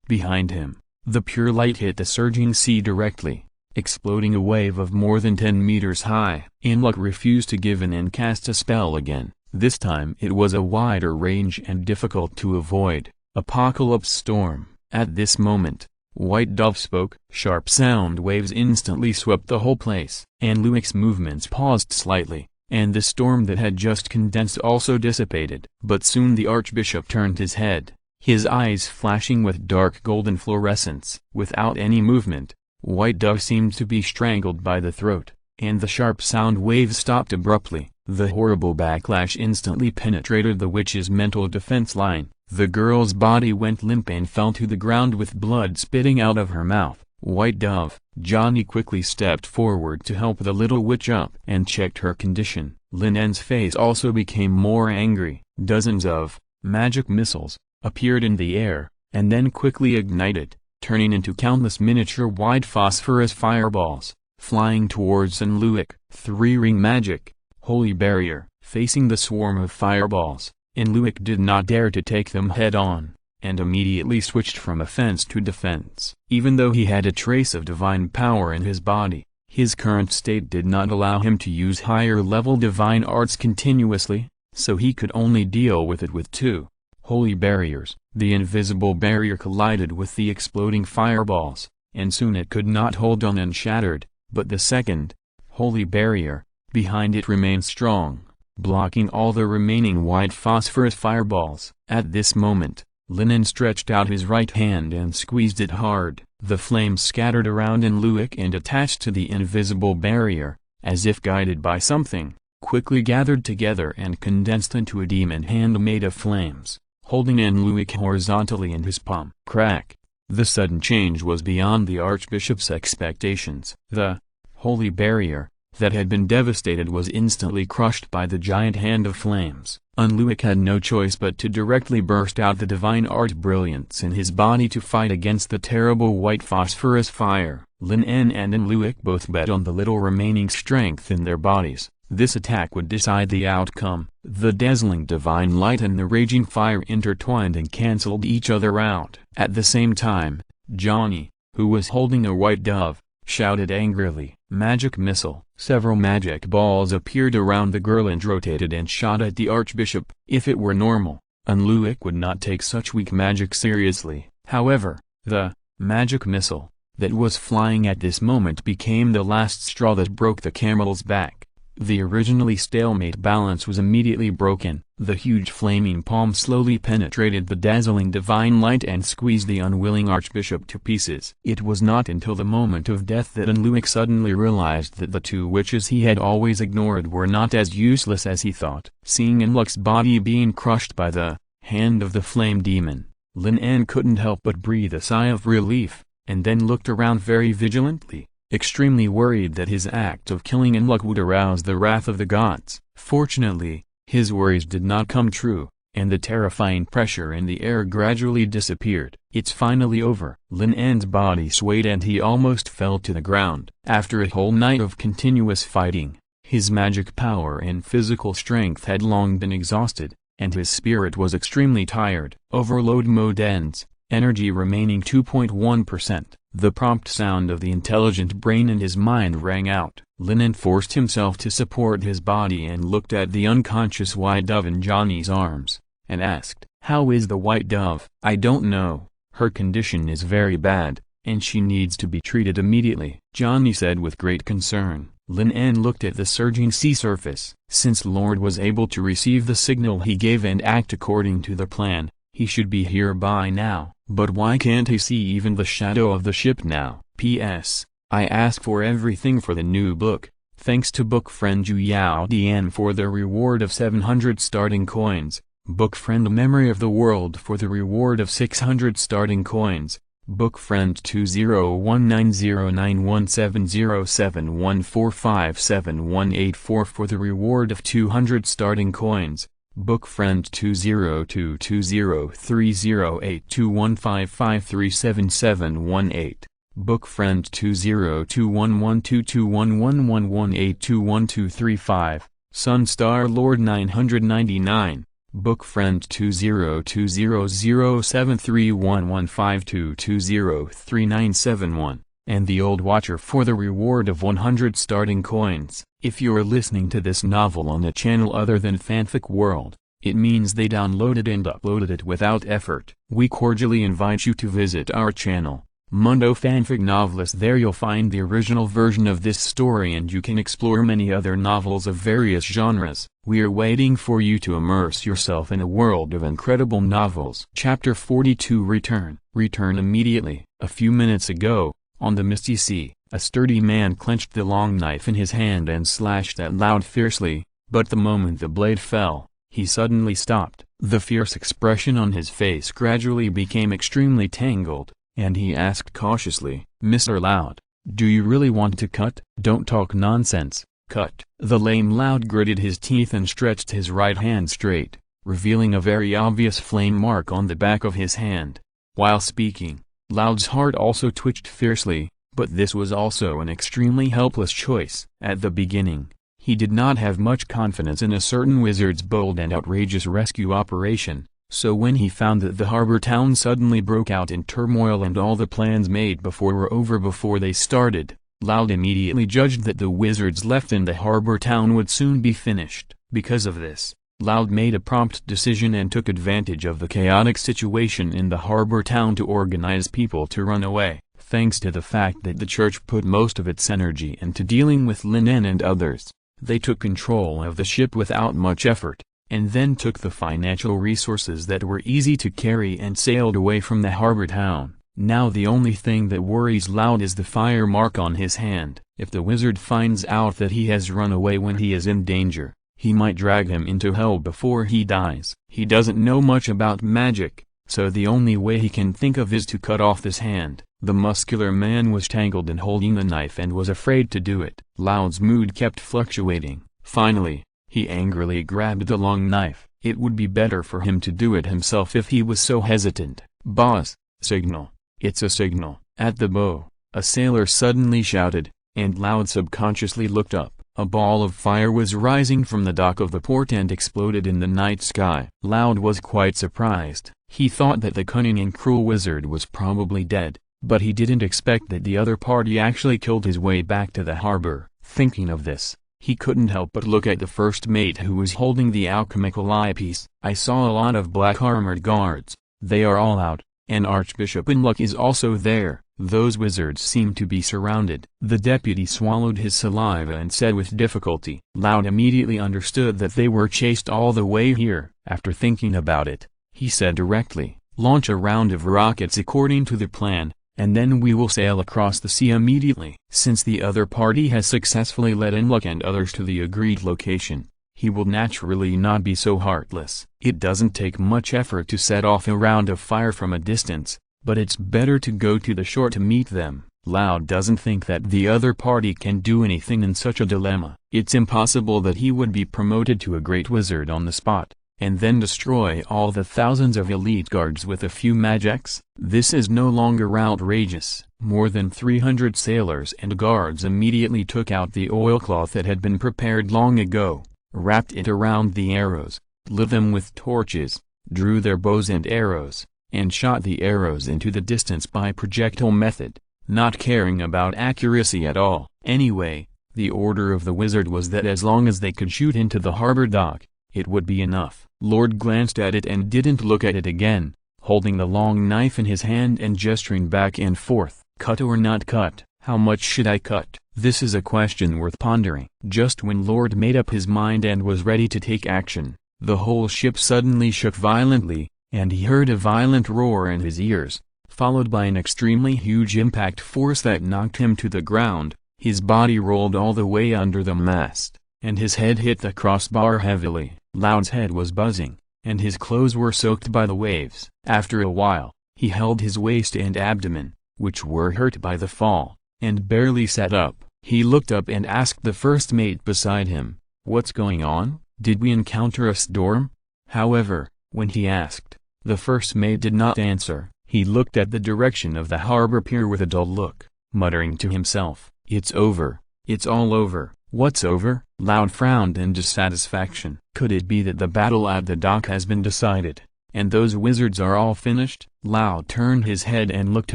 Behind him, the pure light hit the surging sea directly, exploding a wave of more than 10 meters high. Unluck refused to give in and cast a spell again. This time it was a wider range and difficult to avoid. Apocalypse storm. At this moment, White Dove spoke. Sharp sound waves instantly swept the whole place. Anluik's movements paused slightly, and the storm that had just condensed also dissipated. But soon the archbishop turned his head, his eyes flashing with dark golden fluorescence. Without any movement, White Dove seemed to be strangled by the throat, and the sharp sound waves stopped abruptly. The horrible backlash instantly penetrated the witch's mental defense line. The girl's body went limp and fell to the ground with blood spitting out of her mouth. White Dove. Johnny quickly stepped forward to help the little witch up and checked her condition. Lin En's face also became more angry. Dozens of magic missiles appeared in the air, and then quickly ignited, turning into countless miniature white phosphorus fireballs, flying towards Anluik. Three-ring magic, holy barrier. Facing the swarm of fireballs, Anluik did not dare to take them head-on, and immediately switched from offense to defense. Even though he had a trace of divine power in his body, his current state did not allow him to use higher-level divine arts continuously, so he could only deal with it with two holy barriers. The invisible barrier collided with the exploding fireballs, and soon it could not hold on and shattered, but the second holy barrier behind it remained strong, blocking all the remaining white phosphorus fireballs. At this moment, Lin En stretched out his right hand and squeezed it hard. The flames scattered around Anluik and attached to the invisible barrier, as if guided by something, quickly gathered together and condensed into a demon hand made of flames, holding Anluik horizontally in his palm. Crack! The sudden change was beyond the archbishop's expectations. The holy barrier that had been devastated was instantly crushed by the giant hand of flames. Anluik had no choice but to directly burst out the divine art brilliance in his body to fight against the terrible white phosphorus fire. Lin En and Anluik both bet on the little remaining strength in their bodies. This attack would decide the outcome. The dazzling divine light and the raging fire intertwined and cancelled each other out. At the same time, Johnny, who was holding a white dove, shouted angrily, "Magic missile!" Several magic balls appeared around the girl and rotated and shot at the archbishop. If it were normal, Anluik would not take such weak magic seriously. However, the magic missile that was flying at this moment became the last straw that broke the camel's back. The originally stalemate balance was immediately broken. The huge flaming palm slowly penetrated the dazzling divine light and squeezed the unwilling archbishop to pieces. It was not until the moment of death that Anluik suddenly realized that the two witches he had always ignored were not as useless as he thought. Seeing Anluik's body being crushed by the hand of the flame demon, Lin En couldn't help but breathe a sigh of relief, and then looked around very vigilantly, extremely worried that his act of killing Anluik would arouse the wrath of the gods. Fortunately, his worries did not come true, and the terrifying pressure in the air gradually disappeared. "It's finally over." Lin En's body swayed and he almost fell to the ground. After a whole night of continuous fighting, His magic power and physical strength had long been exhausted, and his spirit was extremely tired. Overload mode ends, energy remaining 2.1%. The prompt sound of the intelligent brain in his mind rang out. Lin En forced himself to support his body and looked at the unconscious white dove in Johnny's arms, and asked, "How is the white dove?" "I don't know. Her condition is very bad, and she needs to be treated immediately," Johnny said with great concern. Lin En looked at the surging sea surface. Since Lord was able to receive the signal he gave and act according to the plan, he should be here by now. But why can't he see even the shadow of the ship now? P.S. I ask for everything for the new book. Thanks to book friend Ju Yao Dian for the reward of 700 starting coins. Book friend Memory of the World for the reward of 600 starting coins. Book friend 2019091707145718 for the reward of 200 starting coins. Book friend 2022030821553718. Book friend 202112211118212235. Sunstar Lord 999. Book friend 202007311522033971, and the Old Watcher for the reward of 100 starting coins. If you're listening to this novel on a channel other than Fanfic World, it means they downloaded and uploaded it without effort. We cordially invite you to visit our channel, Mundo Fanfic Novelist. There you'll find the original version of this story and you can explore many other novels of various genres. We are waiting for you to immerse yourself in a world of incredible novels. Chapter 42 Return. Return immediately. A few minutes ago, on the misty sea, a sturdy man clenched the long knife in his hand and slashed at Loud fiercely, but the moment the blade fell, he suddenly stopped. The fierce expression on his face gradually became extremely tangled, and he asked cautiously, "Mr. Loud, do you really want to cut?" "Don't talk nonsense, cut." The lame Loud gritted his teeth and stretched his right hand straight, revealing a very obvious flame mark on the back of his hand. While speaking, Loud's heart also twitched fiercely, but this was also an extremely helpless choice. At the beginning, he did not have much confidence in a certain wizard's bold and outrageous rescue operation. So when he found that the harbor town suddenly broke out in turmoil and all the plans made before were over before they started, Loud immediately judged that the wizards left in the harbor town would soon be finished. Because of this, Loud made a prompt decision and took advantage of the chaotic situation in the harbor town to organize people to run away. Thanks to the fact that the church put most of its energy into dealing with Lin En and others, they took control of the ship without much effort, and then took the financial resources that were easy to carry and sailed away from the harbor town. Now the only thing that worries Loud is the fire mark on his hand. If the wizard finds out that he has run away when he is in danger, he might drag him into hell before he dies. He doesn't know much about magic, so the only way he can think of is to cut off this hand. The muscular man was tangled in holding the knife and was afraid to do it. Loud's mood kept fluctuating. Finally, he angrily grabbed the long knife. It would be better for him to do it himself if he was so hesitant. "Boss, signal." "It's a signal." At the bow, a sailor suddenly shouted, and Loud subconsciously looked up. A ball of fire was rising from the dock of the port and exploded in the night sky. Loud was quite surprised. He thought that the cunning and cruel wizard was probably dead, but he didn't expect that the other party actually killed his way back to the harbor. Thinking of this, he couldn't help but look at the first mate who was holding the alchemical eyepiece. "I saw a lot of black armored guards. They are all out, and Archbishop Unluck is also there. Those wizards seem to be surrounded." The deputy swallowed his saliva and said with difficulty. Loud immediately understood that they were chased all the way here. After thinking about it, he said directly, "Launch a round of rockets according to the plan, and then we will sail across the sea immediately." Since the other party has successfully led Unluck and others to the agreed location, he will naturally not be so heartless. It doesn't take much effort to set off a round of fire from a distance, but it's better to go to the shore to meet them. Loud doesn't think that the other party can do anything in such a dilemma. It's impossible that he would be promoted to a great wizard on the spot, and then destroy all the thousands of elite guards with a few magics? This is no longer outrageous. More than 300 sailors and guards immediately took out the oilcloth that had been prepared long ago, wrapped it around the arrows, lit them with torches, drew their bows and arrows, and shot the arrows into the distance by projectile method, not caring about accuracy at all. Anyway, the order of the wizard was that as long as they could shoot into the harbor dock, it would be enough. Lord glanced at it and didn't look at it again, holding the long knife in his hand and gesturing back and forth. Cut or not cut? How much should I cut? This is a question worth pondering. Just when Lord made up his mind and was ready to take action, the whole ship suddenly shook violently, and he heard a violent roar in his ears, followed by an extremely huge impact force that knocked him to the ground. His body rolled all the way under the mast, and his head hit the crossbar heavily. Loud's head was buzzing, and his clothes were soaked by the waves. After a while, he held his waist and abdomen, which were hurt by the fall, and barely sat up. He looked up and asked the first mate beside him, "What's going on? Did we encounter a storm?" However, when he asked, the first mate did not answer. He looked at the direction of the harbor pier with a dull look, muttering to himself, "It's over. It's all over." "What's over?" Loud frowned in dissatisfaction. Could it be that the battle at the dock has been decided, and those wizards are all finished? Loud turned his head and looked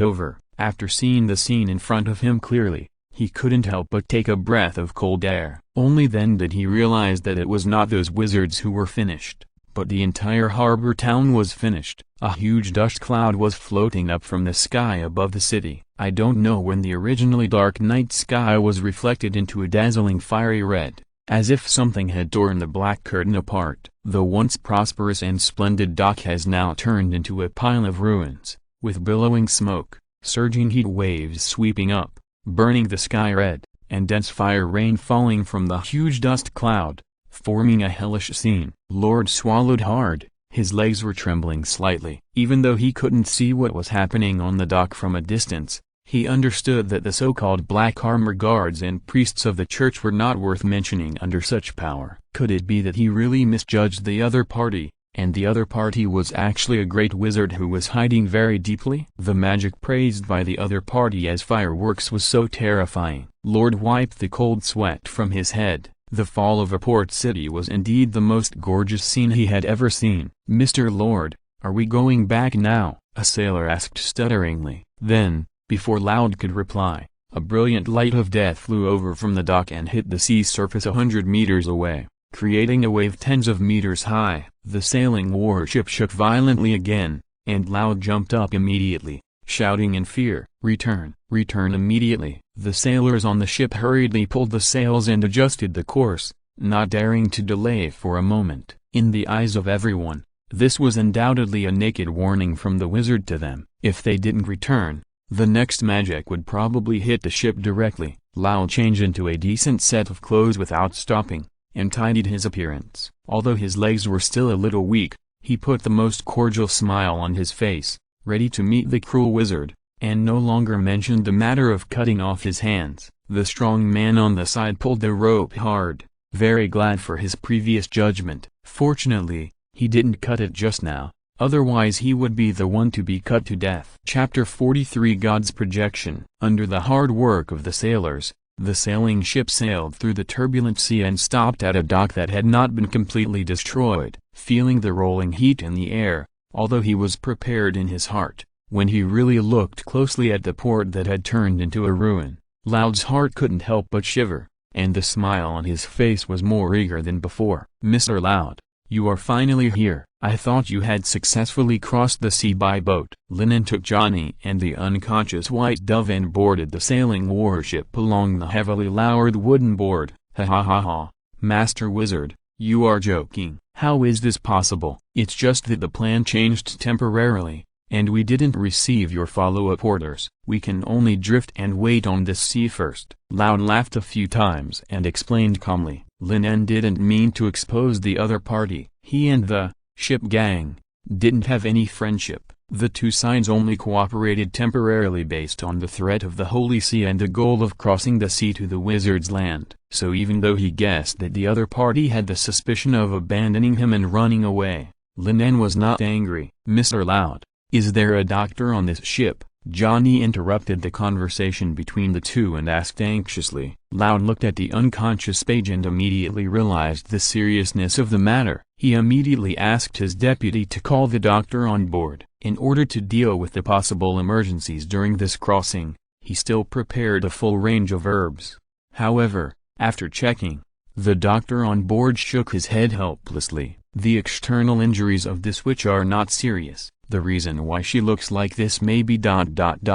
over. After seeing the scene in front of him clearly, he couldn't help but take a breath of cold air. Only then did he realize that it was not those wizards who were finished, but the entire harbor town was finished. A huge dust cloud was floating up from the sky above the city. I don't know when the originally dark night sky was reflected into a dazzling fiery red, as if something had torn the black curtain apart. The once prosperous and splendid dock has now turned into a pile of ruins, with billowing smoke, surging heat waves sweeping up, burning the sky red, and dense fire rain falling from the huge dust cloud, forming a hellish scene. Lord swallowed hard. His legs were trembling slightly. Even though he couldn't see what was happening on the dock from a distance, he understood that the so-called black armor guards and priests of the church were not worth mentioning under such power. Could it be that he really misjudged the other party, and the other party was actually a great wizard who was hiding very deeply? The magic praised by the other party as fireworks was so terrifying. Lord wiped the cold sweat from his head. The fall of a port city was indeed the most gorgeous scene he had ever seen. "Mr. Lord, are we going back now?" a sailor asked stutteringly. Then, before Loud could reply, a brilliant light of death flew over from the dock and hit the sea surface 100 meters away, creating a wave tens of meters high. The sailing warship shook violently again, and Loud jumped up immediately, shouting in fear, "Return! Return immediately!" The sailors on the ship hurriedly pulled the sails and adjusted the course, not daring to delay for a moment. In the eyes of everyone, this was undoubtedly a naked warning from the wizard to them. If they didn't return, the next magic would probably hit the ship directly. Loud changed into a decent set of clothes without stopping, and tidied his appearance. Although his legs were still a little weak, he put the most cordial smile on his face, ready to meet the cruel wizard, and no longer mentioned the matter of cutting off his hands. The strong man on the side pulled the rope hard, very glad for his previous judgment. Fortunately, he didn't cut it just now, otherwise he would be the one to be cut to death. Chapter 43 God's Projection. Under the hard work of the sailors, the sailing ship sailed through the turbulent sea and stopped at a dock that had not been completely destroyed. Feeling the rolling heat in the air, although he was prepared in his heart, when he really looked closely at the port that had turned into a ruin, Loud's heart couldn't help but shiver, and the smile on his face was more eager than before. "Mr. Loud, you are finally here. I thought you had successfully crossed the sea by boat." Lin En took Johnny and the unconscious White Dove and boarded the sailing warship along the heavily lowered wooden board. "Ha ha ha ha, Master Wizard, you are joking. How is this possible?" "It's just that the plan changed temporarily, and we didn't receive your follow-up orders. We can only drift and wait on this sea first." Loud laughed a few times and explained calmly. Lin En didn't mean to expose the other party. He and the ship gang didn't have any friendship. The two sides only cooperated temporarily based on the threat of the Holy See and the goal of crossing the sea to the wizard's land. So even though he guessed that the other party had the suspicion of abandoning him and running away, Lin En was not angry. "Mr. Loud, is there a doctor on this ship?" Johnny interrupted the conversation between the two and asked anxiously. Loud looked at the unconscious page and immediately realized the seriousness of the matter. He immediately asked his deputy to call the doctor on board. In order to deal with the possible emergencies during this crossing, he still prepared a full range of herbs. However, after checking, the doctor on board shook his head helplessly. "The external injuries of this witch are not serious. The reason why she looks like this may be ...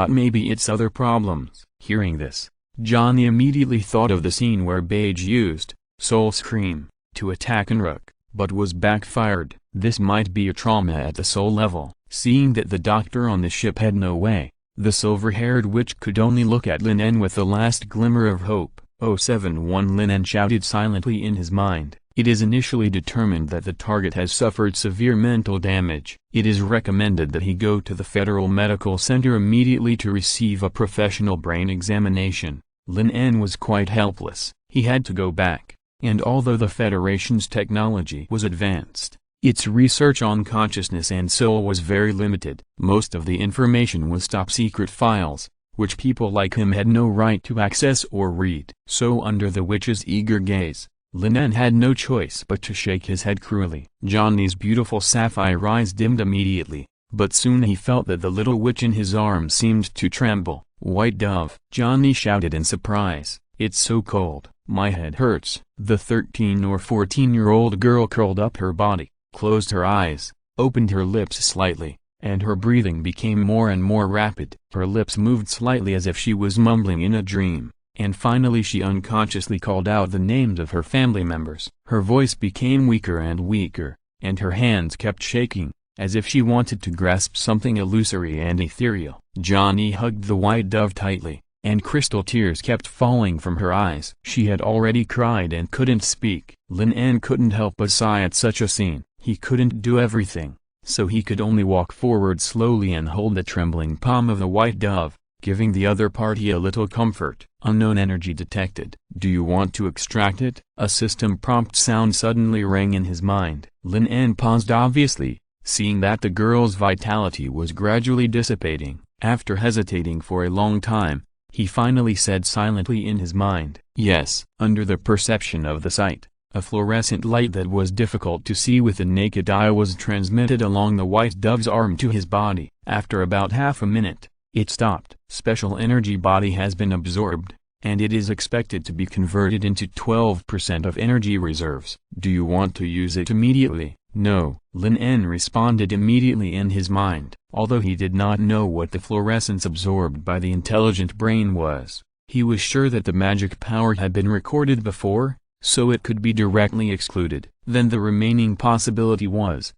maybe it's other problems." Hearing this, Johnny immediately thought of the scene where Beige used Soul Scream to attack Enrook, but was backfired. This might be a trauma at the soul level. Seeing that the doctor on the ship had no way, the silver-haired witch could only look at Lin En with the last glimmer of hope. 071 Lin En shouted silently in his mind. It is initially determined that the target has suffered severe mental damage. It is recommended that he go to the Federal Medical Center immediately to receive a professional brain examination. Lin En was quite helpless. He had to go back, and although the Federation's technology was advanced, its research on consciousness and soul was very limited. Most of the information was top-secret files, which people like him had no right to access or read. So under the witch's eager gaze, Lin En had no choice but to shake his head cruelly. Johnny's beautiful sapphire eyes dimmed immediately, but soon he felt that the little witch in his arms seemed to tremble. "White dove!" Johnny shouted in surprise. "It's so cold, my head hurts." The 13 or 14-year-old girl curled up her body, closed her eyes, opened her lips slightly, and her breathing became more and more rapid. Her lips moved slightly as if she was mumbling in a dream, and finally she unconsciously called out the names of her family members. Her voice became weaker and weaker, and her hands kept shaking, as if she wanted to grasp something illusory and ethereal. Johnny hugged the white dove tightly, and crystal tears kept falling from her eyes. She had already cried and couldn't speak. Lin En couldn't help but sigh at such a scene. He couldn't do everything, so he could only walk forward slowly and hold the trembling palm of the white dove, giving the other party a little comfort. Unknown energy detected. "Do you want to extract it?" A system prompt sound suddenly rang in his mind. Lin En paused obviously, seeing that the girl's vitality was gradually dissipating. After hesitating for a long time, he finally said silently in his mind, "Yes." Under the perception of the sight, a fluorescent light that was difficult to see with the naked eye was transmitted along the white dove's arm to his body. After about half a minute, it stopped. Special energy body has been absorbed, and it is expected to be converted into 12% of energy reserves. "Do you want to use it immediately?" "No," Lin En responded immediately in his mind. Although he did not know what the fluorescence absorbed by the intelligent brain was, he was sure that the magic power had been recorded before, so it could be directly excluded. Then the remaining possibility was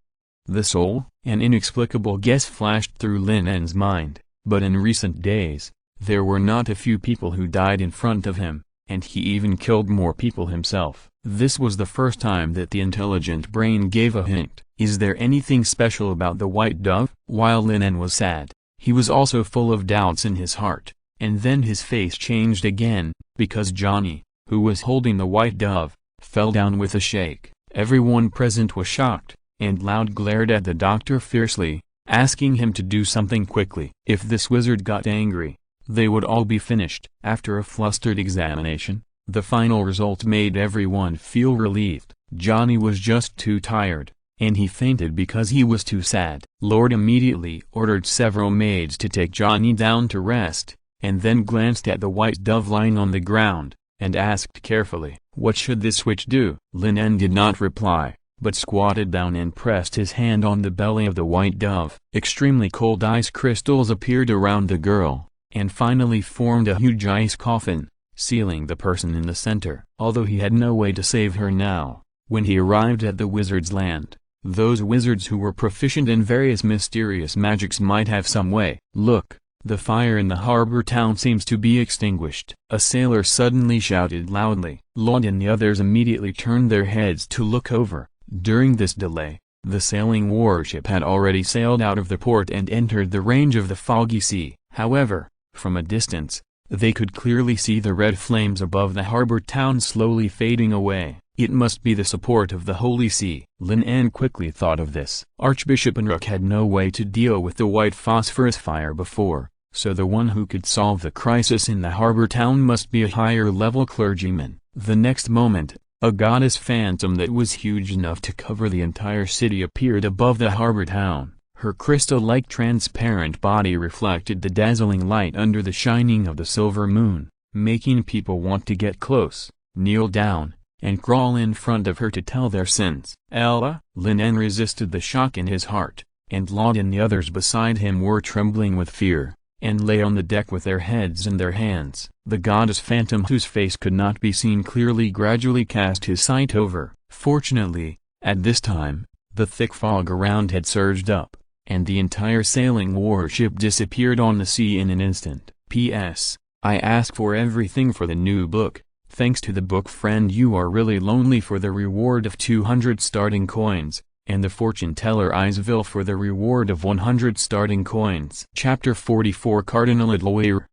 the soul. An inexplicable guess flashed through Lin En's mind, but in recent days, there were not a few people who died in front of him, and he even killed more people himself. This was the first time that the intelligent brain gave a hint. "Is there anything special about the white dove?" While Lin En was sad, he was also full of doubts in his heart, and then his face changed again, because Johnny, who was holding the white dove, fell down with a shake. Everyone present was shocked, and Loud glared at the doctor fiercely, asking him to do something quickly. If this wizard got angry, they would all be finished. After a flustered examination, the final result made everyone feel relieved. Johnny was just too tired, and he fainted because he was too sad. Lord immediately ordered several maids to take Johnny down to rest, and then glanced at the white dove lying on the ground, and asked carefully, "What should this witch do?" Lin En did not reply, but squatted down and pressed his hand on the belly of the white dove. Extremely cold ice crystals appeared around the girl, and finally formed a huge ice coffin, sealing the person in the center. Although he had no way to save her now, when he arrived at the wizard's land, those wizards who were proficient in various mysterious magics might have some way. "Look, the fire in the harbor town seems to be extinguished," a sailor suddenly shouted loudly. Lord and the others immediately turned their heads to look over. During this delay, The sailing warship had already sailed out of the port and entered the range of the foggy sea. However, from a distance, they could clearly see the red flames above the harbor town slowly fading away. It must be the support of the Holy See. Lin En quickly thought of this. Archbishop Enrook had no way to deal with the white phosphorus fire before, so the one who could solve the crisis in the harbor town must be a higher-level clergyman. The next moment, a goddess phantom that was huge enough to cover the entire city appeared above the harbor town. Her crystal-like transparent body reflected the dazzling light under the shining of the silver moon, making people want to get close, kneel down, and crawl in front of her to tell their sins. Ella? Lin En resisted the shock in his heart, and Laud and the others beside him were trembling with fear, and lay on the deck with their heads in their hands. The goddess phantom, whose face could not be seen clearly, gradually cast his sight over. Fortunately, at this time, the thick fog around had surged up, and the entire sailing warship disappeared on the sea in an instant. P.S. I ask for everything for the new book. Thanks to the book friend, you are really lonely for the reward of 200 starting coins, and the fortune teller Isville for the reward of 100 starting coins. Chapter 44 Cardinal Adloir.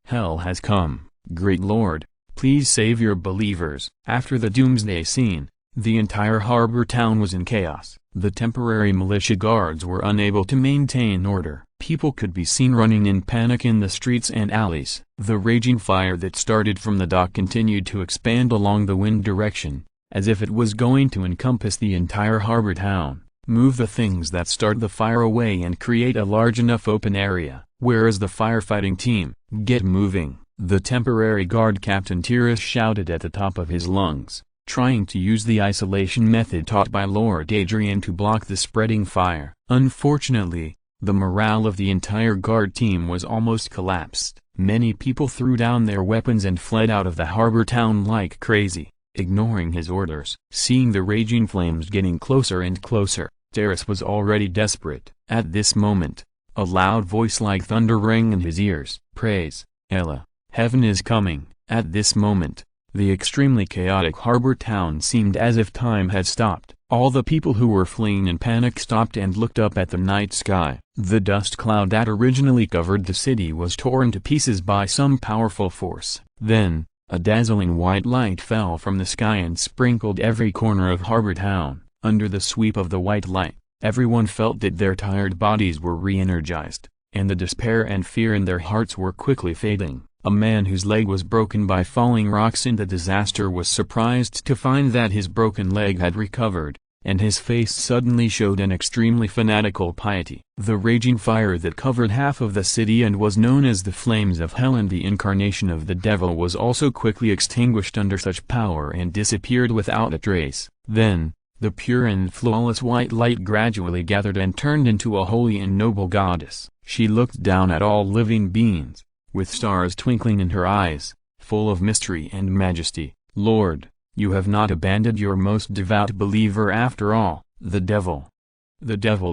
Hell has come. Great Lord, please save your believers. After the doomsday scene, the entire harbor town was in chaos. The temporary militia guards were unable to maintain order. People could be seen running in panic in the streets and alleys. The raging fire that started from the dock continued to expand along the wind direction, as if it was going to encompass the entire harbor town. Move the things that start the fire away and create a large enough open area. Where is the firefighting team? Get moving. The temporary guard captain Purest shouted at the top of his lungs, trying to use the isolation method taught by Lord Adrian to block the spreading fire. Unfortunately, the morale of the entire guard team was almost collapsed. Many people threw down their weapons and fled out of the harbor town like crazy, ignoring his orders. Seeing the raging flames getting closer and closer, Terrace was already desperate. At this moment, a loud voice like thunder rang in his ears. Praise, Ella, heaven is coming. At this moment, the extremely chaotic harbor town seemed as if time had stopped. All the people who were fleeing in panic stopped and looked up at the night sky. The dust cloud that originally covered the city was torn to pieces by some powerful force. Then, a dazzling white light fell from the sky and sprinkled every corner of harbor town. Under the sweep of the white light, everyone felt that their tired bodies were re-energized, and the despair and fear in their hearts were quickly fading. A man whose leg was broken by falling rocks in the disaster was surprised to find that his broken leg had recovered, and his face suddenly showed an extremely fanatical piety. The raging fire that covered half of the city and was known as the flames of hell and the incarnation of the devil was also quickly extinguished under such power and disappeared without a trace. Then, the pure and flawless white light gradually gathered and turned into a holy and noble goddess. She looked down at all living beings, with stars twinkling in her eyes, full of mystery and majesty. Lord, you have not abandoned your most devout believer after all. The devil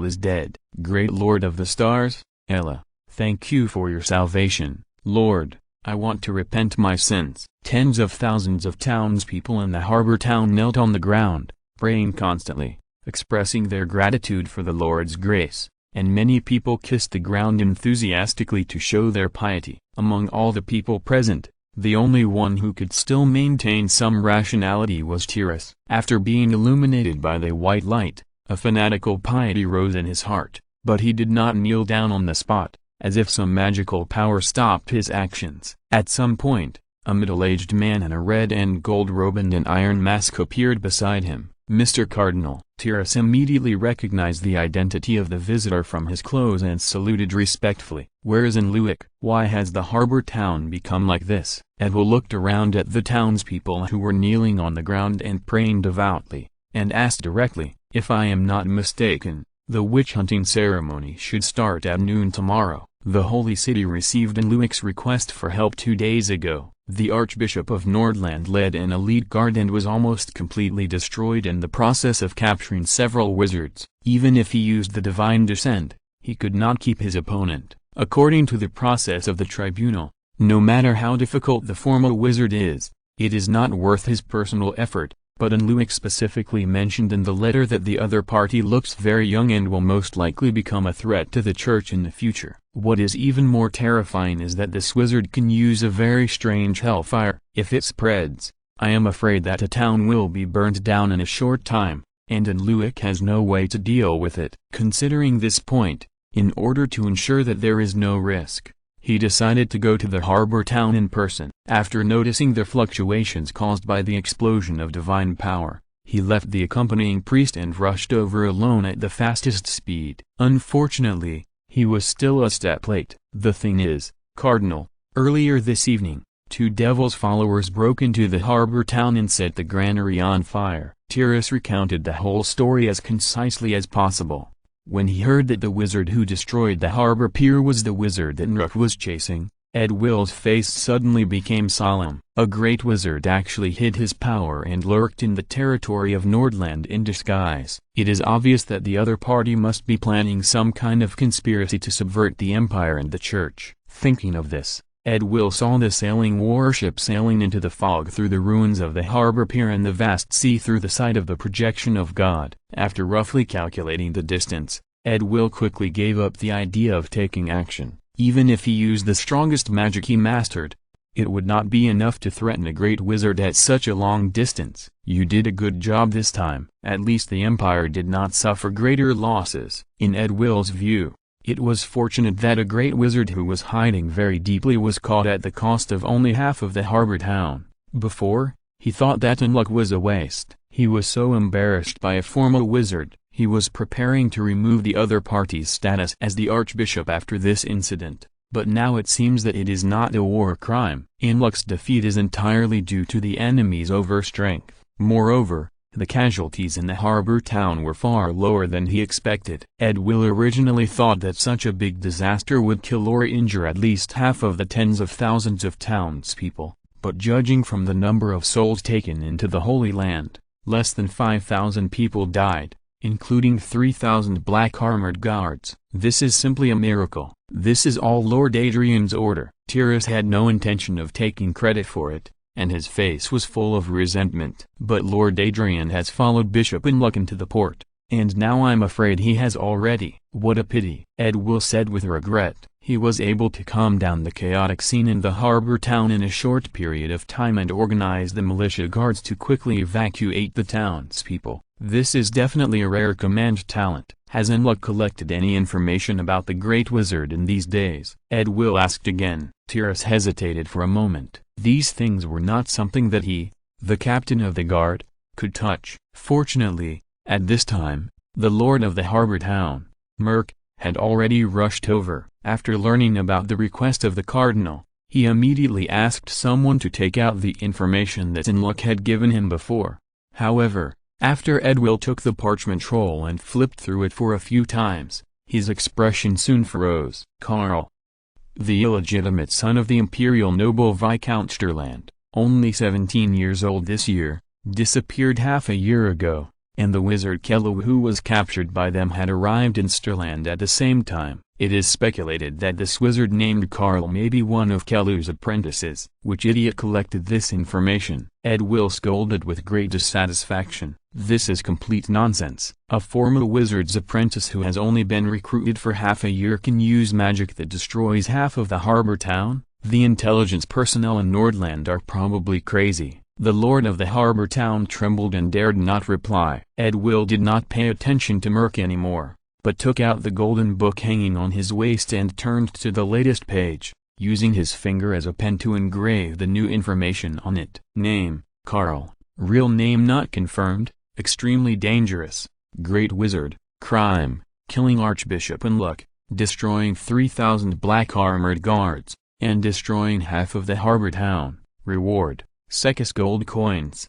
is dead. Great Lord of the stars, Ella, thank you for your salvation. Lord, I want to repent my sins. Tens of thousands of townspeople in the harbor town knelt on the ground, praying constantly, expressing their gratitude for the Lord's grace, and many people kissed the ground enthusiastically to show their piety. Among all the people present, the only one who could still maintain some rationality was Terrace. After being illuminated by the white light, a fanatical piety rose in his heart, but he did not kneel down on the spot, as if some magical power stopped his actions. At some point, a middle-aged man in a red and gold robe and an iron mask appeared beside him. Mr. Cardinal. Terrace immediately recognized the identity of the visitor from his clothes and saluted respectfully. Where is Enluik? Why has the harbor town become like this? Edwell looked around at the townspeople who were kneeling on the ground and praying devoutly, and asked directly, if I am not mistaken, the witch-hunting ceremony should start at noon tomorrow. The Holy City received Enluik's request for help 2 days ago. The Archbishop of Nordland led an elite guard and was almost completely destroyed in the process of capturing several wizards. Even if he used the divine descent, he could not keep his opponent. According to the process of the tribunal, no matter how difficult the formal wizard is, it is not worth his personal effort, But Enluik specifically mentioned in the letter that the other party looks very young and will most likely become a threat to the church in the future. What is even more terrifying is that this wizard can use a very strange hellfire. If it spreads, I am afraid that a town will be burned down in a short time, and Enluik has no way to deal with it. Considering this point, in order to ensure that there is no risk, he decided to go to the harbor town in person. After noticing the fluctuations caused by the explosion of divine power, he left the accompanying priest and rushed over alone at the fastest speed. Unfortunately, he was still a step late. The thing is, Cardinal, earlier this evening, 2 devil's followers broke into the harbor town and set the granary on fire. Tyrus recounted the whole story as concisely as possible. When he heard that the wizard who destroyed the harbor pier was the wizard that Rook was chasing, Ed Will's face suddenly became solemn. A great wizard actually hid his power and lurked in the territory of Nordland in disguise. It is obvious that the other party must be planning some kind of conspiracy to subvert the empire and the church. Thinking of this, Ed Will saw the sailing warship sailing into the fog through the ruins of the harbor pier and the vast sea through the sight of the projection of God. After roughly calculating the distance, Ed Will quickly gave up the idea of taking action. Even if he used the strongest magic he mastered, it would not be enough to threaten a great wizard at such a long distance. You did a good job this time. At least the empire did not suffer greater losses. In Ed Will's view, it was fortunate that a great wizard who was hiding very deeply was caught at the cost of only half of the harbor town. Before, he thought that unluck was a waste. He was so embarrassed by a former wizard, he was preparing to remove the other party's status as the archbishop after this incident. But now it seems that it is not a war crime. Unluck's defeat is entirely due to the enemy's overstrength. Moreover, the casualties in the harbor town were far lower than he expected. Ed Will originally thought that such a big disaster would kill or injure at least half of the tens of thousands of townspeople, but judging from the number of souls taken into the Holy Land, less than 5,000 people died, including 3,000 black armored guards. This is simply a miracle. This is all Lord Adrian's order. Tyrus had no intention of taking credit for it, and his face was full of resentment. But Lord Adrian has followed Bishop Unluck into the port, and now I'm afraid he has already. What a pity, Ed Will said with regret. He was able to calm down the chaotic scene in the harbor town in a short period of time and organize the militia guards to quickly evacuate the townspeople. This is definitely a rare command talent. Has Unluck collected any information about the Great Wizard in these days? Ed Will asked again. Tyrus hesitated for a moment. These things were not something that he, the captain of the guard, could touch. Fortunately, at this time, the lord of the harbor town, Merk, had already rushed over. After learning about the request of the cardinal, he immediately asked someone to take out the information that Unluck had given him before. However, after Ed Will took the parchment roll and flipped through it for a few times, his expression soon froze. Karl, the illegitimate son of the imperial noble Viscount Sturland, only 17 years old this year, disappeared half a year ago, and the wizard Kelu who was captured by them had arrived in Sturland at the same time. It is speculated that this wizard named Karl may be one of Kelu's apprentices. Which idiot collected this information? Ed Will scolded with great dissatisfaction. This is complete nonsense. A former wizard's apprentice who has only been recruited for half a year can use magic that destroys half of the harbor town? The intelligence personnel in Nordland are probably crazy. The lord of the harbor town trembled and dared not reply. Ed Will did not pay attention to Merk anymore, but took out the golden book hanging on his waist and turned to the latest page, using his finger as a pen to engrave the new information on it. Name, Karl. Real name not confirmed. Extremely dangerous. Great wizard. Crime, killing Archbishop Unluck, destroying 3,000 black armored guards, and destroying half of the harbor town. Reward, Sekis gold coins.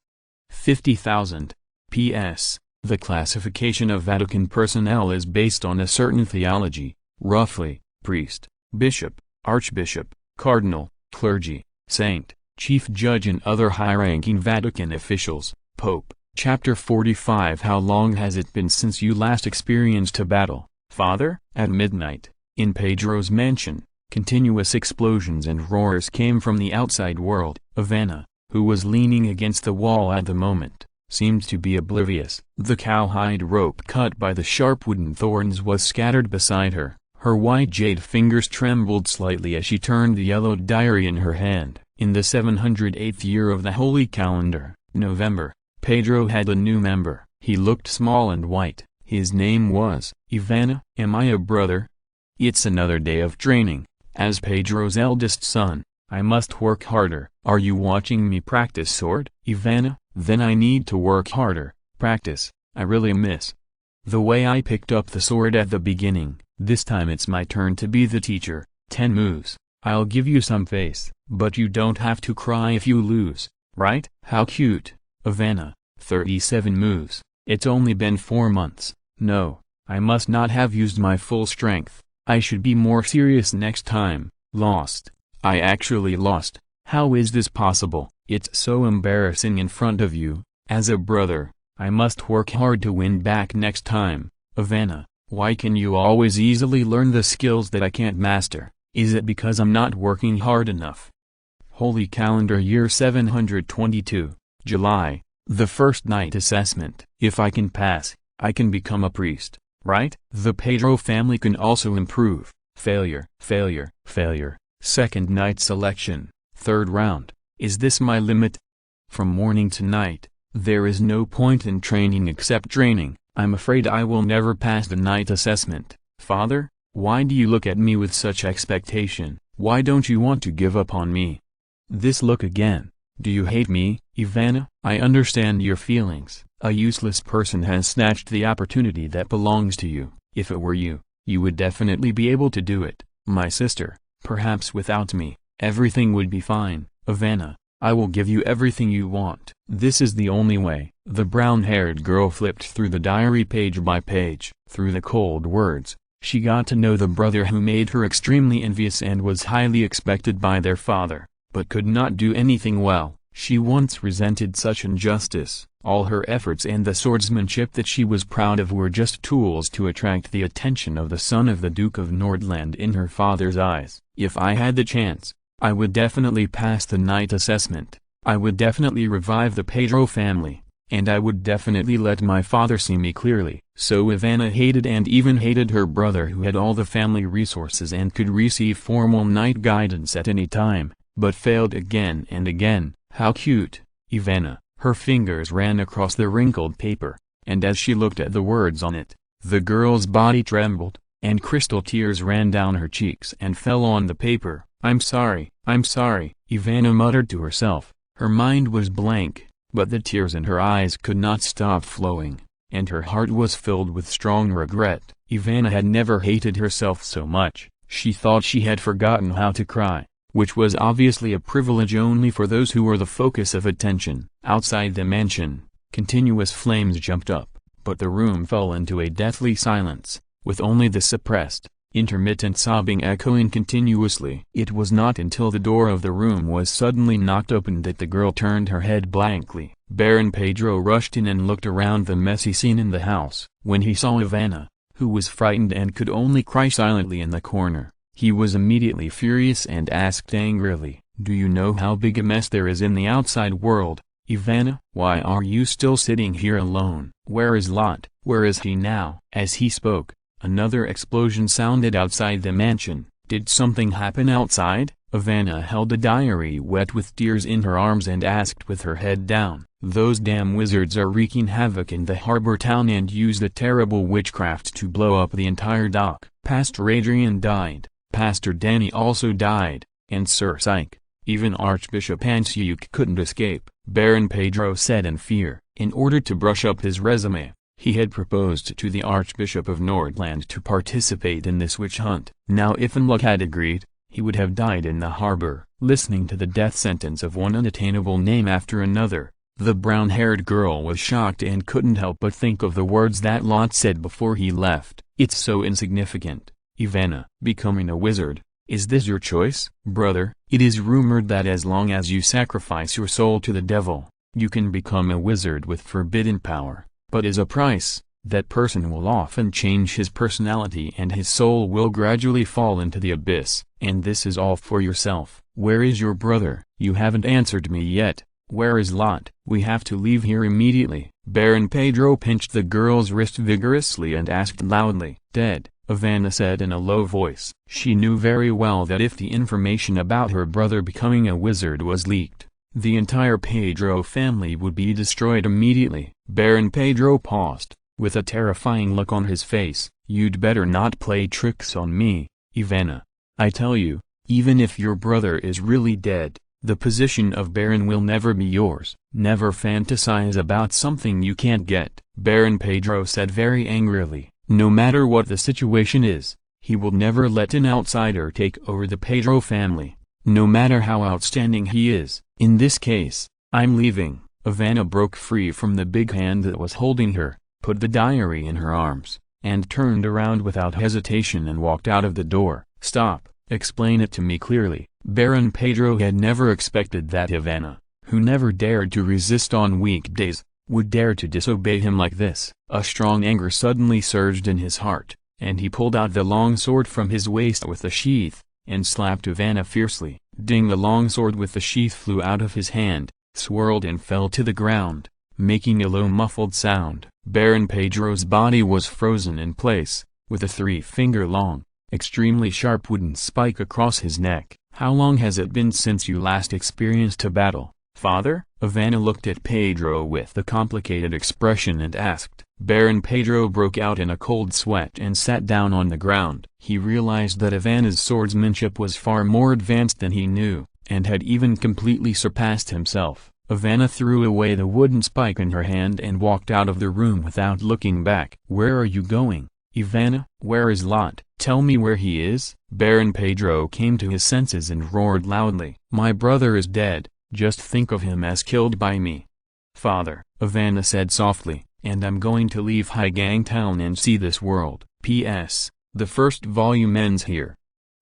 50,000. P.S. The classification of Vatican personnel is based on a certain theology, roughly, priest, bishop, archbishop, cardinal, clergy, saint, chief judge and other high-ranking Vatican officials. Pope. Chapter 45. How long has it been since you last experienced a battle, Father? At midnight, in Pedro's mansion, continuous explosions and roars came from the outside world. Ivana, who was leaning against the wall at the moment, seemed to be oblivious. The cowhide rope cut by the sharp wooden thorns was scattered beside her. Her white jade fingers trembled slightly as she turned the yellowed diary in her hand. In the 708th year of the holy calendar, November, Pedro had a new member. He looked small and white. His name was Ivana. Am I a brother? It's another day of training. As Pedro's eldest son, I must work harder. Are you watching me practice sword, Ivana? Then I need to work harder. Practice. I really miss the way I picked up the sword at the beginning. This time it's my turn to be the teacher. 10 moves. I'll give you some face, but you don't have to cry if you lose, right? How cute. Ivana. 37 moves. It's only been 4 months. No, I must not have used my full strength. I should be more serious next time. Lost. I actually lost. How is this possible? It's so embarrassing in front of you. As a brother, I must work hard to win back next time. Ivana, why can you always easily learn the skills that I can't master? Is it because I'm not working hard enough? Holy Calendar Year 722, July, the first night assessment. If I can pass, I can become a priest, right? The Pedro family can also improve. Failure, failure, failure. Second night selection, third round. Is this my limit? From morning to night, there is no point in training except training. I'm afraid I will never pass the night assessment. Father, why do you look at me with such expectation? Why don't you want to give up on me? This look again. Do you hate me, Ivana? I understand your feelings. A useless person has snatched the opportunity that belongs to you. If it were you, you would definitely be able to do it. My sister, perhaps without me, everything would be fine. Ivana, I will give you everything you want. This is the only way. The brown-haired girl flipped through the diary page by page. Through the cold words, she got to know the brother who made her extremely envious and was highly expected by their father, but could not do anything well. She once resented such injustice. All her efforts and the swordsmanship that she was proud of were just tools to attract the attention of the son of the Duke of Nordland in her father's eyes. If I had the chance, I would definitely pass the night assessment. I would definitely revive the Pedro family, and I would definitely let my father see me clearly. So Ivana hated and even hated her brother who had all the family resources and could receive formal night guidance at any time, but failed again and again. How cute, Ivana. Her fingers ran across the wrinkled paper, and as she looked at the words on it, the girl's body trembled, and crystal tears ran down her cheeks and fell on the paper. I'm sorry, Ivana muttered to herself. Her mind was blank, but the tears in her eyes could not stop flowing, and her heart was filled with strong regret. Ivana had never hated herself so much. She thought she had forgotten how to cry, which was obviously a privilege only for those who were the focus of attention. Outside the mansion, continuous flames jumped up, but the room fell into a deathly silence, with only the suppressed, intermittent sobbing echoing continuously. It was not until the door of the room was suddenly knocked open that the girl turned her head blankly. Baron Pedro rushed in and looked around the messy scene in the house. When he saw Ivana, who was frightened and could only cry silently in the corner, he was immediately furious and asked angrily, "Do you know how big a mess there is in the outside world, Ivana? Why are you still sitting here alone? Where is Lot? Where is he now?" As he spoke, another explosion sounded outside the mansion. Did something happen outside? Ivana held a diary wet with tears in her arms and asked with her head down. Those damn wizards are wreaking havoc in the harbor town and used a terrible witchcraft to blow up the entire dock. Pastor Adrian died, Pastor Danny also died, and Sir Psyche, even Archbishop Ansiuk couldn't escape, Baron Pedro said in fear. In order to brush up his resume, he had proposed to the Archbishop of Nordland to participate in this witch hunt. Now if Unluck had agreed, he would have died in the harbor, listening to the death sentence of one unattainable name after another. The brown-haired girl was shocked and couldn't help but think of the words that Lot said before he left. It's so insignificant. Ivana, becoming a wizard, is this your choice? Brother, it is rumored that as long as you sacrifice your soul to the devil, you can become a wizard with forbidden power, but as a price, that person will often change his personality and his soul will gradually fall into the abyss. And this is all for yourself. Where is your brother? You haven't answered me yet. Where is Lot? We have to leave here immediately. Baron Pedro pinched the girl's wrist vigorously and asked loudly. Dead, Ivana said in a low voice. She knew very well that if the information about her brother becoming a wizard was leaked, the entire Pedro family would be destroyed immediately. Baron Pedro paused, with a terrifying look on his face. You'd better not play tricks on me, Ivana. I tell you, even if your brother is really dead, the position of Baron will never be yours. Never fantasize about something you can't get. Baron Pedro said very angrily. No matter what the situation is, he will never let an outsider take over the Pedro family, no matter how outstanding he is. In this case, I'm leaving. Ivana broke free from the big hand that was holding her, put the diary in her arms, and turned around without hesitation and walked out of the door. Stop, explain it to me clearly. Baron Pedro had never expected that Ivana, who never dared to resist on weekdays, would dare to disobey him like this. A strong anger suddenly surged in his heart, and he pulled out the long sword from his waist with the sheath, and slapped Ivana fiercely. Ding! The long sword with the sheath flew out of his hand, swirled and fell to the ground, making a low muffled sound. Baron Pedro's body was frozen in place, with a 3-finger-long, extremely sharp wooden spike across his neck. How long has it been since you last experienced a battle, father? Ivana looked at Pedro with a complicated expression and asked. Baron Pedro broke out in a cold sweat and sat down on the ground. He realized that Ivana's swordsmanship was far more advanced than he knew, and had even completely surpassed himself. Ivana threw away the wooden spike in her hand and walked out of the room without looking back. Where are you going, Ivana? Where is Lot? Tell me where he is. Baron Pedro came to his senses and roared loudly. My brother is dead, just think of him as killed by me. Father, Ivana said softly, and I'm going to leave Higang Town and see this world. P.S. The first volume ends here.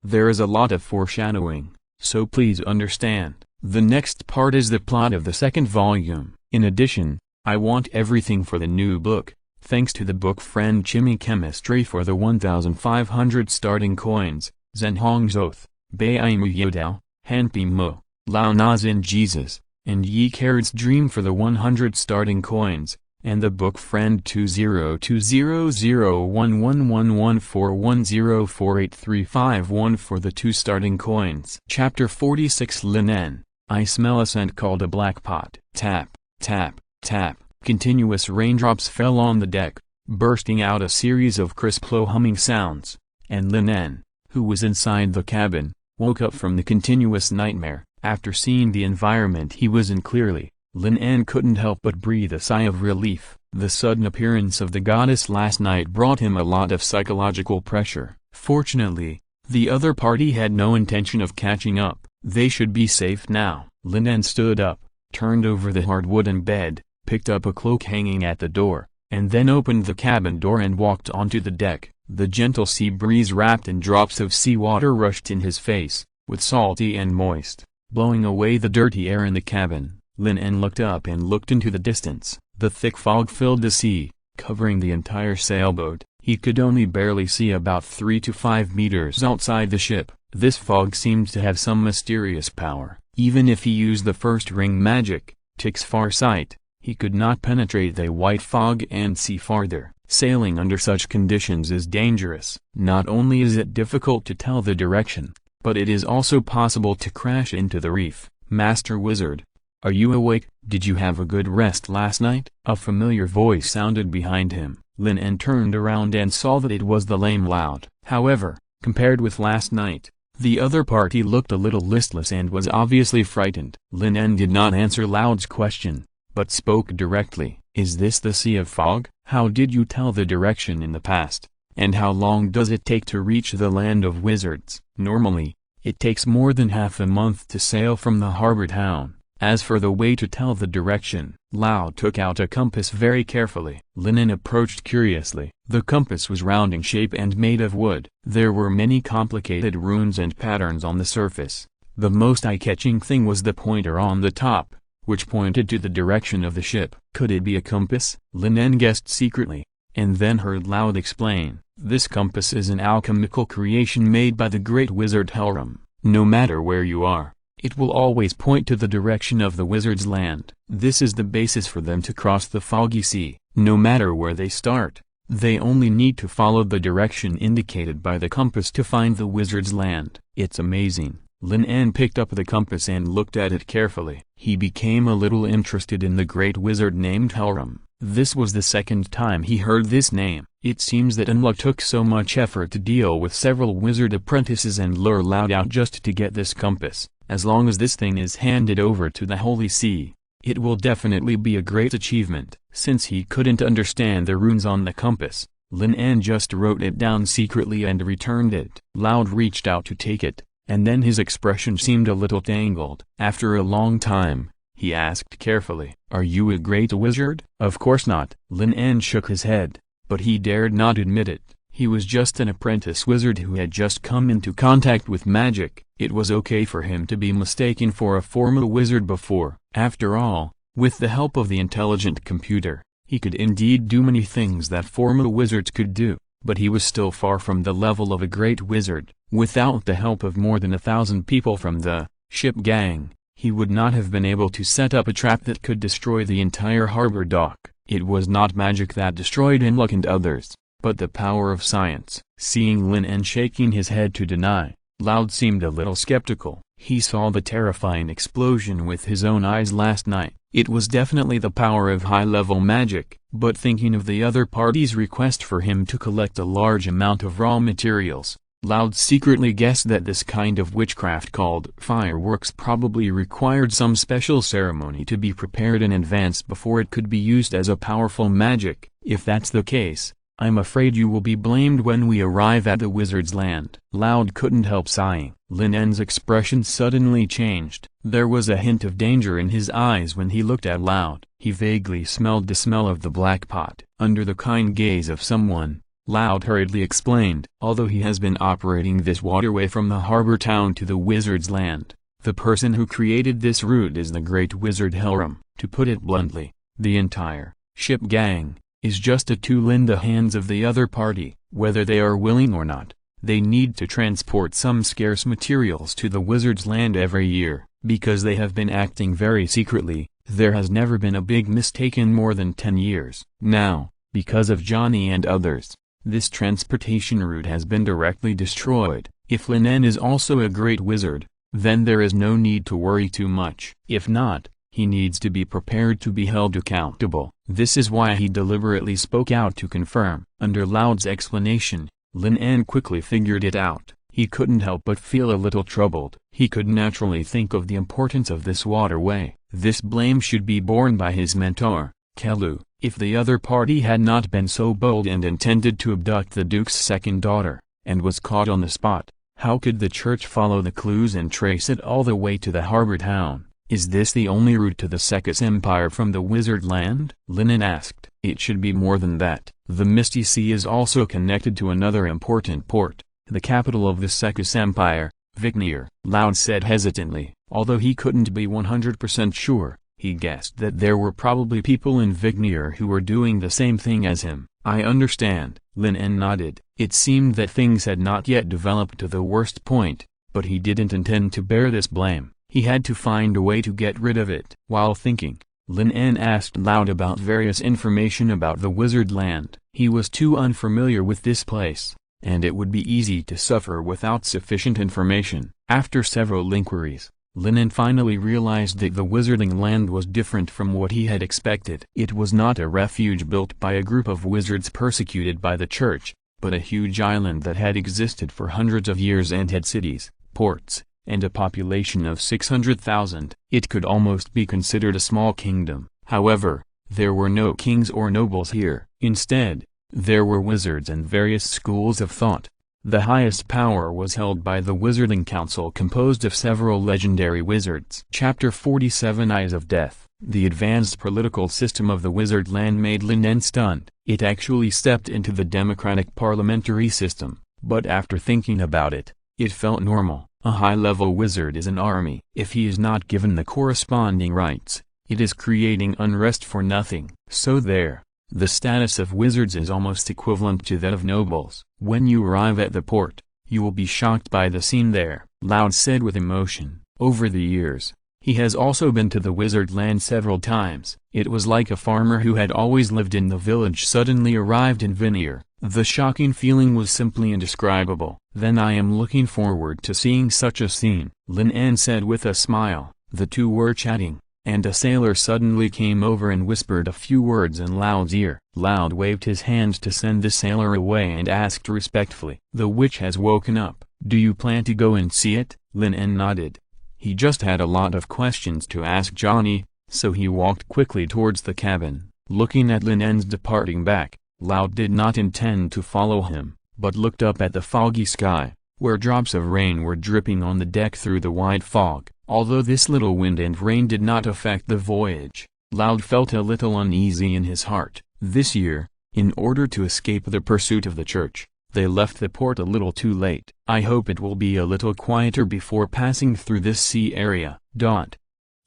There is a lot of foreshadowing, so please understand. The next part is the plot of the second volume. In addition, I want everything for the new book. Thanks to the book friend Chimmy Chemistry for the 1,500 starting coins, Zen Hong's Oath, Bai Mu Yodao, Hanpi Mo, Lao Nazin Jesus, and Yi Carrot's Dream for the 100 starting coins, and the book friend 2020011114104835 for the 2 starting coins. Chapter 46 Lin En, I smell a scent called a black pot. Tap, tap, tap. Continuous raindrops fell on the deck, bursting out a series of crisp low humming sounds, and Lin En, who was inside the cabin, woke up from the continuous nightmare. After seeing the environment he was in clearly, Lin En couldn't help but breathe a sigh of relief. The sudden appearance of the goddess last night brought him a lot of psychological pressure. Fortunately, the other party had no intention of catching up. They should be safe now. Lin En stood up, turned over the hard wooden bed, picked up a cloak hanging at the door, and then opened the cabin door and walked onto the deck. The gentle sea breeze wrapped in drops of seawater rushed in his face, with salty and moist, blowing away the dirty air in the cabin. Lin En looked up and looked into the distance. The thick fog filled the sea, covering the entire sailboat. He could only barely see about 3 to 5 meters outside the ship. This fog seemed to have some mysterious power. Even if he used the first ring magic, Tick's far sight, he could not penetrate the white fog and see farther. Sailing under such conditions is dangerous. Not only is it difficult to tell the direction, but it is also possible to crash into the reef. Master Wizard, are you awake? Did you have a good rest last night? A familiar voice sounded behind him. Lin En turned around and saw that it was the lame Loud. However, compared with last night, the other party looked a little listless and was obviously frightened. Lin En did not answer Loud's question, but spoke directly. Is this the Sea of Fog? How did you tell the direction in the past? And how long does it take to reach the land of wizards? Normally, it takes more than half a month to sail from the harbor town. As for the way to tell the direction, Loud took out a compass very carefully. Lin En approached curiously. The compass was round in shape and made of wood. There were many complicated runes and patterns on the surface. The most eye-catching thing was the pointer on the top, which pointed to the direction of the ship. Could it be a compass? Lin En guessed secretly, and then heard Loud explain. This compass is an alchemical creation made by the great wizard Helram. No matter where you are, It will always point to the direction of the wizard's land. This is the basis for them to cross the foggy sea. No matter where they start, they only need to follow the direction indicated by the compass to find the wizard's land. It's amazing. Lin En picked up the compass and looked at it carefully. He became a little interested in the great wizard named Helram. This was the second time he heard this name. It seems that Unluck took so much effort to deal with several wizard apprentices and lure Loud out just to get this compass. As long as this thing is handed over to the Holy See, it will definitely be a great achievement. Since he couldn't understand the runes on the compass, Lin En just wrote it down secretly and returned it. Loud reached out to take it, and then his expression seemed a little tangled. After a long time, he asked carefully, "Are you a great wizard?" "Of course not." Lin En shook his head, but he dared not admit it. He was just an apprentice wizard who had just come into contact with magic. It was okay for him to be mistaken for a former wizard before. After all, with the help of the intelligent computer, he could indeed do many things that former wizards could do, but he was still far from the level of a great wizard. Without the help of more than 1,000 people from the ship gang, he would not have been able to set up a trap that could destroy the entire harbor dock. It was not magic that destroyed Unluck and others, but the power of science. Seeing Lin En shaking his head to deny, Loud seemed a little skeptical. He saw the terrifying explosion with his own eyes last night. It was definitely the power of high-level magic. But thinking of the other party's request for him to collect a large amount of raw materials, Loud secretly guessed that this kind of witchcraft called fireworks probably required some special ceremony to be prepared in advance before it could be used as a powerful magic. If that's the case, I'm afraid you will be blamed when we arrive at the wizard's land. Loud couldn't help sighing. Lin En's expression suddenly changed. There was a hint of danger in his eyes when he looked at Loud. He vaguely smelled the smell of the black pot. Under the kind gaze of someone, Loud hurriedly explained, "Although he has been operating this waterway from the harbor town to the wizard's land, the person who created this route is the great wizard Helram. To put it bluntly, the entire ship gang is just a tool in the hands of the other party. Whether they are willing or not, they need to transport some scarce materials to the wizard's land every year. Because they have been acting very secretly, there has never been a big mistake in more than 10 years. Now, because of Johnny and others, this transportation route has been directly destroyed. If Lin En is also a great wizard, then there is no need to worry too much. If not, he needs to be prepared to be held accountable." This is why he deliberately spoke out to confirm. Under Loud's explanation, Lin En quickly figured it out. He couldn't help but feel a little troubled. He could naturally think of the importance of this waterway. This blame should be borne by his mentor, Kelu. If the other party had not been so bold and intended to abduct the Duke's second daughter, and was caught on the spot, how could the church follow the clues and trace it all the way to the harbor town? Is this the only route to the Sekis Empire from the wizard land? Lin En asked. It should be more than that. The Misty Sea is also connected to another important port, the capital of the Sekis Empire, Viknir. Loud said hesitantly. Although he couldn't be 100% sure, he guessed that there were probably people in Viknir who were doing the same thing as him. "I understand." Lin En nodded. It seemed that things had not yet developed to the worst point, but he didn't intend to bear this blame. He had to find a way to get rid of it. While thinking, Lin En asked Loud about various information about the wizard land. He was too unfamiliar with this place, and it would be easy to suffer without sufficient information. After several inquiries, Lin En finally realized that the wizarding land was different from what he had expected. It was not a refuge built by a group of wizards persecuted by the church, but a huge island that had existed for hundreds of years and had cities, ports, and a population of 600,000. It could almost be considered a small kingdom. However, there were no kings or nobles here. Instead, there were wizards and various schools of thought. The highest power was held by the Wizarding Council, composed of several legendary wizards. Chapter 47 Eyes of Death. The advanced political system of the wizard land made Lin En stunned. It actually stepped into the democratic parliamentary system, but after thinking about it, it felt normal. A high-level wizard is an army. If he is not given the corresponding rights, it is creating unrest for nothing. So there, the status of wizards is almost equivalent to that of nobles. When you arrive at the port, you will be shocked by the scene there, Loud said with emotion. Over the years, he has also been to the wizard land several times. It was like a farmer who had always lived in the village suddenly arrived in Vinir. The shocking feeling was simply indescribable. "Then I am looking forward to seeing such a scene," Lin En said with a smile. The two were chatting, and a sailor suddenly came over and whispered a few words in Loud's ear. Loud waved his hand to send the sailor away and asked respectfully, "The witch has woken up. Do you plan to go and see it?" Lin En nodded. He just had a lot of questions to ask Johnny, so he walked quickly towards the cabin. Looking at Lin En's departing back, Loud did not intend to follow him, but looked up at the foggy sky, where drops of rain were dripping on the deck through the wide fog. Although this little wind and rain did not affect the voyage, Loud felt a little uneasy in his heart. This year, in order to escape the pursuit of the church, they left the port a little too late. "I hope it will be a little quieter before passing through this sea area."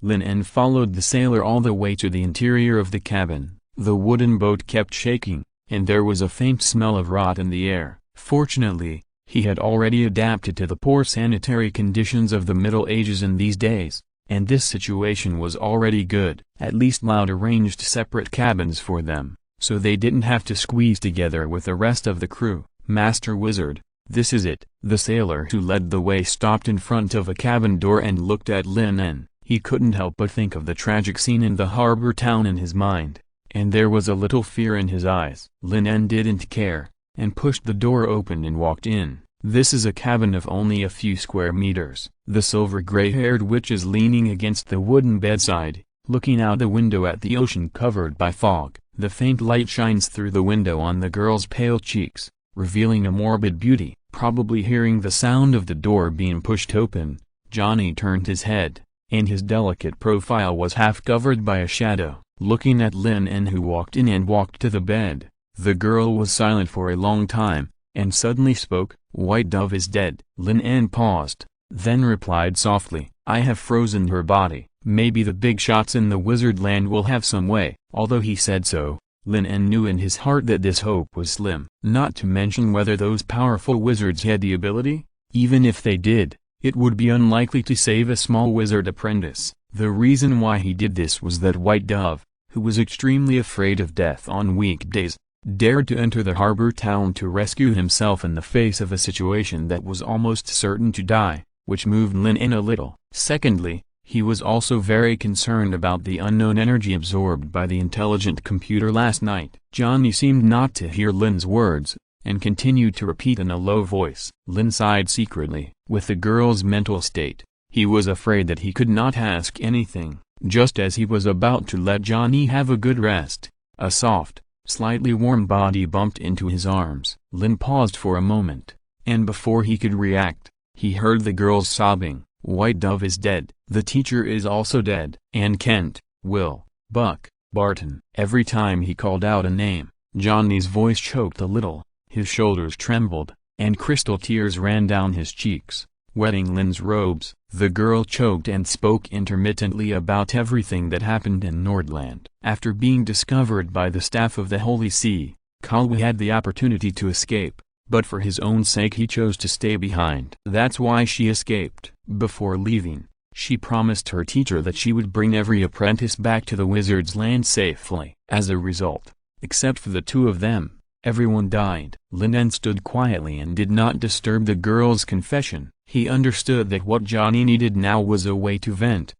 Lin En followed the sailor all the way to the interior of the cabin. The wooden boat kept shaking, and there was a faint smell of rot in the air. Fortunately, he had already adapted to the poor sanitary conditions of the Middle Ages in these days, and this situation was already good. At least Loud arranged separate cabins for them, so they didn't have to squeeze together with the rest of the crew. "Master Wizard, this is it." The sailor who led the way stopped in front of a cabin door and looked at Lin En. He couldn't help but think of the tragic scene in the harbor town in his mind, and there was a little fear in his eyes. Lin En didn't care, and pushed the door open and walked in. This is a cabin of only a few square meters. The silver gray-haired witch is leaning against the wooden bedside, looking out the window at the ocean covered by fog. The faint light shines through the window on the girl's pale cheeks, revealing a morbid beauty. Probably hearing the sound of the door being pushed open, Johnny turned his head, and his delicate profile was half covered by a shadow. Looking at Lin En, who walked in and walked to the bed, the girl was silent for a long time, and suddenly spoke. "White Dove is dead." Lin En paused, then replied softly, "I have frozen her body. Maybe the big shots in the wizard land will have some way." Although he said so, Lin En knew in his heart that this hope was slim. Not to mention whether those powerful wizards had the ability. Even if they did, it would be unlikely to save a small wizard apprentice. The reason why he did this was that White Dove, who was extremely afraid of death on weekdays, dared to enter the harbor town to rescue himself in the face of a situation that was almost certain to die, which moved Lin En a little. Secondly, he was also very concerned about the unknown energy absorbed by the intelligent computer last night. Johnny seemed not to hear Lin's words, and continued to repeat in a low voice. Lin sighed secretly. With the girl's mental state, he was afraid that he could not ask anything. Just as he was about to let Johnny have a good rest, a soft, slightly warm body bumped into his arms. Lin paused for a moment, and before he could react, he heard the girls sobbing. "White Dove is dead. The teacher is also dead. And Kent, Will, Buck, Barton." Every time he called out a name, Johnny's voice choked a little, his shoulders trembled, and crystal tears ran down his cheeks, wetting Lin's robes. The girl choked and spoke intermittently about everything that happened in Nordland. After being discovered by the staff of the Holy See, Kalwi had the opportunity to escape, but for his own sake he chose to stay behind. That's why she escaped. Before leaving, she promised her teacher that she would bring every apprentice back to the wizard's land safely. As a result, except for the two of them, everyone died. Lin En stood quietly and did not disturb the girl's confession. He understood that what Johnny needed now was a way to vent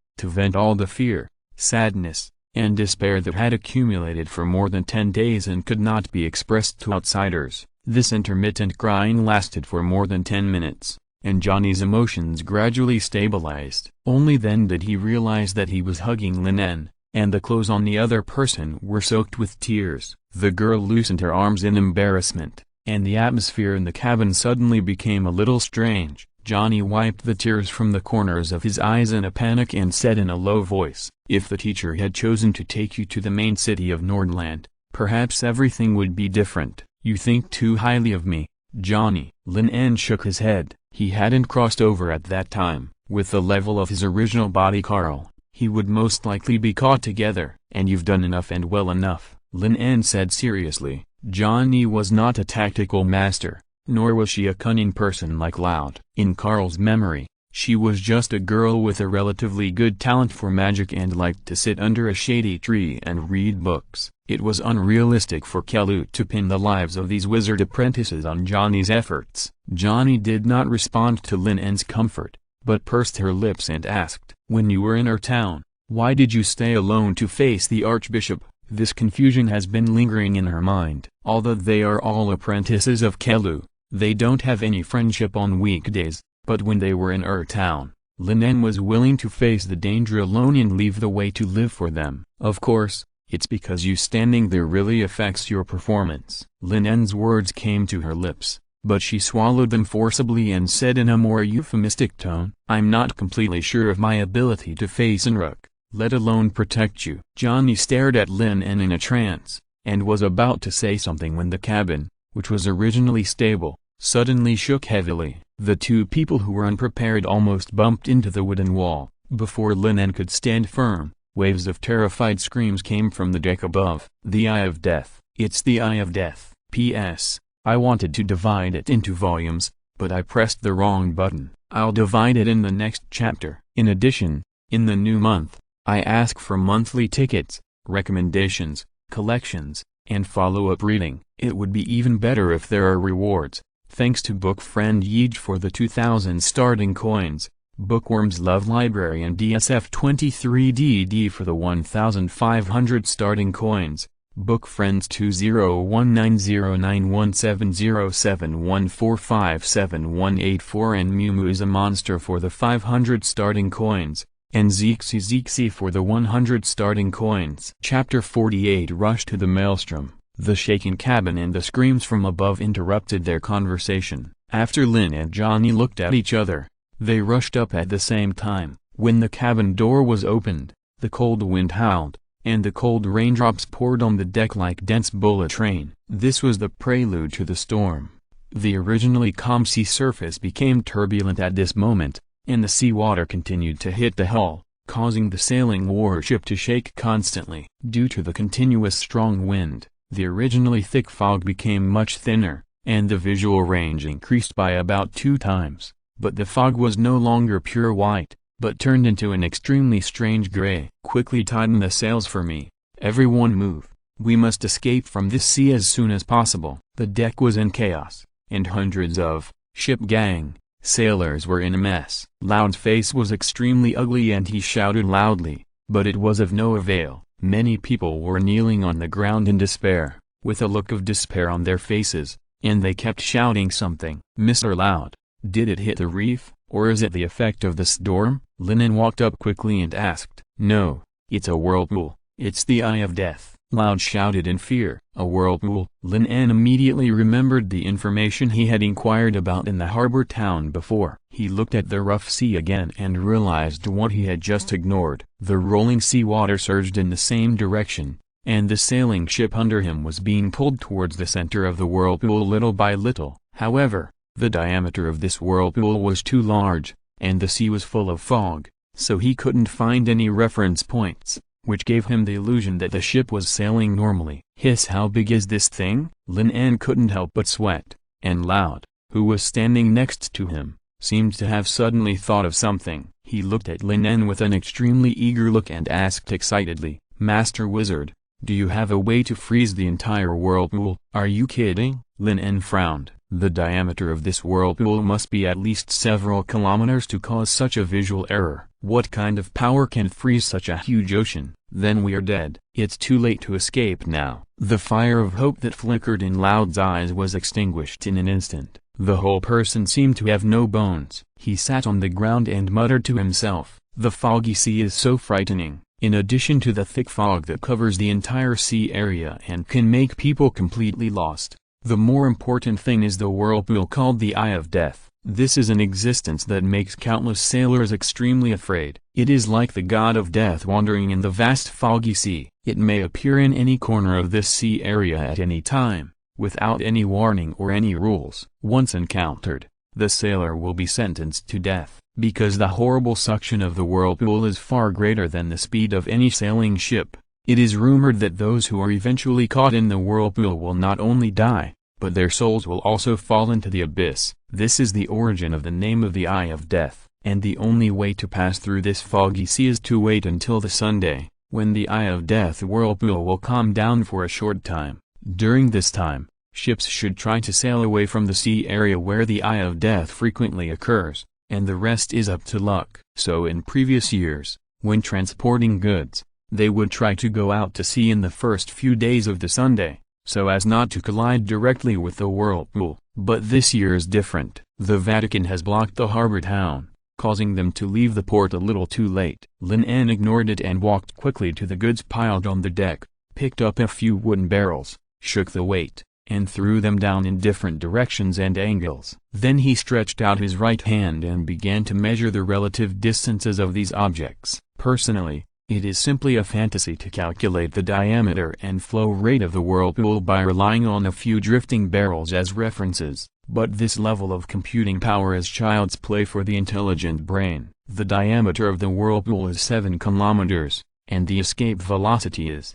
all the fear, sadness, and despair that had accumulated for more than 10 days and could not be expressed to outsiders. This intermittent crying lasted for more than 10 minutes, and Johnny's emotions gradually stabilized. Only then did he realize that he was hugging Lin En, and the clothes on the other person were soaked with tears. The girl loosened her arms in embarrassment, and the atmosphere in the cabin suddenly became a little strange. Johnny wiped the tears from the corners of his eyes in a panic and said in a low voice, "If the teacher had chosen to take you to the main city of Nordland, perhaps everything would be different." "You think too highly of me, Johnny." Lin En shook his head. He hadn't crossed over at that time. With the level of his original body Carl, he would most likely be caught together. "And you've done enough and well enough," Lin En said seriously. Johnny was not a tactical master, nor was she a cunning person like Loud. In Carl's memory, She was just a girl with a relatively good talent for magic and liked to sit under a shady tree and read books. It was unrealistic for Kelu to pin the lives of these wizard apprentices on Johnny's efforts. Johnny did not respond to Lin En's comfort, but pursed her lips and asked, "When you were in our town, why did you stay alone to face the Archbishop?" This confusion has been lingering in her mind. Although they are all apprentices of Kelu, they don't have any friendship on weekdays, but when they were in our town, Lin En was willing to face the danger alone and leave the way to live for them. "Of course, it's because you standing there really affects your performance." Lin En's words came to her lips, but she swallowed them forcibly and said in a more euphemistic tone, "I'm not completely sure of my ability to face Enrook, let alone protect you." Johnny stared at Lin En in a trance, and was about to say something when the cabin, which was originally stable, suddenly shook heavily. The two people who were unprepared almost bumped into the wooden wall. Before Lin En could stand firm, waves of terrified screams came from the deck above. "The Eye of Death. It's the Eye of Death. P.S. I wanted to divide it into volumes, but I pressed the wrong button. I'll divide it in the next chapter." In addition, in the new month, I ask for monthly tickets, recommendations, collections, and follow-up reading. It would be even better if there are rewards. Thanks to book friend Yeej for the 2000 starting coins, Bookworm's Love Library and DSF23DD for the 1500 starting coins, book friends 201909170714578184 and Mumu is a Monster for the 500 starting coins, and Zeexy for the 100 starting coins. Chapter 48 Rush to the Maelstrom. The shaken cabin and the screams from above interrupted their conversation. After Lin and Johnny looked at each other, they rushed up at the same time. When the cabin door was opened, the cold wind howled, and the cold raindrops poured on the deck like dense bullet rain. This was the prelude to the storm. The originally calm sea surface became turbulent at this moment, and the seawater continued to hit the hull, causing the sailing warship to shake constantly. Due to the continuous strong wind, the originally thick fog became much thinner, and the visual range increased by about 2 times. But the fog was no longer pure white, but turned into an extremely strange gray. "Quickly tighten the sails for me. Everyone move. We must escape from this sea as soon as possible." The deck was in chaos, and hundreds of ship gang sailors were in a mess. Loud's face was extremely ugly and he shouted loudly, but it was of no avail. Many people were kneeling on the ground in despair, with a look of despair on their faces, and they kept shouting something. "Mr. Loud, did it hit the reef, or is it the effect of the storm?" Lin En walked up quickly and asked. "No, it's a whirlpool. It's the Eye of Death," Loud shouted in fear. "A whirlpool?" Lin En immediately remembered the information he had inquired about in the harbor town before. He looked at the rough sea again and realized what he had just ignored. The rolling sea water surged in the same direction, and the sailing ship under him was being pulled towards the center of the whirlpool little by little. However, the diameter of this whirlpool was too large, and the sea was full of fog, so he couldn't find any reference points, which gave him the illusion that the ship was sailing normally. "Hiss, how big is this thing?" Lin En couldn't help but sweat, and Loud, who was standing next to him, seemed to have suddenly thought of something. He looked at Lin En with an extremely eager look and asked excitedly, "Master Wizard, do you have a way to freeze the entire whirlpool?" "Are you kidding?" Lin En frowned. "The diameter of this whirlpool must be at least several kilometers to cause such a visual error. What kind of power can freeze such a huge ocean?" "Then we're dead. It's too late to escape now." The fire of hope that flickered in Loud's eyes was extinguished in an instant. The whole person seemed to have no bones. He sat on the ground and muttered to himself, "The foggy sea is so frightening. In addition to the thick fog that covers the entire sea area and can make people completely lost, the more important thing is the whirlpool called the Eye of Death. This is an existence that makes countless sailors extremely afraid. It is like the god of death wandering in the vast foggy sea. It may appear in any corner of this sea area at any time, without any warning or any rules. Once encountered, the sailor will be sentenced to death. Because the horrible suction of the whirlpool is far greater than the speed of any sailing ship, it is rumored that those who are eventually caught in the whirlpool will not only die, but their souls will also fall into the abyss. This is the origin of the name of the Eye of Death. and the only way to pass through this foggy sea is to wait until the Sunday, when the Eye of Death whirlpool will calm down for a short time. During this time, ships should try to sail away from the sea area where the Eye of Death frequently occurs, and the rest is up to luck. So in previous years, when transporting goods, they would try to go out to sea in the first few days of the Sunday, so as not to collide directly with the whirlpool. But this year is different. The Vatican has blocked the harbor town, causing them to leave the port a little too late. Lin En ignored it and walked quickly to the goods piled on the deck, picked up a few wooden barrels, shook the weight, and threw them down in different directions and angles. Then he stretched out his right hand and began to measure the relative distances of these objects. Personally, it is simply a fantasy to calculate the diameter and flow rate of the whirlpool by relying on a few drifting barrels as references, but this level of computing power is child's play for the intelligent brain. The diameter of the whirlpool is 7 kilometers, and the escape velocity is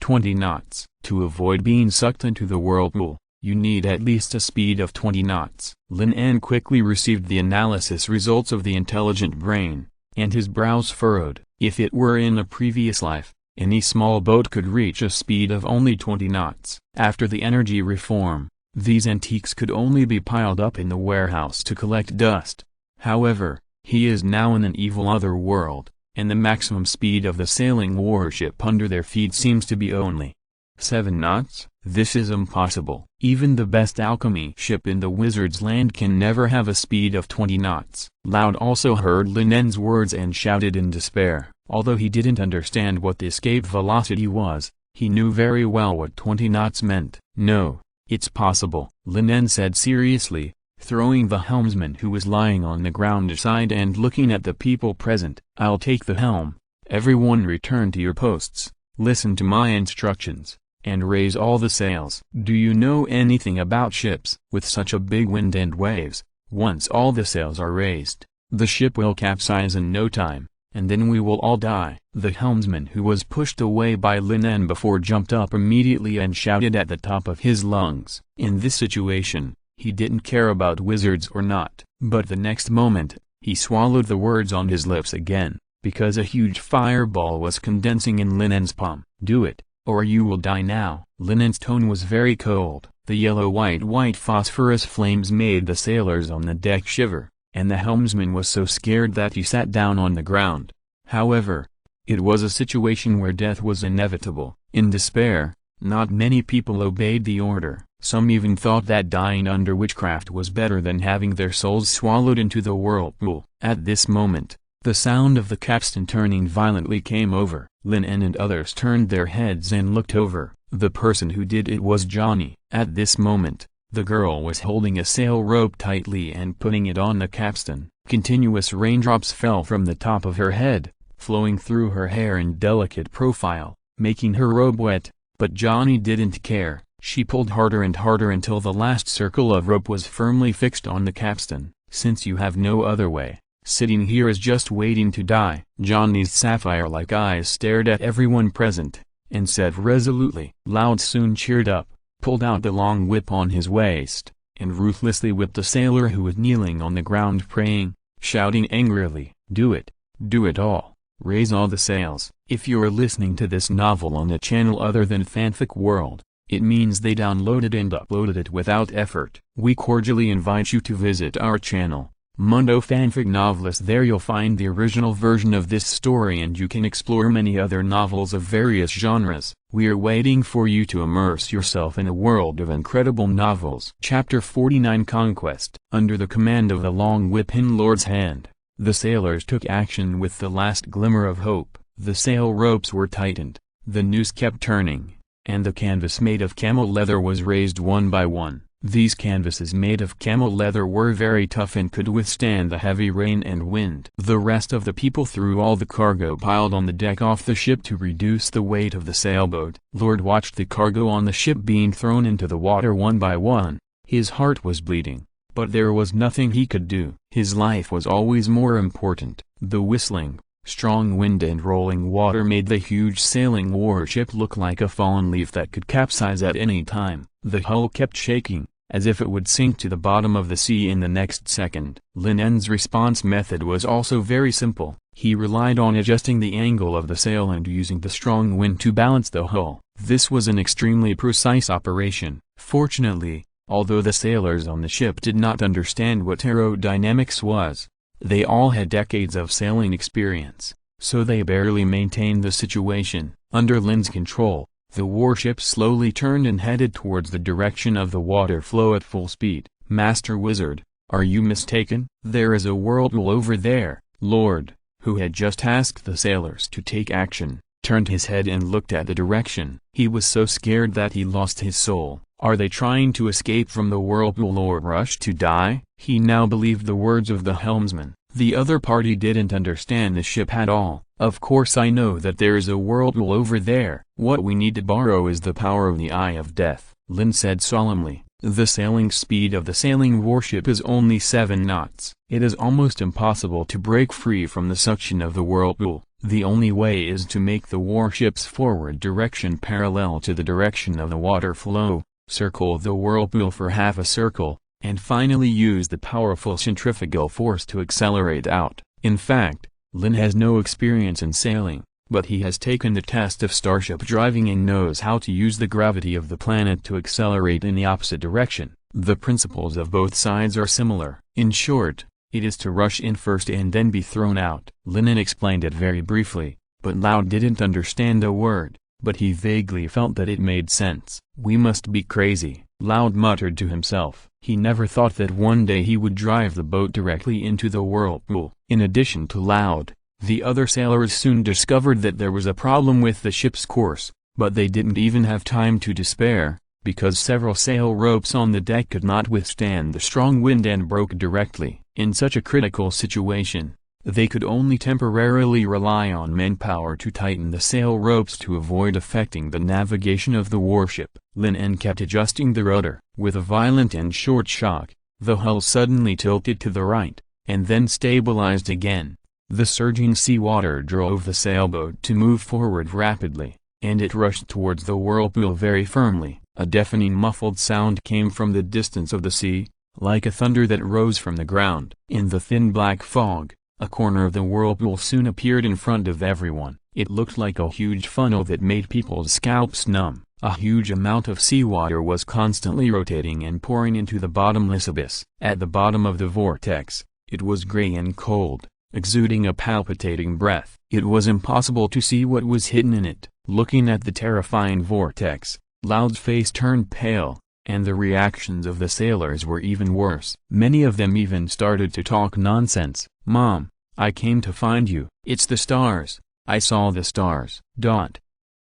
20 knots. To avoid being sucked into the whirlpool, you need at least a speed of 20 knots. Lin En quickly received the analysis results of the intelligent brain, and his brows furrowed. If it were in a previous life, any small boat could reach a speed of only 20 knots. After the energy reform, these antiques could only be piled up in the warehouse to collect dust. However, he is now in an evil other world, and the maximum speed of the sailing warship under their feet seems to be only 7 knots? This is impossible. Even the best alchemy ship in the wizard's land can never have a speed of 20 knots. Loud also heard Lin En's words and shouted in despair. Although he didn't understand what the escape velocity was, he knew very well what 20 knots meant. No, it's possible, Lin En said seriously, throwing the helmsman who was lying on the ground aside and looking at the people present. I'll take the helm. Everyone return to your posts, listen to my instructions, and raise all the sails. Do you know anything about ships? With such a big wind and waves, once all the sails are raised, the ship will capsize in no time, and then we will all die. The helmsman who was pushed away by Lin En before jumped up immediately and shouted at the top of his lungs. In this situation, he didn't care about wizards or not. But the next moment, he swallowed the words on his lips again, because a huge fireball was condensing in Lin En's palm. Do it, or you will die now. Lin En's tone was very cold. The yellow-white phosphorus flames made the sailors on the deck shiver, and the helmsman was so scared that he sat down on the ground. However, it was a situation where death was inevitable. In despair, not many people obeyed the order. Some even thought that dying under witchcraft was better than having their souls swallowed into the whirlpool. At this moment, the sound of the capstan turning violently came over. Lin En and others turned their heads and looked over. The person who did it was Johnny. At this moment, the girl was holding a sail rope tightly and putting it on the capstan. Continuous raindrops fell from the top of her head, flowing through her hair and delicate profile, making her robe wet, but Johnny didn't care. She pulled harder and harder until the last circle of rope was firmly fixed on the capstan. Since you have no other way, sitting here is just waiting to die. Johnny's sapphire-like eyes stared at everyone present, and said resolutely. Loud soon cheered up, pulled out the long whip on his waist, and ruthlessly whipped a sailor who was kneeling on the ground praying, shouting angrily, "Do it! Do it all! Raise all the sails!" If you're listening to this novel on a channel other than Fanfic World, it means they downloaded and uploaded it without effort. We cordially invite you to visit our channel, Mundo Fanfic Novelist. There you'll find the original version of this story and you can explore many other novels of various genres. We are waiting for you to immerse yourself in a world of incredible novels. Chapter 49 Conquest. Under the command of the long whip in Lord's hand, the sailors took action with the last glimmer of hope. The sail ropes were tightened, the noose kept turning, and the canvas made of camel leather was raised one by one. These canvases made of camel leather were very tough and could withstand the heavy rain and wind. The rest of the people threw all the cargo piled on the deck off the ship to reduce the weight of the sailboat. Lord watched the cargo on the ship being thrown into the water one by one. His heart was bleeding, but there was nothing he could do. His life was always more important. The whistling, strong wind and rolling water made the huge sailing warship look like a fallen leaf that could capsize at any time. The hull kept shaking, as if it would sink to the bottom of the sea in the next second. Lin En's response method was also very simple. He relied on adjusting the angle of the sail and using the strong wind to balance the hull. This was an extremely precise operation. Fortunately, although the sailors on the ship did not understand what aerodynamics was, they all had decades of sailing experience, so they barely maintained the situation. Under Lin's control, the warship slowly turned and headed towards the direction of the water flow at full speed. "Master Wizard, are you mistaken? There is a whirlpool over there." Lord, who had just asked the sailors to take action, turned his head and looked at the direction. He was so scared that he lost his soul. Are they trying to escape from the whirlpool or rush to die? He now believed the words of the helmsman. The other party didn't understand the ship at all. "Of course I know that there is a whirlpool over there. What we need to borrow is the power of the Eye of Death," Lin said solemnly. The sailing speed of the sailing warship is only 7 knots. It is almost impossible to break free from the suction of the whirlpool. The only way is to make the warship's forward direction parallel to the direction of the water flow, circle the whirlpool for half a circle, and finally use the powerful centrifugal force to accelerate out. In fact, Lin has no experience in sailing, but he has taken the test of starship driving and knows how to use the gravity of the planet to accelerate in the opposite direction. The principles of both sides are similar. In short, it is to rush in first and then be thrown out. Lin En explained it very briefly, but Loud didn't understand a word, but he vaguely felt that it made sense. "We must be crazy," Loud muttered to himself. He never thought that one day he would drive the boat directly into the whirlpool. In addition to Loud, the other sailors soon discovered that there was a problem with the ship's course, but they didn't even have time to despair, because several sail ropes on the deck could not withstand the strong wind and broke directly. In such a critical situation, they could only temporarily rely on manpower to tighten the sail ropes to avoid affecting the navigation of the warship. Lin En kept adjusting the rudder. With a violent and short shock, the hull suddenly tilted to the right, and then stabilized again. The surging seawater drove the sailboat to move forward rapidly, and it rushed towards the whirlpool very firmly. A deafening muffled sound came from the distance of the sea, like a thunder that rose from the ground. In the thin black fog, a corner of the whirlpool soon appeared in front of everyone. It looked like a huge funnel that made people's scalps numb. A huge amount of seawater was constantly rotating and pouring into the bottomless abyss. At the bottom of the vortex, it was gray and cold, exuding a palpitating breath. It was impossible to see what was hidden in it. Looking at the terrifying vortex, Loud's face turned pale, and the reactions of the sailors were even worse. Many of them even started to talk nonsense. "Mom, I came to find you. It's the stars. I saw the stars."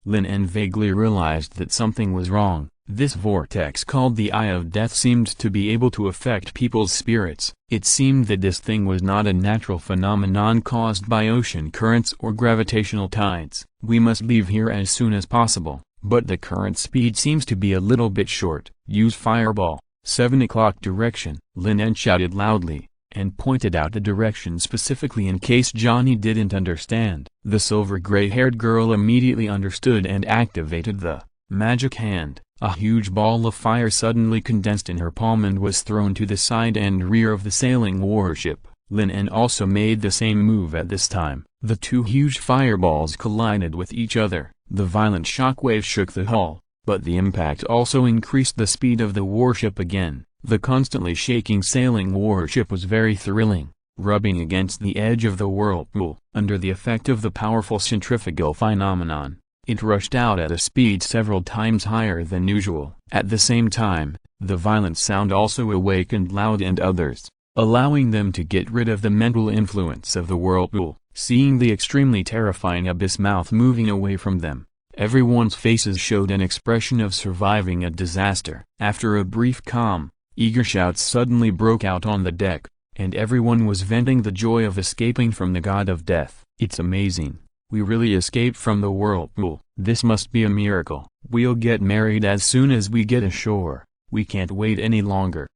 Lin En vaguely realized that something was wrong. This vortex called the Eye of Death seemed to be able to affect people's spirits. It seemed that this thing was not a natural phenomenon caused by ocean currents or gravitational tides. "We must leave here as soon as possible, but the current speed seems to be a little bit short. Use fireball, 7 o'clock direction." Lin En shouted loudly, and pointed out the direction specifically in case Johnny didn't understand. The silver-gray-haired girl immediately understood and activated the magic hand. A huge ball of fire suddenly condensed in her palm and was thrown to the side and rear of the sailing warship. Lin En also made the same move at this time. The two huge fireballs collided with each other. The violent shockwave shook the hull, but the impact also increased the speed of the warship again. The constantly shaking sailing warship was very thrilling, rubbing against the edge of the whirlpool. Under the effect of the powerful centrifugal phenomenon, it rushed out at a speed several times higher than usual. At the same time, the violent sound also awakened Loud and others, allowing them to get rid of the mental influence of the whirlpool. Seeing the extremely terrifying abyss mouth moving away from them, everyone's faces showed an expression of surviving a disaster. After a brief calm, eager shouts suddenly broke out on the deck, and everyone was venting the joy of escaping from the god of death. "It's amazing. We really escaped from the whirlpool. This must be a miracle. We'll get married as soon as we get ashore. We can't wait any longer."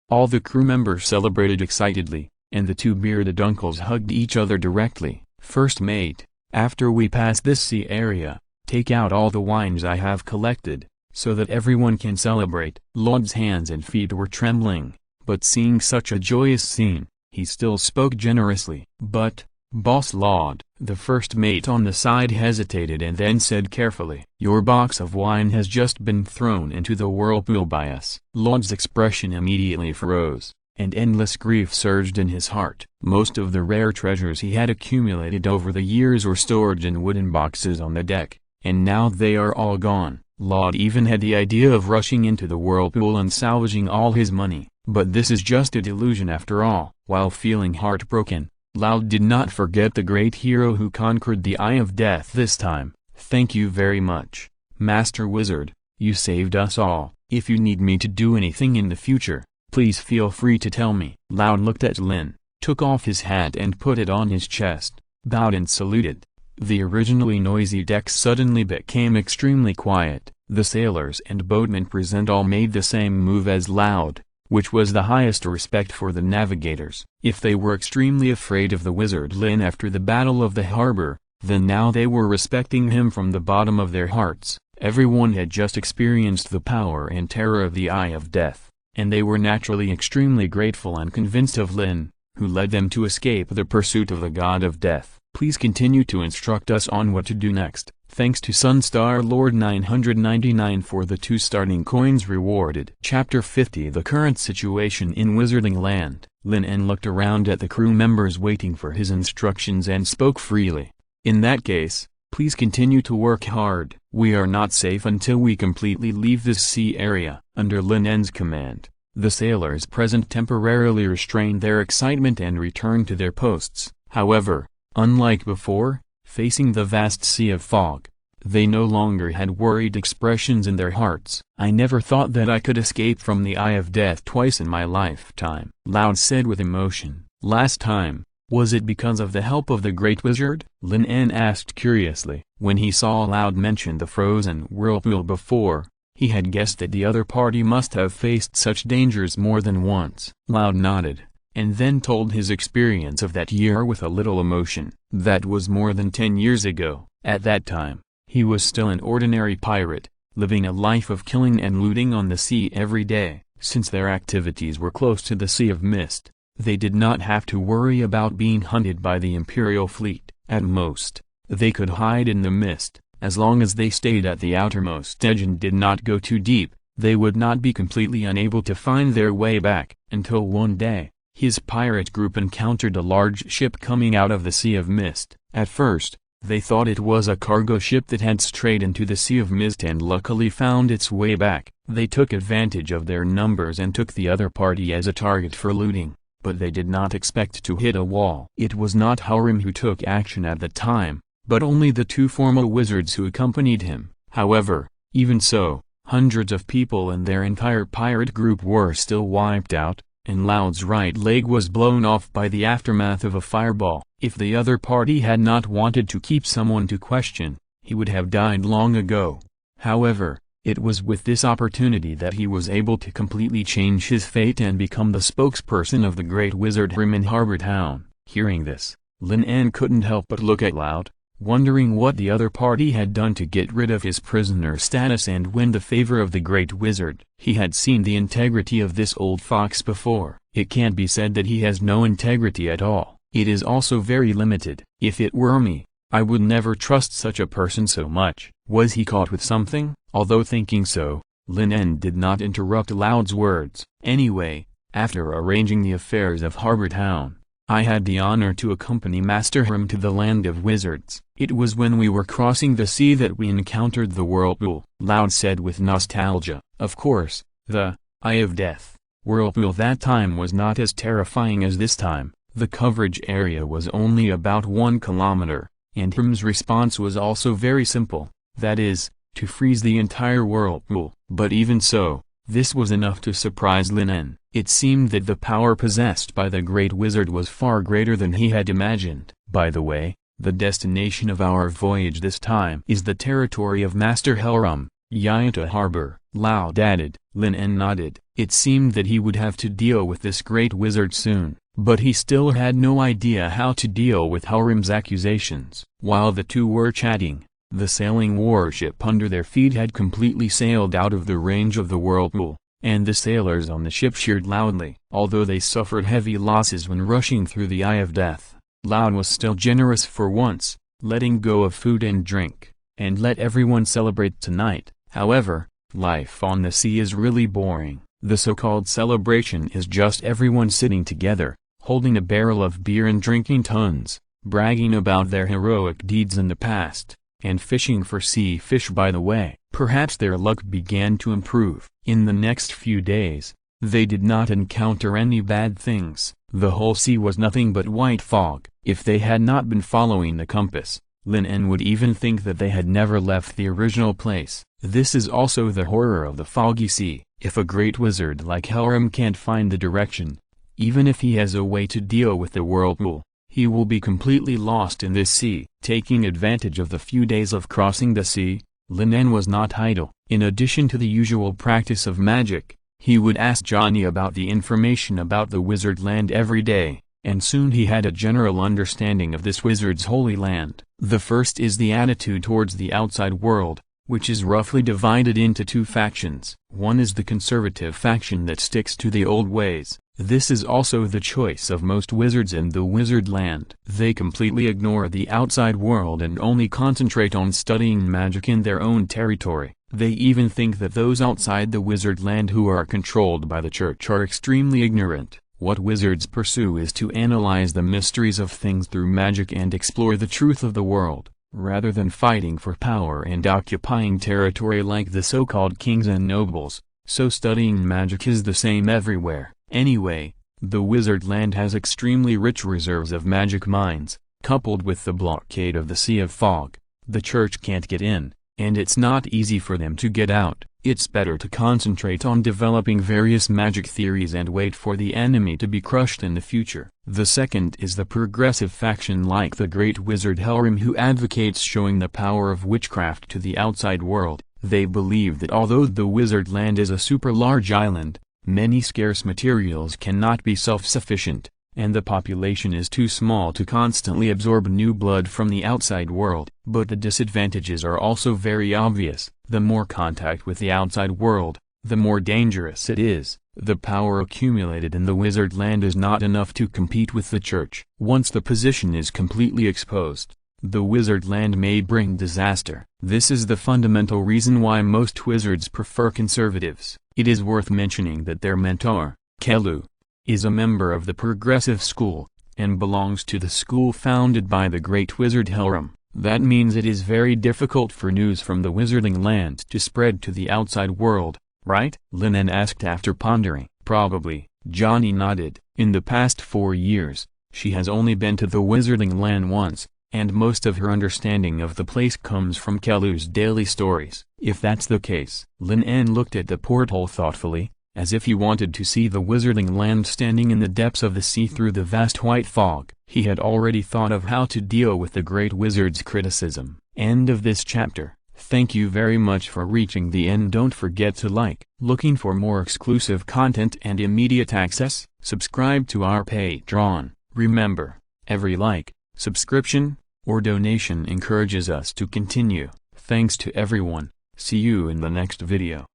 All the crew members celebrated excitedly, and the two bearded uncles hugged each other directly. "First mate, after we pass this sea area, take out all the wines I have collected. so that everyone can celebrate. Laud's hands and feet were trembling, but seeing such a joyous scene, he still spoke generously. "But, Boss Laud," the first mate on the side hesitated and then said carefully, "Your box of wine has just been thrown into the whirlpool by us." Laud's expression immediately froze, and endless grief surged in his heart. Most of the rare treasures he had accumulated over the years were stored in wooden boxes on the deck, and now they are all gone. Laud even had the idea of rushing into the whirlpool and salvaging all his money, but this is just a delusion after all. While feeling heartbroken, Laud did not forget the great hero who conquered the Eye of Death this time. "Thank you very much, Master Wizard, you saved us all. If you need me to do anything in the future, please feel free to tell me." Laud looked at Lin, took off his hat and put it on his chest, bowed and saluted. The originally noisy deck suddenly became extremely quiet. The sailors and boatmen present all made the same move as Laud, which was the highest respect for the navigators. If they were extremely afraid of the wizard Lin after the Battle of the Harbor, then now they were respecting him from the bottom of their hearts. Everyone had just experienced the power and terror of the Eye of Death, and they were naturally extremely grateful and convinced of Lin, who led them to escape the pursuit of the God of Death. Please continue to instruct us on what to do next. Thanks to Sunstar Lord 999 for the 2 starting coins rewarded. Chapter 50. The current situation in Wizarding Land. Lin En looked around at the crew members waiting for his instructions and spoke freely. "In that case, please continue to work hard. We are not safe until we completely leave this sea area." Under Lin En's command, the sailors present temporarily restrained their excitement and returned to their posts. However, unlike before, facing the vast sea of fog, they no longer had worried expressions in their hearts. "I never thought that I could escape from the Eye of Death twice in my lifetime," Laud said with emotion. "Last time, was it because of the help of the Great Wizard?" Lin En asked curiously. When he saw Laud mention the frozen whirlpool before, he had guessed that the other party must have faced such dangers more than once. Laud nodded, and then told his experience of that year with a little emotion. "That was more than 10 years ago. At that time, he was still an ordinary pirate, living a life of killing and looting on the sea every day. Since their activities were close to the Sea of Mist, they did not have to worry about being hunted by the Imperial fleet. At most, they could hide in the mist. As long as they stayed at the outermost edge and did not go too deep, they would not be completely unable to find their way back, until one day, his pirate group encountered a large ship coming out of the Sea of Mist. At first, they thought it was a cargo ship that had strayed into the Sea of Mist and luckily found its way back. They took advantage of their numbers and took the other party as a target for looting, but they did not expect to hit a wall. It was not Hurrim who took action at the time, but only the 2 former wizards who accompanied him. However, even so, hundreds of people and their entire pirate group were still wiped out, and Laud's right leg was blown off by the aftermath of a fireball. If the other party had not wanted to keep someone to question, he would have died long ago. However, it was with this opportunity that he was able to completely change his fate and become the spokesperson of the Great Wizard Hurrim in Harbor Town. Hearing this, Lin En couldn't help but look at Laud, wondering what the other party had done to get rid of his prisoner status and win the favor of the Great Wizard. He had seen the integrity of this old fox before. It can't be said that he has no integrity at all. It is also very limited. If it were me, I would never trust such a person so much. Was he caught with something? Although thinking so, Lin En did not interrupt Laud's words. "Anyway, after arranging the affairs of Harbor Town, I had the honor to accompany Master Hurrim to the Land of Wizards. It was when we were crossing the sea that we encountered the whirlpool," Laud said with nostalgia. Of course, the Eye of Death whirlpool that time was not as terrifying as this time. The coverage area was only about 1 kilometer, and Hurrim's response was also very simple, that is, to freeze the entire whirlpool. But even so, this was enough to surprise Lin En. It seemed that the power possessed by the Great Wizard was far greater than he had imagined. "By the way, the destination of our voyage this time is the territory of Master Hurrim, Yaita Harbor," Laud added. Lin En nodded. It seemed that he would have to deal with this Great Wizard soon, but he still had no idea how to deal with Hurrim's accusations. While the two were chatting, The sailing warship under their feet had completely sailed out of the range of the whirlpool, and the sailors on the ship cheered loudly. Although they suffered heavy losses when rushing through the eye of death, Loud was still generous for once, letting go of food and drink, and let everyone celebrate tonight. However, life on the sea is really boring. The so-called celebration is just everyone sitting together, holding a barrel of beer and drinking tons, bragging about their heroic deeds in the past, and fishing for sea fish by the way. Perhaps their luck began to improve. In the next few days, they did not encounter any bad things. The whole sea was nothing but white fog. If they had not been following the compass, Lin En would even think that they had never left the original place. This is also the horror of the foggy sea. If a great wizard like Helram can't find the direction, even if he has a way to deal with the whirlpool, he will be completely lost in this sea. Taking advantage of the few days of crossing the sea, Lin En was not idle. In addition to the usual practice of magic, he would ask Johnny about the information about the wizard land every day, and soon he had a general understanding of this wizard's holy land. The first is the attitude towards the outside world, which is roughly divided into two factions. One is the conservative faction that sticks to the old ways. This is also the choice of most wizards in the wizard land. They completely ignore the outside world and only concentrate on studying magic in their own territory. They even think that those outside the wizard land who are controlled by the church are extremely ignorant. What wizards pursue is to analyze the mysteries of things through magic and explore the truth of the world, rather than fighting for power and occupying territory like the so-called kings and nobles. So studying magic is the same everywhere. Anyway, the wizard land has extremely rich reserves of magic mines. Coupled with the blockade of the Sea of Fog, the church can't get in, and it's not easy for them to get out. It's better to concentrate on developing various magic theories and wait for the enemy to be crushed in the future. The second is the progressive faction like the great wizard Helram, who advocates showing the power of witchcraft to the outside world. They believe that although the wizard land is a super large island, many scarce materials cannot be self-sufficient, and the population is too small to constantly absorb new blood from the outside world. But the disadvantages are also very obvious. The more contact with the outside world, the more dangerous it is. The power accumulated in the wizard land is not enough to compete with the church. Once the position is completely exposed, the wizard land may bring disaster. This is the fundamental reason why most wizards prefer conservatives. It is worth mentioning that their mentor, Kelu, is a member of the progressive school, and belongs to the school founded by the great wizard Helram. That means it is very difficult for news from the wizarding land to spread to the outside world, right? Lin En asked after pondering. Probably, Johnny nodded. In the past 4 years, she has only been to the wizarding land once, and most of her understanding of the place comes from Kelu's daily stories. If that's the case, Lin En looked at the porthole thoughtfully, as if he wanted to see the wizarding land standing in the depths of the sea through the vast white fog. He had already thought of how to deal with the great wizard's criticism. End of this chapter. Thank you very much for reaching the end. Don't forget to like. Looking for more exclusive content and immediate access? Subscribe to our Patreon. Remember, every like, subscription, or donation encourages us to continue. Thanks to everyone. See you in the next video.